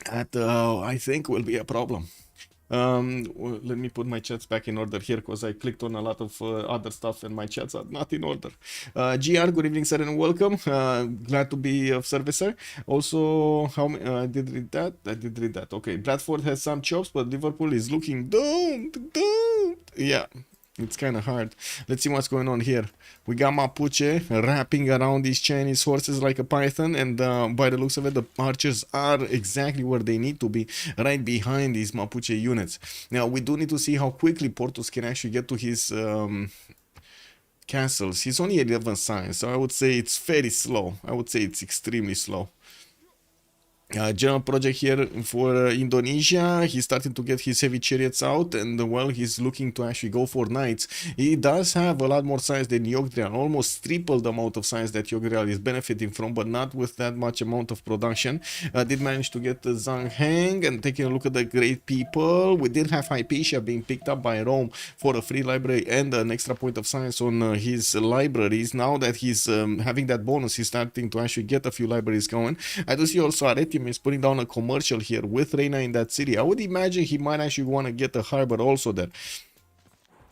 That I think will be a problem. Let me put my chats back in order here because I clicked on a lot of other stuff and my chats are not in order. GR, good evening, sir, and welcome. Glad to be of service, sir. Also, I did read that. Okay, Bradford has some chops, but Liverpool is looking doomed. Yeah. It's kind of hard. Let's see what's going on here. We got Mapuche wrapping around these Chinese horses like a python, and by the looks of it, the archers are exactly where they need to be, right behind these Mapuche units. Now, we do need to see how quickly Portus can actually get to his castles. He's only 11 signs, so I would say it's very slow. I would say it's extremely slow. General project here for Indonesia. He's starting to get his heavy chariots out, and well, he's looking to actually go for knights. He does have a lot more science than Yogdrail, almost triple the amount of science that Yogdrail is benefiting from, but not with that much amount of production. Did manage to get the Zhang Heng, and taking a look at the great people, we did have Hypatia being picked up by Rome for a free library and an extra point of science on his libraries. Now that he's having that bonus, he's starting to actually get a few libraries going. I do see also Aretium is putting down a commercial here with Reina in that city. I would imagine he might actually want to get a harbor also there.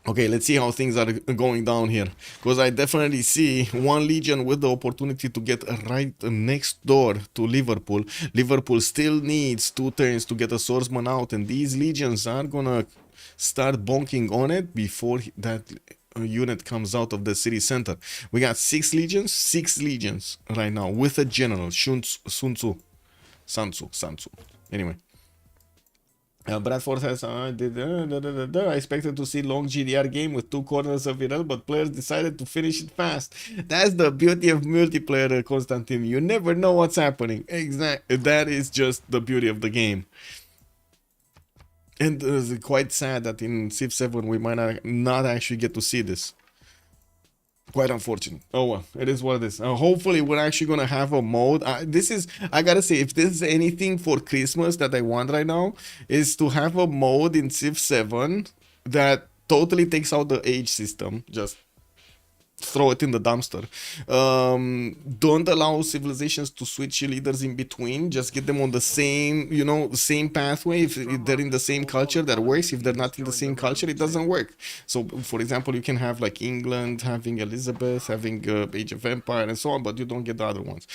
Okay, let's see how things are going down here, because I definitely see one legion with the opportunity to get right next door to Liverpool. Liverpool still needs 2 turns to get a swordsman out, and these legions are gonna start bonking on it before that unit comes out of the city center. We got 6 legions right now with a general, Sansu. Anyway. Bradford has I expected to see long GDR game with 2 corners of Viral, but players decided to finish it fast. That's the beauty of multiplayer, Constantine. You never know what's happening. Exactly. That is just the beauty of the game. And it's quite sad that in Civ7 we might not actually get to see this. Quite unfortunate. Oh well, it is what it is. Hopefully we're actually gonna have a mode. I gotta say, if this is anything for Christmas that I want right now, is to have a mode in Civ7 that totally takes out the age system. Just throw it in the dumpster. Don't allow civilizations to switch leaders in between. Just get them on the same, same pathway. If they're in the same culture, that works. If they're not in the same culture, it doesn't work. So, for example, you can have like England having Elizabeth, having Age of Empire, and so on, but you don't get the other ones.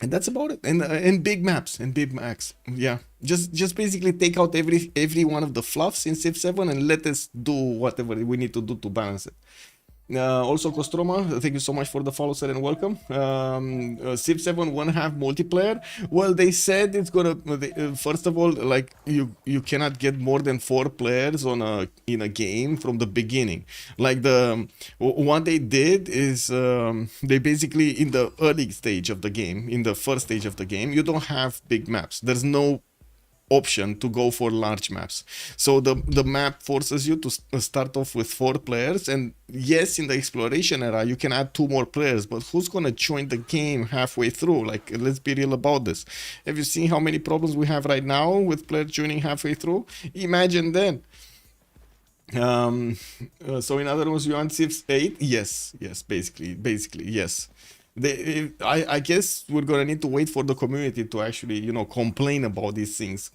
And that's about it. And big maps and big max. Yeah. Just basically take out every one of the fluffs in Civ7 and let us do whatever we need to do to balance it. Also, Kostroma, thank you so much for the follow, sir, and welcome. Civ7 won't have multiplayer. Well, they said it's gonna. First of all, like you cannot get more than 4 players in a game from the beginning. Like what they did is they basically in the early stage of the game, in the first stage of the game, you don't have big maps. There's no option to go for large maps, so the map forces you to start off with 4 players, and yes, in the exploration era you can add 2 more players, but who's gonna join the game halfway through? Like, let's be real about this. Have you seen how many problems we have right now with players joining halfway through? Imagine then. So in other words, you want Civ8? Yes, basically yes. I guess we're gonna need to wait for the community to actually, complain about these things.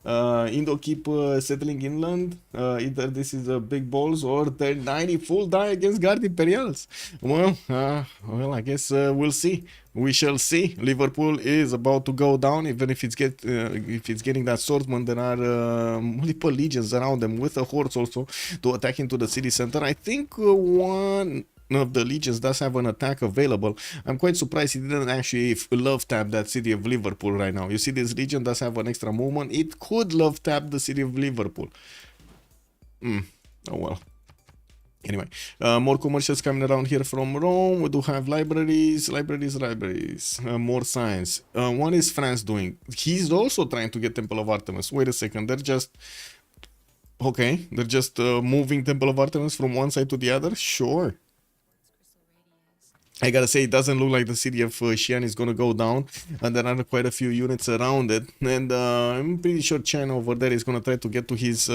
Indo keep settling inland. Either this is a big balls or they're 90 full die against Guard Imperials. Well, I guess we'll see. We shall see. Liverpool is about to go down, even if it's getting that swordsman. There are multiple legions around them with a horse also to attack into the city center. I think one of the legions does have an attack available. I'm quite surprised he didn't actually love tap that city of Liverpool right now. You see, this legion does have an extra movement. It could love tap the city of Liverpool. Oh well. Anyway, more commercials coming around here from Rome. We do have libraries. More science. What is France doing? He's also trying to get Temple of Artemis. Wait a second. They're just moving Temple of Artemis from one side to the other. Sure. I gotta say, it doesn't look like the city of Xi'an is gonna go down, and there are quite a few units around it, and I'm pretty sure China over there is gonna try to get to his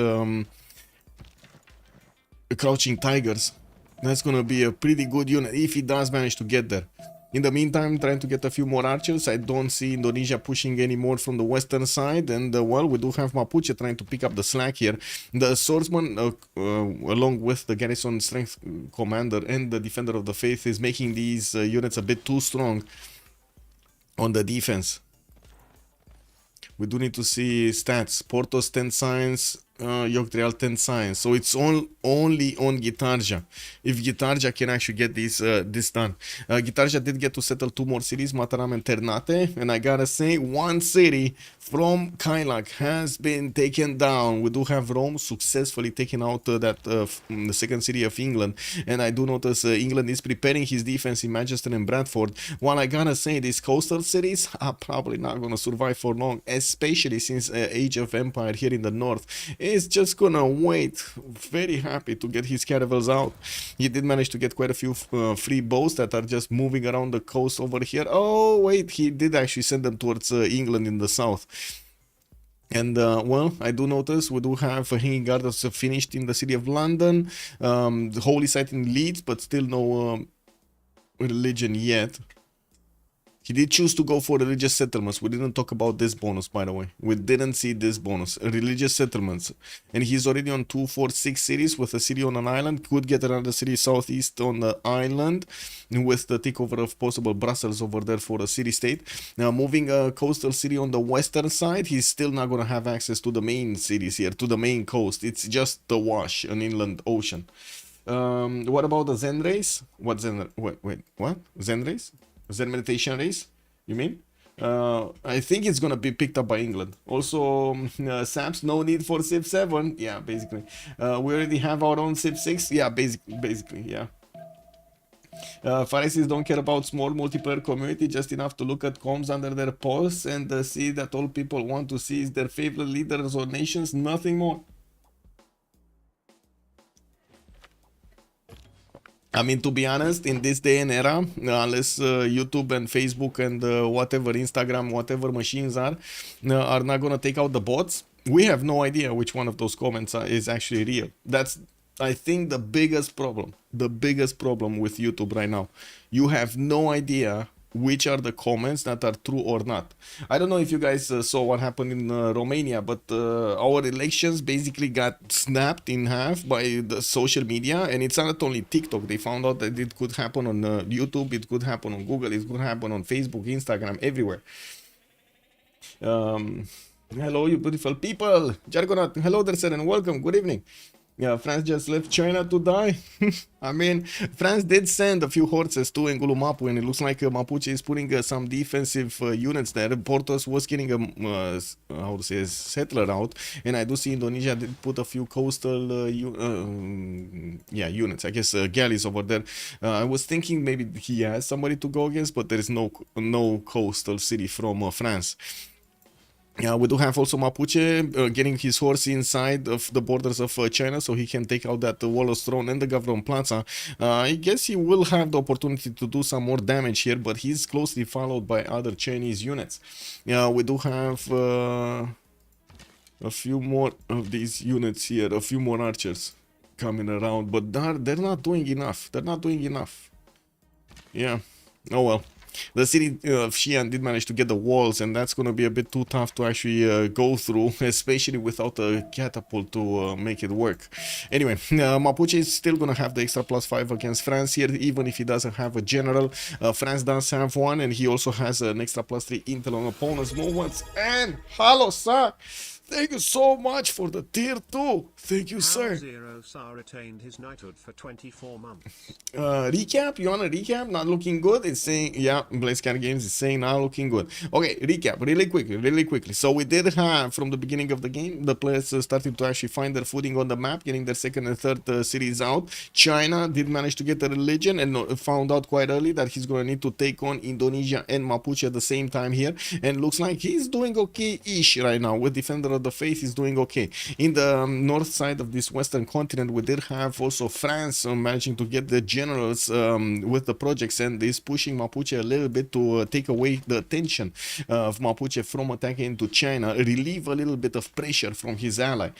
Crouching Tigers. That's gonna be a pretty good unit if he does manage to get there. In the meantime, trying to get a few more archers. I don't see Indonesia pushing any more from the western side, and well, we do have Mapuche trying to pick up the slack here. The swordsman, along with the garrison strength commander and the defender of the faith, is making these units a bit too strong on the defense. We do need to see stats. Portos 10 science, Yogtrial 10 science. So it's only on Gitarja. If Gitarja can actually get this done. Gitarja did get to settle 2 more cities, Mataram and Ternate. And I gotta say, one city from Kailak has been taken down. We do have Rome successfully taking out the second city of England. And I do notice England is preparing his defense in Manchester and Bradford. While I gotta say, these coastal cities are probably not gonna survive for long, especially since Age of Empire here in the north is just gonna wait, very happy to get his caravels out. He did manage to get quite a few free boats that are just moving around the coast over here. Oh wait, he did actually send them towards England in the south. And well, I do notice we do have Hanging Gardens finished in the city of London, the holy site in Leeds, but still no religion yet. He did choose to go for religious settlements. We didn't talk about this bonus, by the way. We didn't see this bonus. Religious settlements. And he's already on 2, 4, 6 cities with a city on an island. Could get another city southeast on the island with the takeover of possible Brussels over there for a city-state. Now, moving a coastal city on the western side, he's still not going to have access to the main cities here, to the main coast. It's just the wash, an inland ocean. What about the Zen race? What Zen? Wait, what? Zen race? Zen meditation race, you mean? I think it's gonna be picked up by England. Also, SAPs, no need for Civ7. Yeah, basically. We already have our own Civ6. Yeah, basically, yeah. Pharisees don't care about small multiplayer community, just enough to look at comms under their posts and see that all people want to see is their favorite leaders or nations, nothing more. I mean, to be honest, in this day and era, unless YouTube and Facebook and whatever, Instagram, whatever machines are not going to take out the bots, we have no idea which one of those comments is actually real. That's, I think, the biggest problem with YouTube right now. You have no idea which are the comments that are true or not. I don't know if you guys saw what happened in Romania, but our elections basically got snapped in half by the social media, and it's not only TikTok. They found out that it could happen on YouTube, it could happen on Google, it could happen on Facebook, Instagram, everywhere. Hello, you beautiful people. Jargonat, hello there, sir, and welcome. Good evening. Yeah, France just left China to die. I mean, France did send a few horses to Ngulumapu, and it looks like Mapuche is putting some defensive units there. Portos was getting a, how to say, a settler out, and I do see Indonesia did put a few coastal units, I guess, galleys over there. I was thinking maybe he has somebody to go against, but there is no coastal city from France. We do have also Mapuche getting his horse inside of the borders of China, so he can take out that Wallace Throne and the Gavron Plaza. I guess he will have the opportunity to do some more damage here, but he's closely followed by other Chinese units. We do have a few more of these units here, a few more archers coming around, but they're not doing enough. They're not doing enough. Yeah. Oh well. The city of Xi'an did manage to get the walls, and that's going to be a bit too tough to actually go through, especially without a catapult to make it work. Anyway, Mapuche is still going to have the extra +5 against France here, even if he doesn't have a general. France does have one, and he also has an extra +3 intel on opponent's movements. And hello, sir! Thank you so much for the tier 2. Thank you, sir. Zero Sar retained his knighthood for 24 months. Recap? You want a recap? Not looking good? It's saying, yeah, BlazeCat Games is saying not looking good. Okay, recap, really quickly. So we did have, from the beginning of the game, the players started to actually find their footing on the map, getting their second and third cities out. China did manage to get a religion and found out quite early that he's going to need to take on Indonesia and Mapuche at the same time here. And looks like he's doing okay-ish right now with Defender of the Faith. Is doing okay. In the north side of this western continent, we did have also France managing to get the generals with the projects, and is pushing Mapuche a little bit to take away the attention of Mapuche from attacking into China, relieve a little bit of pressure from his ally.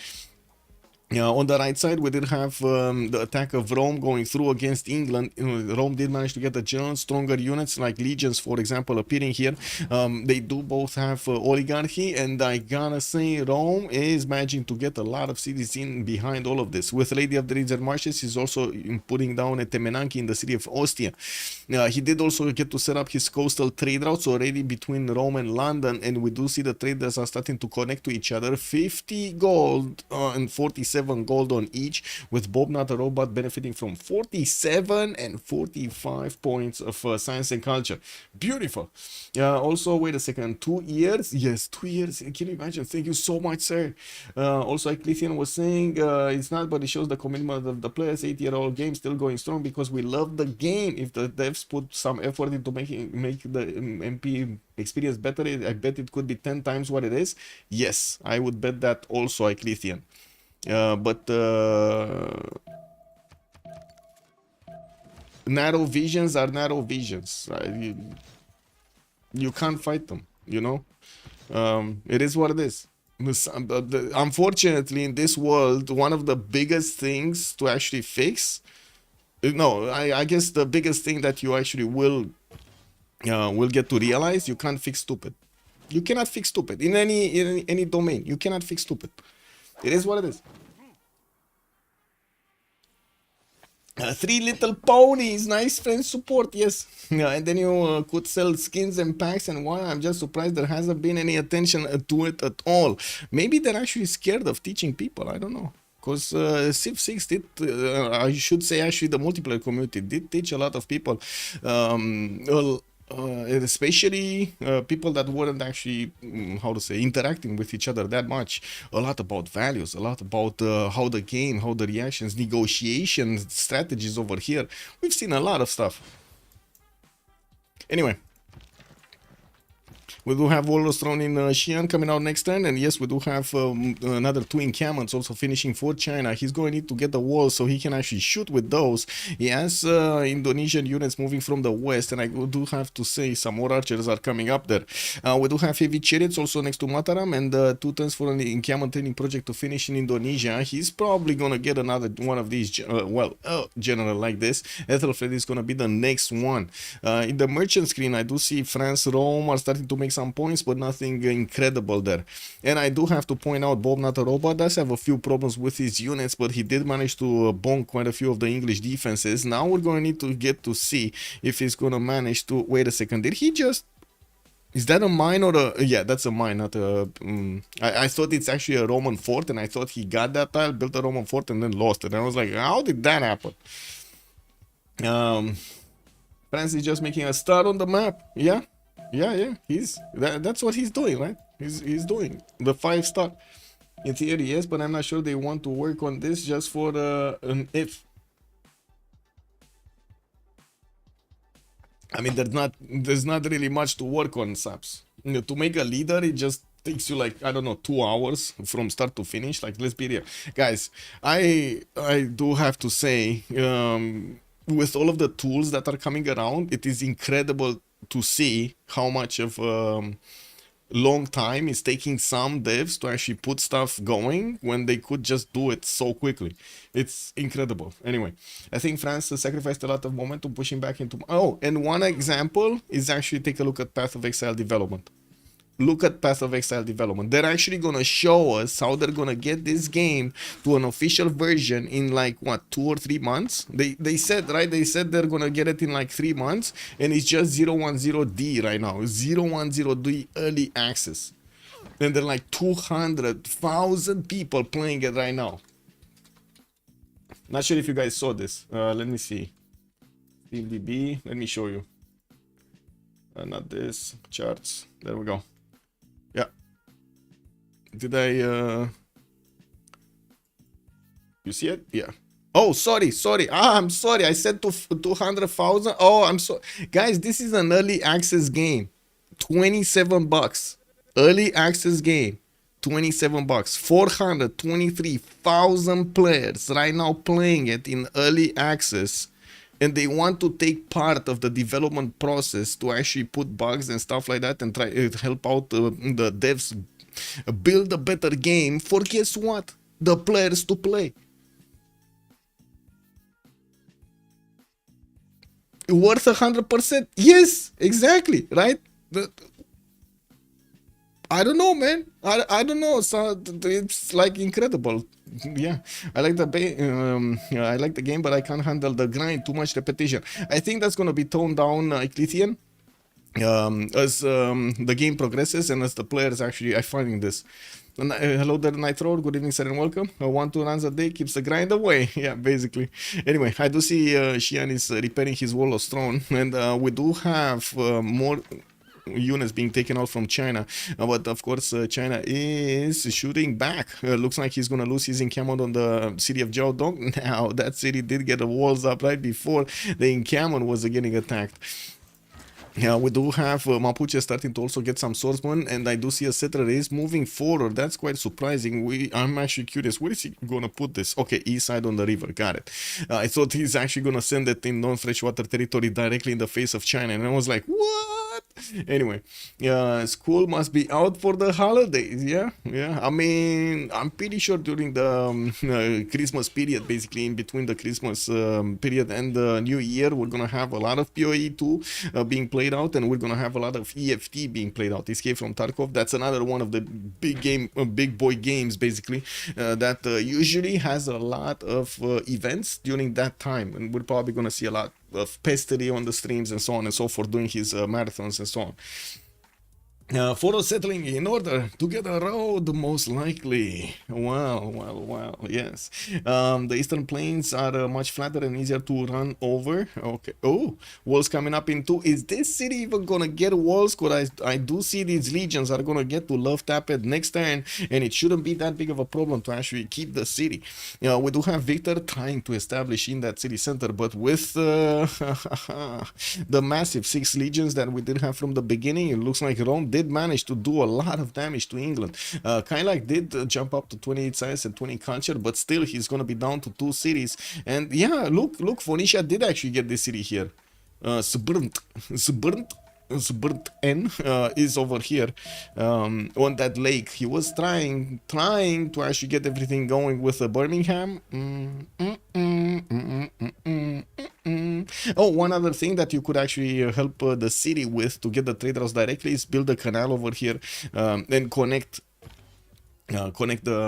On the right side, we did have the attack of Rome going through against England. Rome did manage to get the general stronger units like legions, for example, appearing here. They do both have oligarchy, and I gotta say Rome is managing to get a lot of cities in behind all of this. With Lady of the Ridge Marshes, he's also putting down a Temenanki in the city of Ostia. He did also get to set up his coastal trade routes already between Rome and London, and we do see the traders are starting to connect to each other. 50 gold and 47 gold on each, with Bob Not a Robot benefiting from 47 and 45 points of science and culture. Beautiful. Also, wait a second, 2 years? Yes, 2 years. Can you imagine? Thank you so much, sir. Also, Eclesian was saying it's not, but it shows the commitment of the players. 8-year-old game still going strong because we love the game. If the devs put some effort into make the MP experience better, I bet it could be 10 times what it is. Yes, I would bet that also, Eclesian. But narrow visions are narrow visions. You can't fight them, you know. It is what it is. Unfortunately, in this world, one of the biggest things to actually fix, I guess the biggest thing that you actually will get to realize, you can't fix stupid. You cannot fix stupid in any domain. You cannot fix stupid. It is what it is. 3 little ponies, nice friend support, yes. And then you could sell skins and packs, and why? I'm just surprised there hasn't been any attention to it at all. Maybe they're actually scared of teaching people, I don't know. Because Civ6 did, I should say actually the multiplayer community did teach a lot of people, especially people that weren't actually, how to say, interacting with each other that much. A lot about values, a lot about how the game, how the reactions, negotiations, strategies over here. We've seen a lot of stuff. Anyway, We do have Warlords thrown in Xi'an coming out next turn, and yes, we do have another 2 encampments also finishing for China. He's going to need to get the walls so he can actually shoot with those. He has Indonesian units moving from the west, and I do have to say some more archers are coming up there. We do have heavy chariots also next to Mataram, and 2 turns for an encampment training project to finish in Indonesia. He's probably going to get another one of these, general like this. Ethelfred is going to be the next one. In the merchant screen, I do see France, Rome are starting to make some points, but nothing incredible there. And I do have to point out Bob Nataroba does have a few problems with his units, but he did manage to bonk quite a few of the English defenses. Now we're going to need to get to see if he's going to manage to... Wait a second, did he just... Is that a mine or a... Yeah, that's a mine, not a... I thought it's actually a Roman fort, and I thought he got that tile, built a Roman fort, and then lost it. And I was like, how did that happen? France is just making a start on the map. Yeah. That's what he's doing, right? He's doing the 5-star. In theory, yes, but I'm not sure they want to work on this just for an if. I mean, there's not really much to work on, Saps. You know, to make a leader, it just takes you like, I don't know, 2 hours from start to finish. Like, let's be real, guys. I do have to say, with all of the tools that are coming around, it is incredible to see how much of long time it's taking some devs to actually put stuff going when they could just do it so quickly. It's incredible. Anyway, I think France sacrificed a lot of momentum pushing back into... Oh, and one example is actually take a look at Path of Exile development. Look at Path of Exile development. They're actually going to show us how they're going to get this game to an official version in like, what, 2 or 3 months? They said, right? They said they're going to get it in like 3 months, and it's just 010D right now. 010D early access. And there are like 200,000 people playing it right now. Not sure if you guys saw this. Let me see. SteamDB. Let me show you. Not this. Charts. There we go. Yeah. Did I you see it? Yeah. Oh, sorry. I'm sorry. I said 200,000. Oh, I'm so... Guys, this is an early access game. $27. Early access game. $27. 423,000 players right now playing it in early access. And they want to take part of the development process to actually put bugs and stuff like that and try to help out the devs build a better game for, guess what? The players to play. Worth 100%? Yes, exactly, right? I don't know, man. I don't know. So it's like incredible. Yeah, I like the game, but I can't handle the grind. Too much repetition. I think that's gonna be toned down, Eclithian, as the game progresses and as the players actually are finding this. Hello there, Nitro. Good evening, sir, and welcome. 1-2 runs a day keeps the grind away. Yeah, basically. Anyway, I do see Xi'an is repairing his Warlord's throne, and we do have more units being taken out from China, but of course China is shooting back. Looks like he's gonna lose his encampment on the city of Jiaodong. Now that city did get the walls up right before the encampment was getting attacked. Yeah, we do have Mapuche starting to also get some swordsmen, and I do see a settler race moving forward. That's quite surprising. I'm actually curious, where is he gonna put this? Okay, east side on the river, got it. I thought he's actually gonna send it in non-freshwater territory directly in the face of China, and I was like, what? Anyway, school must be out for the holidays. Yeah. I mean, I'm pretty sure during the Christmas period, basically in between the Christmas period and the New Year, we're gonna have a lot of PoE 2 being played out, and we're gonna have a lot of EFT being played out. Escape from Tarkov. That's another one of the big boy games, basically, that usually has a lot of events during that time, and we're probably gonna see a lot of Pestery on the streams and so on and so forth, doing his marathons and so on. Photo settling in order to get a road, most likely. Well, yes. The eastern plains are much flatter and easier to run over. Okay. Oh, walls coming up in 2. Is this city even gonna get walls? Because I do see these legions are gonna get to Love Tappet next turn, and it shouldn't be that big of a problem to actually keep the city. We do have Victor trying to establish in that city center, but with the massive 6 legions that we did have from the beginning, it looks like Rome did did manage to do a lot of damage to England. Kailak did jump up to 28 science and 20 culture, but still he's gonna be down to 2 cities. And yeah, look, Phoenicia did actually get this city here. Sbrnt N is over here on that lake. He was trying to actually get everything going with Birmingham. Oh, one other thing that you could actually help the city with to get the trade routes directly is build a canal over here and connect the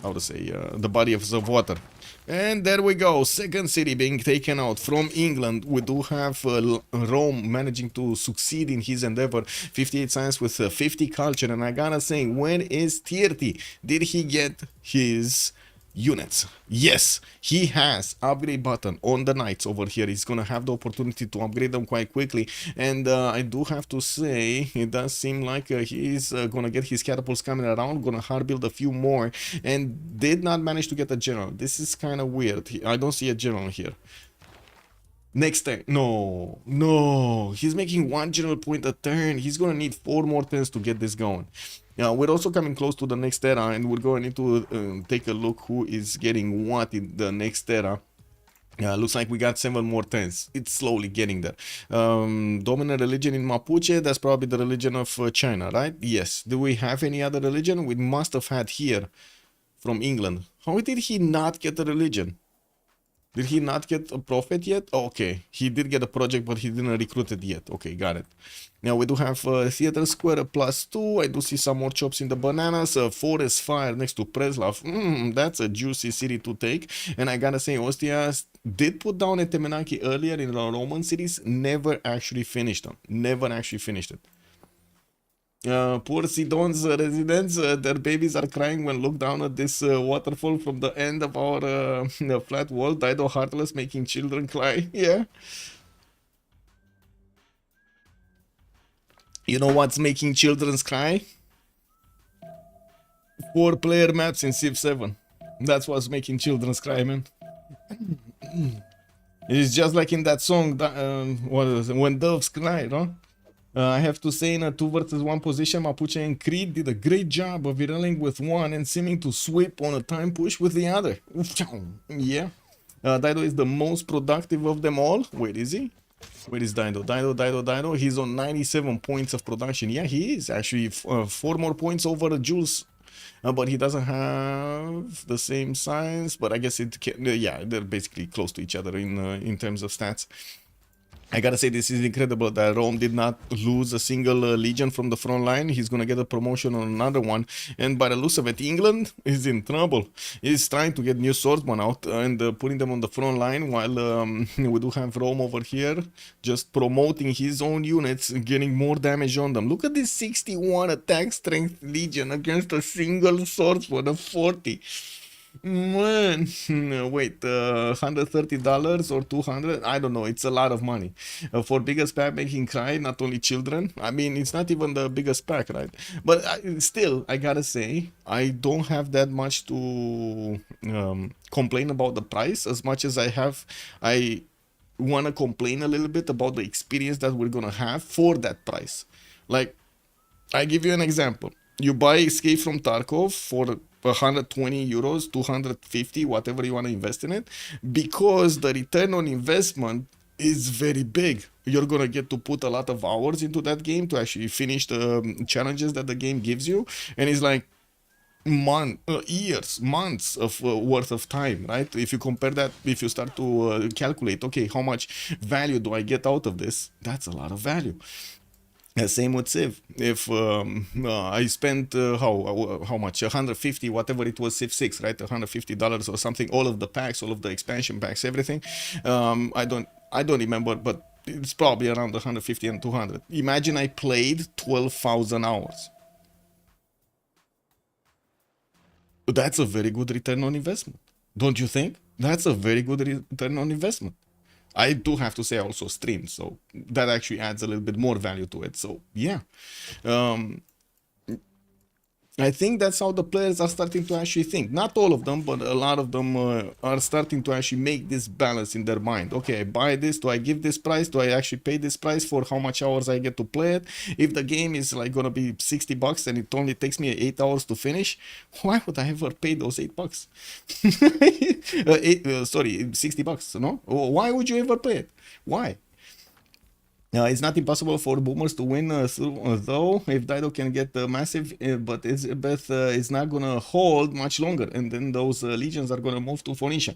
how to say the bodies of water. And there we go, second city being taken out from England. We do have Rome managing to succeed in his endeavor, 58 science with 50 culture. And I gotta say, when is 30? Did he get his units? Yes, he has upgrade button on the knights over here. He's gonna have the opportunity to upgrade them quite quickly, and I do have to say it does seem like he's gonna get his catapults coming around, gonna hard build a few more, and did not manage to get a general. This is kind of weird. I don't see a general here. Next turn, no, he's making 1 general point a turn. He's gonna need 4 more turns to get this going. We're also coming close to the next era, and we're going to take a look who is getting what in the next era. Looks like we got 7 more turns. It's slowly getting there. Dominant religion in Mapuche, that's probably the religion of China, right? Yes. Do we have any other religion? We must have had here from England. How did he not get a religion? Did he not get a prophet yet? Oh, okay, he did get a project, but he didn't recruit it yet. Okay, got it. Now we do have Theater Square +2. I do see some more chops in the bananas. Forest Fire next to Preslav. That's a juicy city to take. And I gotta say, Ostia did put down a Temenaki earlier in the Roman cities. Never actually finished them. Never actually finished it. Poor Sidon's residents, their babies are crying when look down at this waterfall from the end of our flat wall. Dido Heartless making children cry. Yeah. You know what's making children cry? 4-player maps in Civ7. That's what's making children cry, man. It's just like in that song, what is it? When Doves Cry, no? I have to say, in a 2 versus 1 position, Mapuche and Creed did a great job of virtualing with one and seeming to sweep on a time push with the other. Yeah. Dido is the most productive of them all. Where is he? Where is Dido? Dido. He's on 97 points of production. Yeah, he is actually 4 more points over Jules. But he doesn't have the same size. But I guess it can, yeah, they're basically close to each other in terms of stats. I gotta say, this is incredible that Rome did not lose a single legion from the front line. He's gonna get a promotion on another one. And by the looks of it, England is in trouble. He's trying to get new swordsmen out and putting them on the front line, while we do have Rome over here just promoting his own units, getting more damage on them. Look at this 61 attack strength legion against a single swordsman of 40. Man, wait, $130 or $200? I don't know. It's a lot of money for biggest pack making cry. Not only children. I mean, it's not even the biggest pack, right? But still, I gotta say, I don't have that much to complain about the price as much as I want to complain a little bit about the experience that we're gonna have for that price. Like, I give you an example. You buy Escape from Tarkov for 120 euros, 250, whatever you want to invest in it, because the return on investment is very big. You're gonna get to put a lot of hours into that game to actually finish the challenges that the game gives you, and it's like years, months of worth of time, right? If you compare that, if you start to calculate, okay, how much value do I get out of this? That's a lot of value. Same with Civ. If I spent how much, 150, whatever it was, Civ6, right? $150 or something, all of the packs, all of the expansion packs, everything. I don't remember, but it's probably around 150 and 200. Imagine I played 12,000 hours. That's a very good return on investment, don't you think? That's a very good return on investment. I do have to say I also stream, so that actually adds a little bit more value to it. So yeah, I think that's how the players are starting to actually think. Not all of them, but a lot of them are starting to actually make this balance in their mind. Okay, I buy this. Do I give this price? Do I actually pay this price for how much hours I get to play it? If the game is like gonna be $60 and it only takes me 8 hours to finish, why would I ever pay those $8? Sorry, $60. No, why would you ever pay it? Why? It's not impossible for boomers to win, though. If Dido can get massive, but Elizabeth is not gonna hold much longer, and then those legions are gonna move to Phoenicia.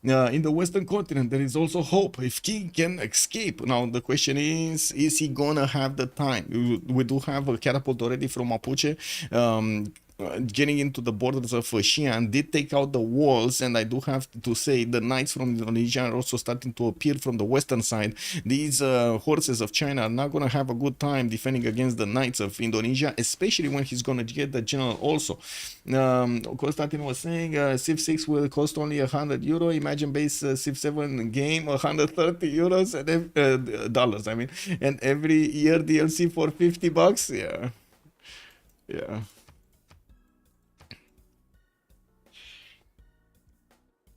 In the Western continent, there is also hope if King can escape. Now, the question is he gonna have the time? We do have a catapult already from Mapuche. Getting into the borders of Xi'an did take out the walls, and I do have to say the knights from Indonesia are also starting to appear from the western side. These horses of China are not going to have a good time defending against the knights of Indonesia, especially when he's going to get the general also. Konstantin was saying Civ6 will cost only €100. Imagine base Civ7 game 130 euros and dollars. I mean, and every year DLC for $50. Yeah.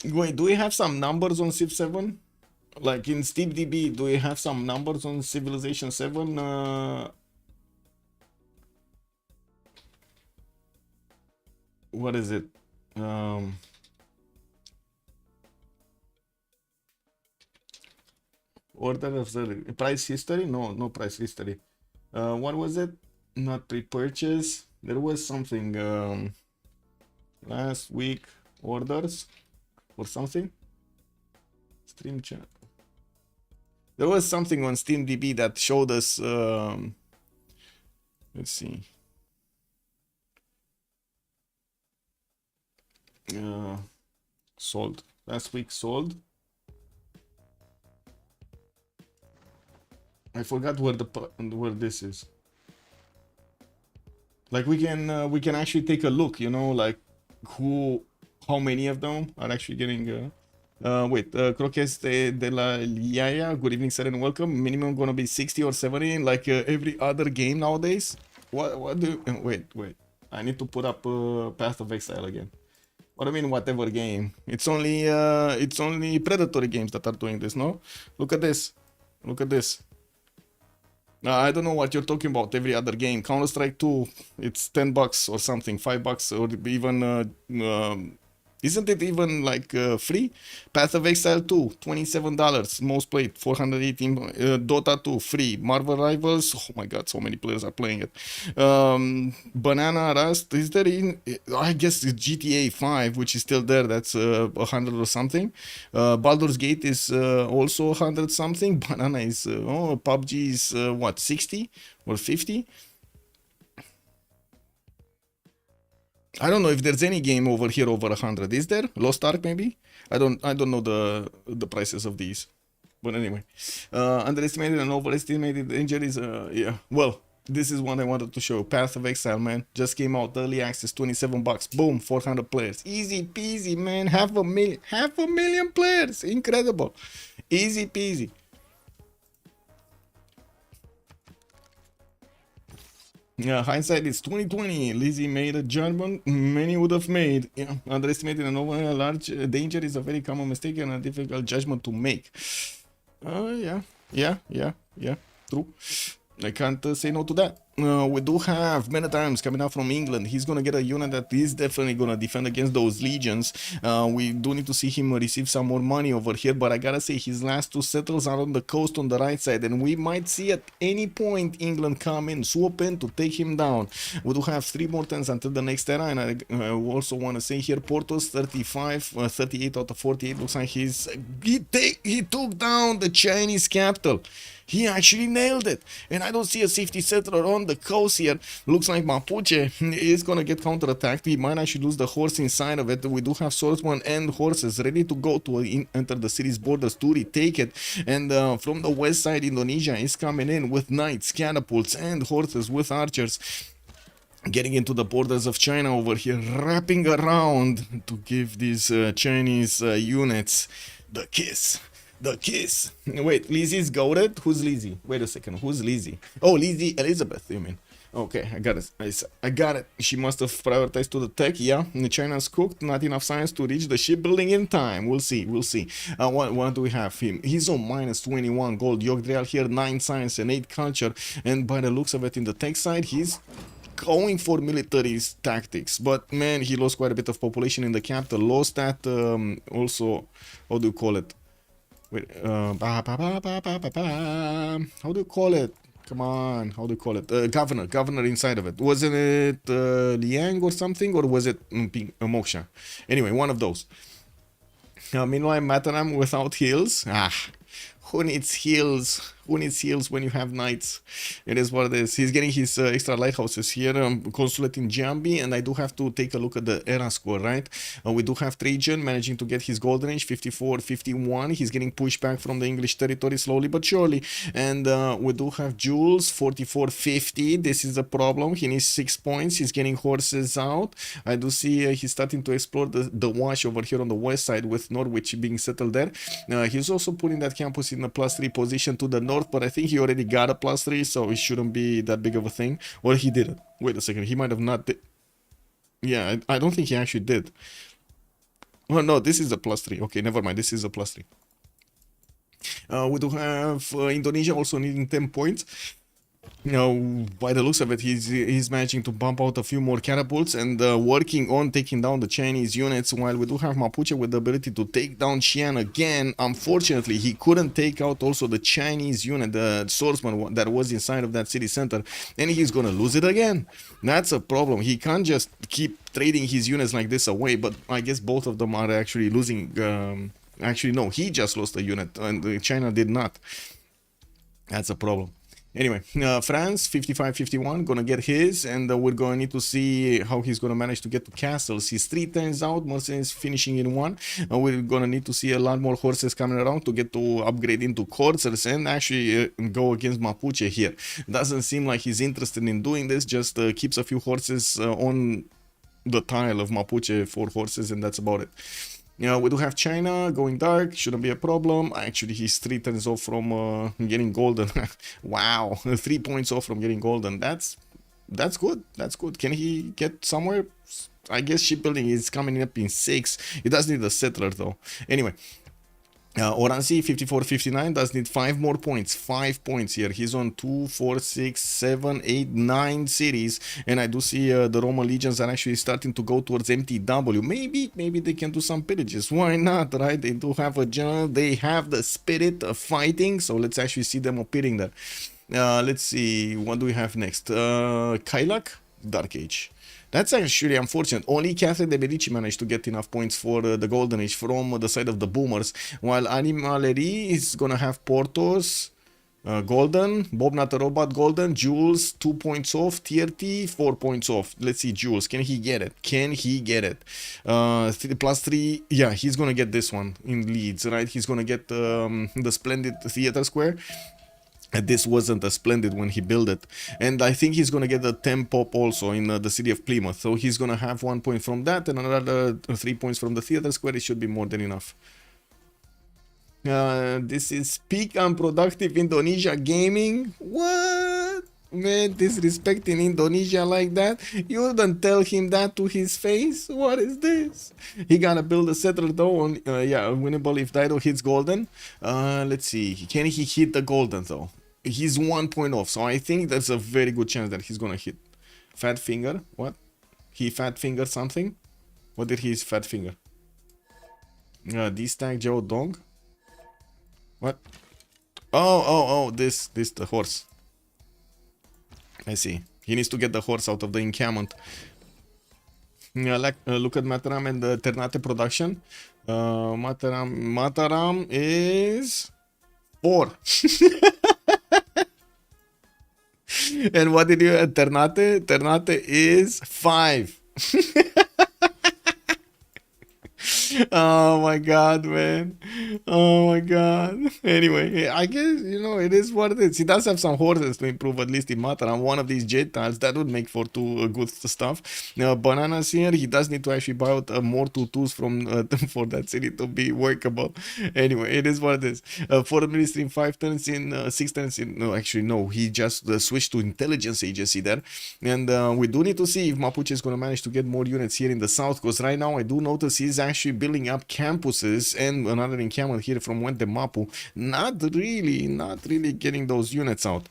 Wait, do we have some numbers on Civ7? Like in SteepDB, do we have some numbers on Civilization 7? What is it? Order of the price history? No price history. What was it? Not pre-purchase. There was something last week orders or something. Stream chat. There was something on SteamDB that showed us. Let's see. Sold last week. Sold. I forgot where this is. Like we can actually take a look. You know, like how many of them are actually getting. Wait, Croques de la Liaya, good evening, sir, and welcome. Minimum gonna be 60 or 70, like every other game nowadays. What do you, wait. I need to put up Path of Exile again. What do I mean, whatever game? It's only predatory games that are doing this, no? Look at this. Look at this. I don't know what you're talking about. Every other game, Counter-Strike 2, it's $10 or something, $5, or even. Isn't it even like free? Path of Exile 2, $27, most played, 418. Dota 2, free. Marvel Rivals, oh my god, so many players are playing it. Banana Rust, is there in? I guess it's GTA 5, which is still there. That's 100 or something. Baldur's Gate is also 100 something. Banana is PUBG is what, 60 or 50? I don't know if there's any game over here over 100. Is there? Lost Ark maybe? I don't know the prices of these. But anyway, underestimated and overestimated injuries. Yeah. Well, this is one I wanted to show. Path of Exile, man, just came out, early access, $27. Boom, 400 players. Easy peasy, man. Half a million players. Incredible. Easy peasy. Yeah, hindsight is 2020. Lizzie made a judgment many would have made. Yeah, underestimating an over large danger is a very common mistake and a difficult judgment to make. Yeah. True. I can't say no to that. We do have many times coming out from England. He's gonna get a unit that is definitely gonna defend against those legions. We do need to see him receive some more money over here, but I gotta say his last two settles are on the coast on the right side, and we might see at any point England come in, swoop in to take him down. We do have 3 more turns until the next era, and I also want to say here Portos 38 out of 48 looks like he took down the Chinese capital. He actually nailed it, and I don't see a safety settler on the coast here. Looks like Mapuche is gonna get counterattacked. He might actually lose the horse inside of it. We do have swordsmen and horses ready to go to enter the city's borders to retake it. And from the west side, Indonesia is coming in with knights, catapults, and horses with archers, getting into the borders of China over here, wrapping around to give these Chinese units the kiss. The kiss. Wait, Lizzie's goaded? Who's Lizzie? Wait a second. Who's Lizzie? Oh, Lizzie Elizabeth, you mean? Okay, I got it. I got it. She must have prioritized to the tech. Yeah, China's cooked. Not enough science to reach the shipbuilding in time. We'll see. We'll see. What do we have? Him. He's on minus 21 gold. Yogdrial here, 9 science and 8 culture. And by the looks of it, in the tech side, he's going for military tactics. But man, he lost quite a bit of population in the capital. Lost that also. How do you call it? Wait. How do you call it? Come on, how do you call it? Governor inside of it. Wasn't it Liang or something, or was it Moksha? Anyway, one of those. Meanwhile, Mataram without heals. Who needs heals? Who needs heals when you have knights? It is what it is. He's getting his extra lighthouses here. Consulate in Jambi, and I do have to take a look at the era score, right? We do have Trajan managing to get his golden age, 54-51. He's getting pushed back from the English territory slowly but surely. And we do have Jules, 44-50. This is the problem. He needs 6 points. He's getting horses out. I do see he's starting to explore the wash over here on the west side with Norwich being settled there. He's also putting that campus in a +3 position to the north, but I think he already got a +3, so it shouldn't be that big of a thing. Or he didn't. Wait a second, he might have not did. Yeah, I don't think he actually did. Oh no, this is a +3. Okay, never mind, this is a +3. We do have Indonesia also needing 10 points. By the looks of it, he's managing to bump out a few more catapults and working on taking down the Chinese units, while we do have Mapuche with the ability to take down Xi'an again. Unfortunately, he couldn't take out also the Chinese unit, the swordsman that was inside of that city center, and he's gonna lose it again. That's a problem. He can't just keep trading his units like this away, but I guess both of them are actually losing. Actually, no, he just lost a unit, and China did not. That's a problem. Anyway, France, 55-51, gonna get his, and we're gonna need to see how he's gonna manage to get to castles. He's 3 turns out, mercenaries finishing in 1. We're gonna need to see a lot more horses coming around to get to upgrade into coursers and actually go against Mapuche here. Doesn't seem like he's interested in doing this, just keeps a few horses on the tile of Mapuche for horses, and that's about it. We do have China going dark, shouldn't be a problem. Actually, he's 3 turns off from getting golden. Wow, 3 points off from getting golden. That's good. That's good. Can he get somewhere? I guess shipbuilding is coming up in 6. He does need a settler though. Anyway. Oransi, 54-59, does need 5 more points. 5 points here. He's on 2, 4, 6, 7, 8, 9 cities. And I do see the Roman legions are actually starting to go towards MTW. Maybe they can do some pillages. Why not, right? They do have a general. They have the spirit of fighting. So let's actually see them appearing there. Let's see. What do we have next? Kailak, Dark Age. That's actually unfortunate. Only Catherine de Medici managed to get enough points for the Golden Age from the side of the Boomers, while Animalerie is gonna have Portos, Golden, Bob Natarobot Golden, Jules 2 points off, Tierti 4 points off. Let's see, Jules, can he get it? Can he get it? +3, yeah, he's gonna get this one in Leeds, right? He's gonna get the Splendid Theater Square. This wasn't a Splendid when he built it, and I think he's gonna get the 10 pop also in the city of Plymouth, so he's gonna have 1 point from that and another 3 points from the Theater Square. It should be more than enough. This is peak unproductive Indonesia gaming. What? Man, disrespecting Indonesia like that? You wouldn't tell him that to his face? What is this? He gonna build a settler though on, yeah, winnable if Dido hits golden. Let's see, can he hit the golden though? He's 1 point off, so I think there's a very good chance that he's gonna hit. Fat finger, what? He fat finger something? What did he fat finger? D-stack Joe Dong? What? Oh, this the horse. I see. He needs to get the horse out of the encampment. Look at Mataram and the Ternate production. Mataram is 4. And what did you at Ternate? Ternate is 5. Oh my god, man. Oh my god. Anyway, I guess, it is what it is. He does have some horses to improve, at least in Mataram. One of these jet tiles, that would make for two good stuff. Bananas here, he does need to actually buy out more tutus from for that city to be workable. Anyway, it is what it is. For the ministry in 5 turns, in 6 turns, no, actually, no. He just switched to intelligence agency there. And we do need to see if Mapuche is going to manage to get more units here in the south, because right now I do notice he's actually building up campuses and another encampment here from Wente Mapu. Not really getting those units out.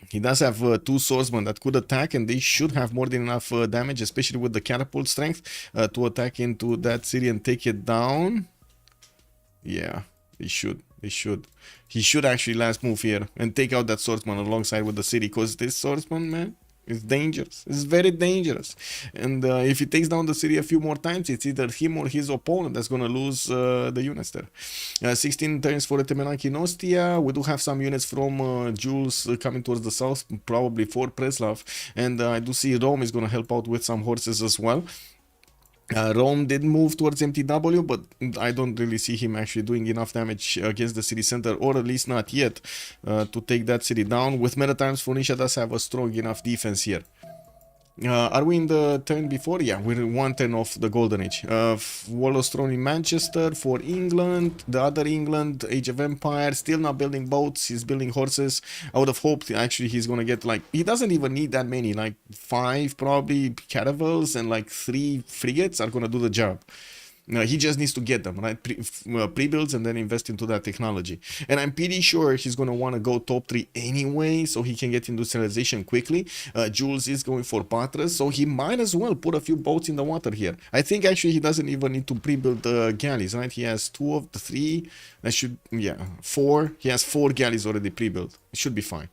He does have 2 swordsmen that could attack, and they should have more than enough damage, especially with the catapult strength, to attack into that city and take it down. Yeah, they should. He should actually last move here and take out that swordsman alongside with the city, because this swordsman, man, is dangerous. It's very dangerous. And if he takes down the city a few more times, it's either him or his opponent that's going to lose the units there. 16 turns for the Temenaki Nostia. We do have some units from Jules coming towards the south, probably for Preslav. And I do see Rome is going to help out with some horses as well. Rome did move towards MTW, but I don't really see him actually doing enough damage against the city center, or at least not yet, to take that city down. With Maritimes, Phoenicia does have a strong enough defense here. Are we in the turn before? Yeah, we're 1 turn off the Golden Age. Warlord's Throne in Manchester for England. The other England, Age of Empire, still not building boats. He's building horses. I would have hoped actually he's gonna get, like, he doesn't even need that many, like 5 probably caravels and like 3 frigates are gonna do the job. He just needs to get them, right? Pre-builds and then invest into that technology. And I'm pretty sure he's going to want to go top 3 anyway, so he can get industrialization quickly. Jules is going for Patras, so he might as well put a few boats in the water here. I think actually he doesn't even need to pre-build the galleys, right? He has 2 of the 3. That should, yeah, 4. He has 4 galleys already pre-built. It should be fine.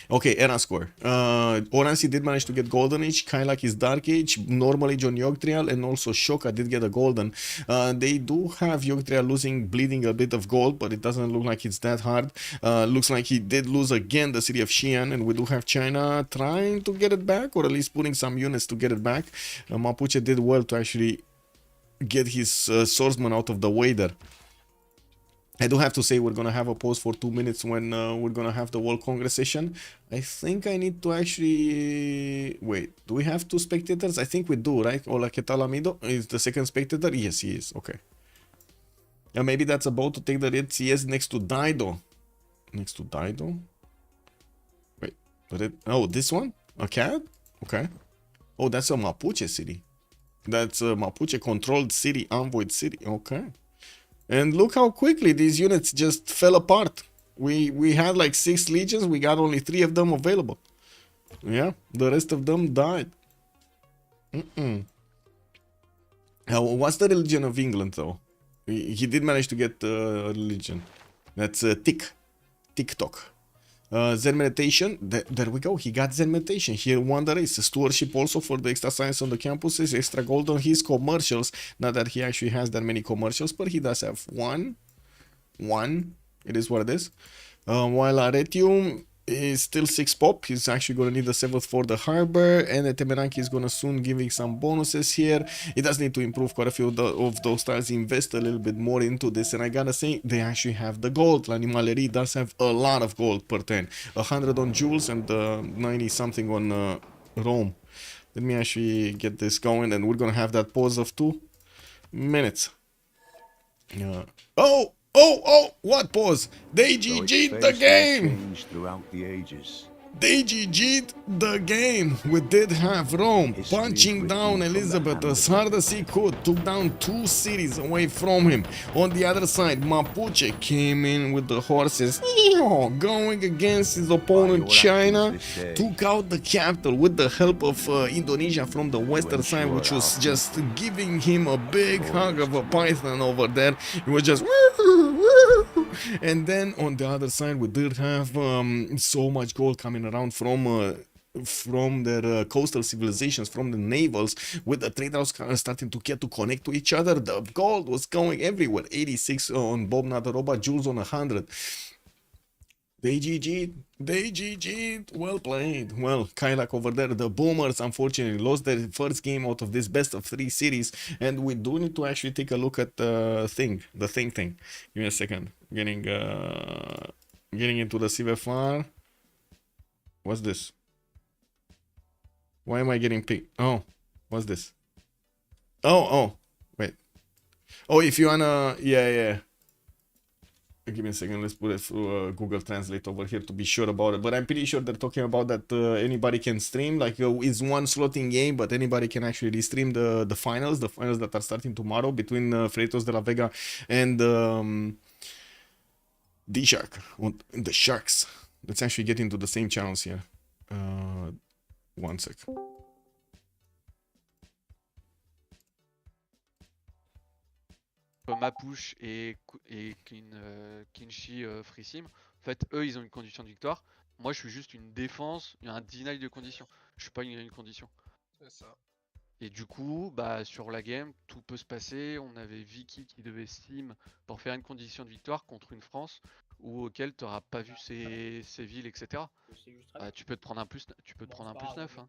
Okay, era score. Oransi did manage to get Golden Age, Kailak is Dark Age, Normal Age on Yogtrial, and also Shoka did get a Golden. They do have Yogtrial bleeding a bit of gold, but it doesn't look like it's that hard. Looks like he did lose again the city of Xi'an, and we do have China trying to get it back, or at least putting some units to get it back. Mapuche did well to actually get his swordsman out of the way there. I do have to say we're going to have a pause for 2 minutes when we're going to have the World Congress session. I think I need to actually... Wait, do we have 2 spectators? I think we do, right? Ola Ketalamido is the second spectator? Yes, he is. Okay. Yeah, maybe that's about to take the Red CS next to Dido. Next to Dido? Wait, oh, this one? A cat? Okay. Oh, that's a Mapuche city. That's a Mapuche controlled city, envoyed city. Okay. And look how quickly these units just fell apart. We had like 6 legions, we got only 3 of them available. Yeah, the rest of them died. What's the religion of England though? He did manage to get a religion. That's TikTok. Zen meditation, there we go, he got Zen meditation, he won the race. Stewardship also for the extra science on the campuses, extra gold on his commercials, not that he actually has that many commercials, but he does have one, it is what it is. While Aretium is still 6 pop, he's actually going to need the 7th for the harbor, and the Temenaki is going to soon giving some bonuses here. It does need to improve quite a few of those tiles, invest a little bit more into this, and I gotta say, they actually have the gold. L'Animalerie does have a lot of gold per turn. 100 on Jules and 90 something on Rome. Let me actually get this going, and we're going to have that pause of 2 minutes. Oh, what pause? They GG'd the game! Throughout the ages. They GG'd the game. We did have Rome punching down Elizabeth as hard as he could, took down 2 cities away from him. On the other side, Mapuche came in with the horses, going against his opponent China, took out the capital with the help of Indonesia from the western side, which was just giving him a big hug of a python over there. It was just... And then on the other side, we did have so much gold coming around from their coastal civilizations, from the navals, with the trade routes starting to get to connect to each other. The gold was going everywhere. 86 on Bob Nadaroba, Jules on 100. They GG, well played. Well, Kylak over there, the Boomers unfortunately lost their first game out of this best of 3 series, and we do need to actually take a look at the thing. Give me a second. Getting into the CivFR. What's this? Why am I getting ping? Oh, what's this? Oh, wait. Oh, if you wanna, yeah. Give me a second, let's put it through Google Translate over here to be sure about it. But I'm pretty sure they're talking about that anybody can stream. Like, it's one slot in game, but anybody can actually stream the finals that are starting tomorrow between Freitos de la Vega and D-Shark, the Sharks. Let's actually get into the same channels here. One sec. Mapouche et Kinshi Free Sim, en fait, eux, ils ont une condition de victoire. Moi, je suis juste une défense, un deny de condition. Je suis pas une condition. C'est ça. Et du coup, bah, sur la game, tout peut se passer. On avait Vicky qui devait Steam pour faire une condition de victoire contre une France ou auquel tu n'auras pas vu ses villes, etc. Bah, tu peux te prendre un plus, un plus 9. Hein.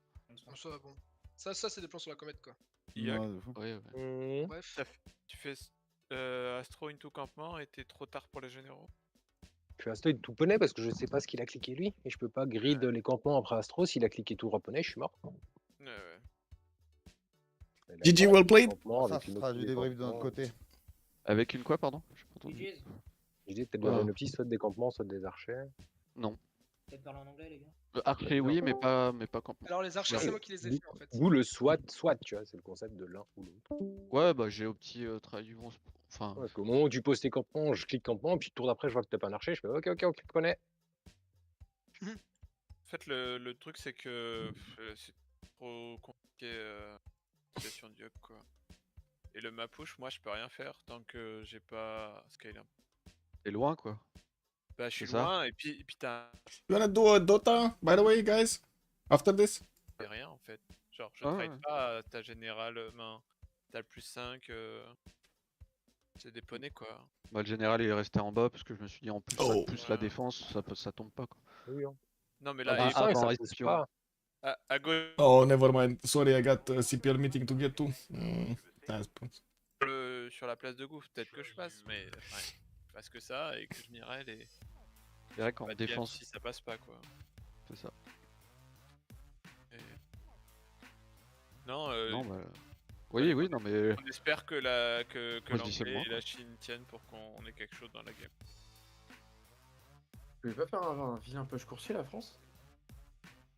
Ça, bon. Ça c'est des plans sur la comète, quoi. Ouais. Bref. Tu fais Astro into campement et t'es trop tard pour les généraux. Je fais Astro et tout poney parce que je sais pas ce qu'il a cliqué lui et je peux pas grid les campements après Astro. S'il a cliqué tout poney, je suis mort. Ouais. GG, well played. Ça sera du débrief de notre côté. Avec une quoi, pardon? J'ai pas entendu. J'ai dit peut-être dans un opti, soit des campements, soit des archers. Non. Peut-être parler en anglais, les gars. Archer, oui, mais pas campement. Alors les archers, c'est moi qui les ai fait en fait. D'où le SWAT, tu vois, c'est le concept de l'un ou l'autre. Ouais, bah j'ai opti traduit. Enfin. Ouais, au moment où tu poses tes campements, je clique campement, puis tour d'après, je vois que t'as pas un archer, je fais ok, on clique poney. En fait, le truc, c'est que c'est trop compliqué situation du hub, quoi. Et le mapouche, moi, je peux rien faire tant que j'ai pas scale. T'es loin, quoi. Bah, je suis loin, et puis t'as. You wanna do a Dota, by the way, guys? After this? Rien, en fait. Genre, je trade pas ta générale main. T'as le plus 5. C'est des poneys, quoi. Bah, le général il est resté en bas parce que je me suis dit en plus, plus la défense, ça tombe pas, quoi. Oui, hein. Non, mais là, ça pousse pas. À gauche. Oh, never mind. Sorry, I got a CPL meeting to get to. Sur la place de gouffre, peut-être que je passe, mais je fasse que ça et que je m'irai les. C'est vrai qu'en défense, si ça passe pas, quoi. C'est ça. Et... Non, bah... Oui, non, mais. On espère que l'anglais et la moi. Chine tiennent pour qu'on ait quelque chose dans la game. Tu veux pas faire un vilain push coursier, la France?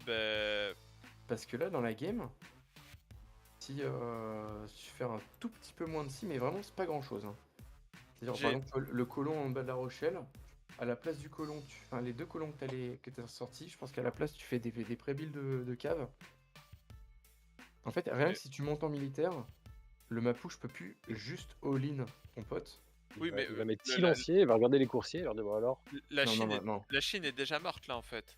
Bah... Parce que là, dans la game, si tu fais un tout petit peu moins de si, mais vraiment, c'est pas grand-chose. Hein. C'est-à-dire, par exemple, le colon en bas de la Rochelle, à la place du colon, enfin, les deux colons que t'as sortis, je pense qu'à la place, tu fais des pré-builds de cave. En fait, rien que si tu montes en militaire, le mapouche peut plus juste all-in ton pote. Oui, mais Il va mettre silencier, il va regarder les coursiers, il va dire bon alors. La Chine est déjà morte là en fait.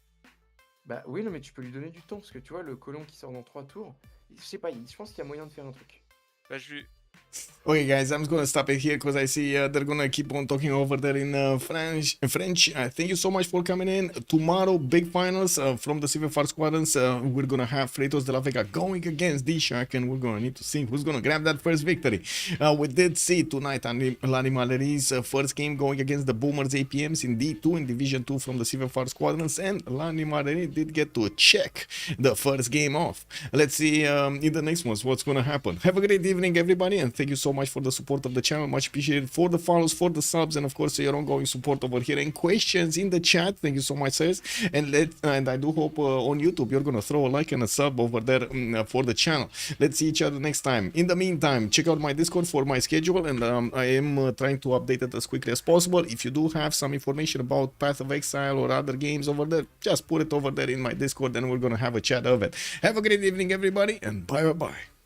Bah oui, non, mais tu peux lui donner du temps parce que tu vois, le colon qui sort dans 3 tours, je sais pas, je pense qu'il y a moyen de faire un truc. Bah je lui. Okay, guys, I'm gonna stop it here because I see they're gonna keep on talking over there in French. Thank you so much for coming in. Tomorrow, big finals from the CivFR Squadrons. We're gonna have Freitos de la Vega going against D-Shark, and we're gonna need to see who's gonna grab that first victory. We did see tonight L'Animaleri's first game going against the Boomers APMs in D2 in Division 2 from the CivFR Squadrons, and L'Animaleri did get to check the first game off. Let's see in the next ones what's gonna happen. Have a great evening, everybody, and thank you so much for the support of the channel. Much appreciated for the follows, for the subs, and of course your ongoing support over here and questions in the chat. Thank you so much, sirs. And I do hope on YouTube you're gonna throw a like and a sub over there for the channel. Let's see each other next time. In the meantime, check out my Discord for my schedule, and I am trying to update it as quickly as possible. If you do have some information about Path of Exile or other games over there, just put it over there in my Discord, and we're gonna have a chat of it. Have a great evening, everybody, and bye bye.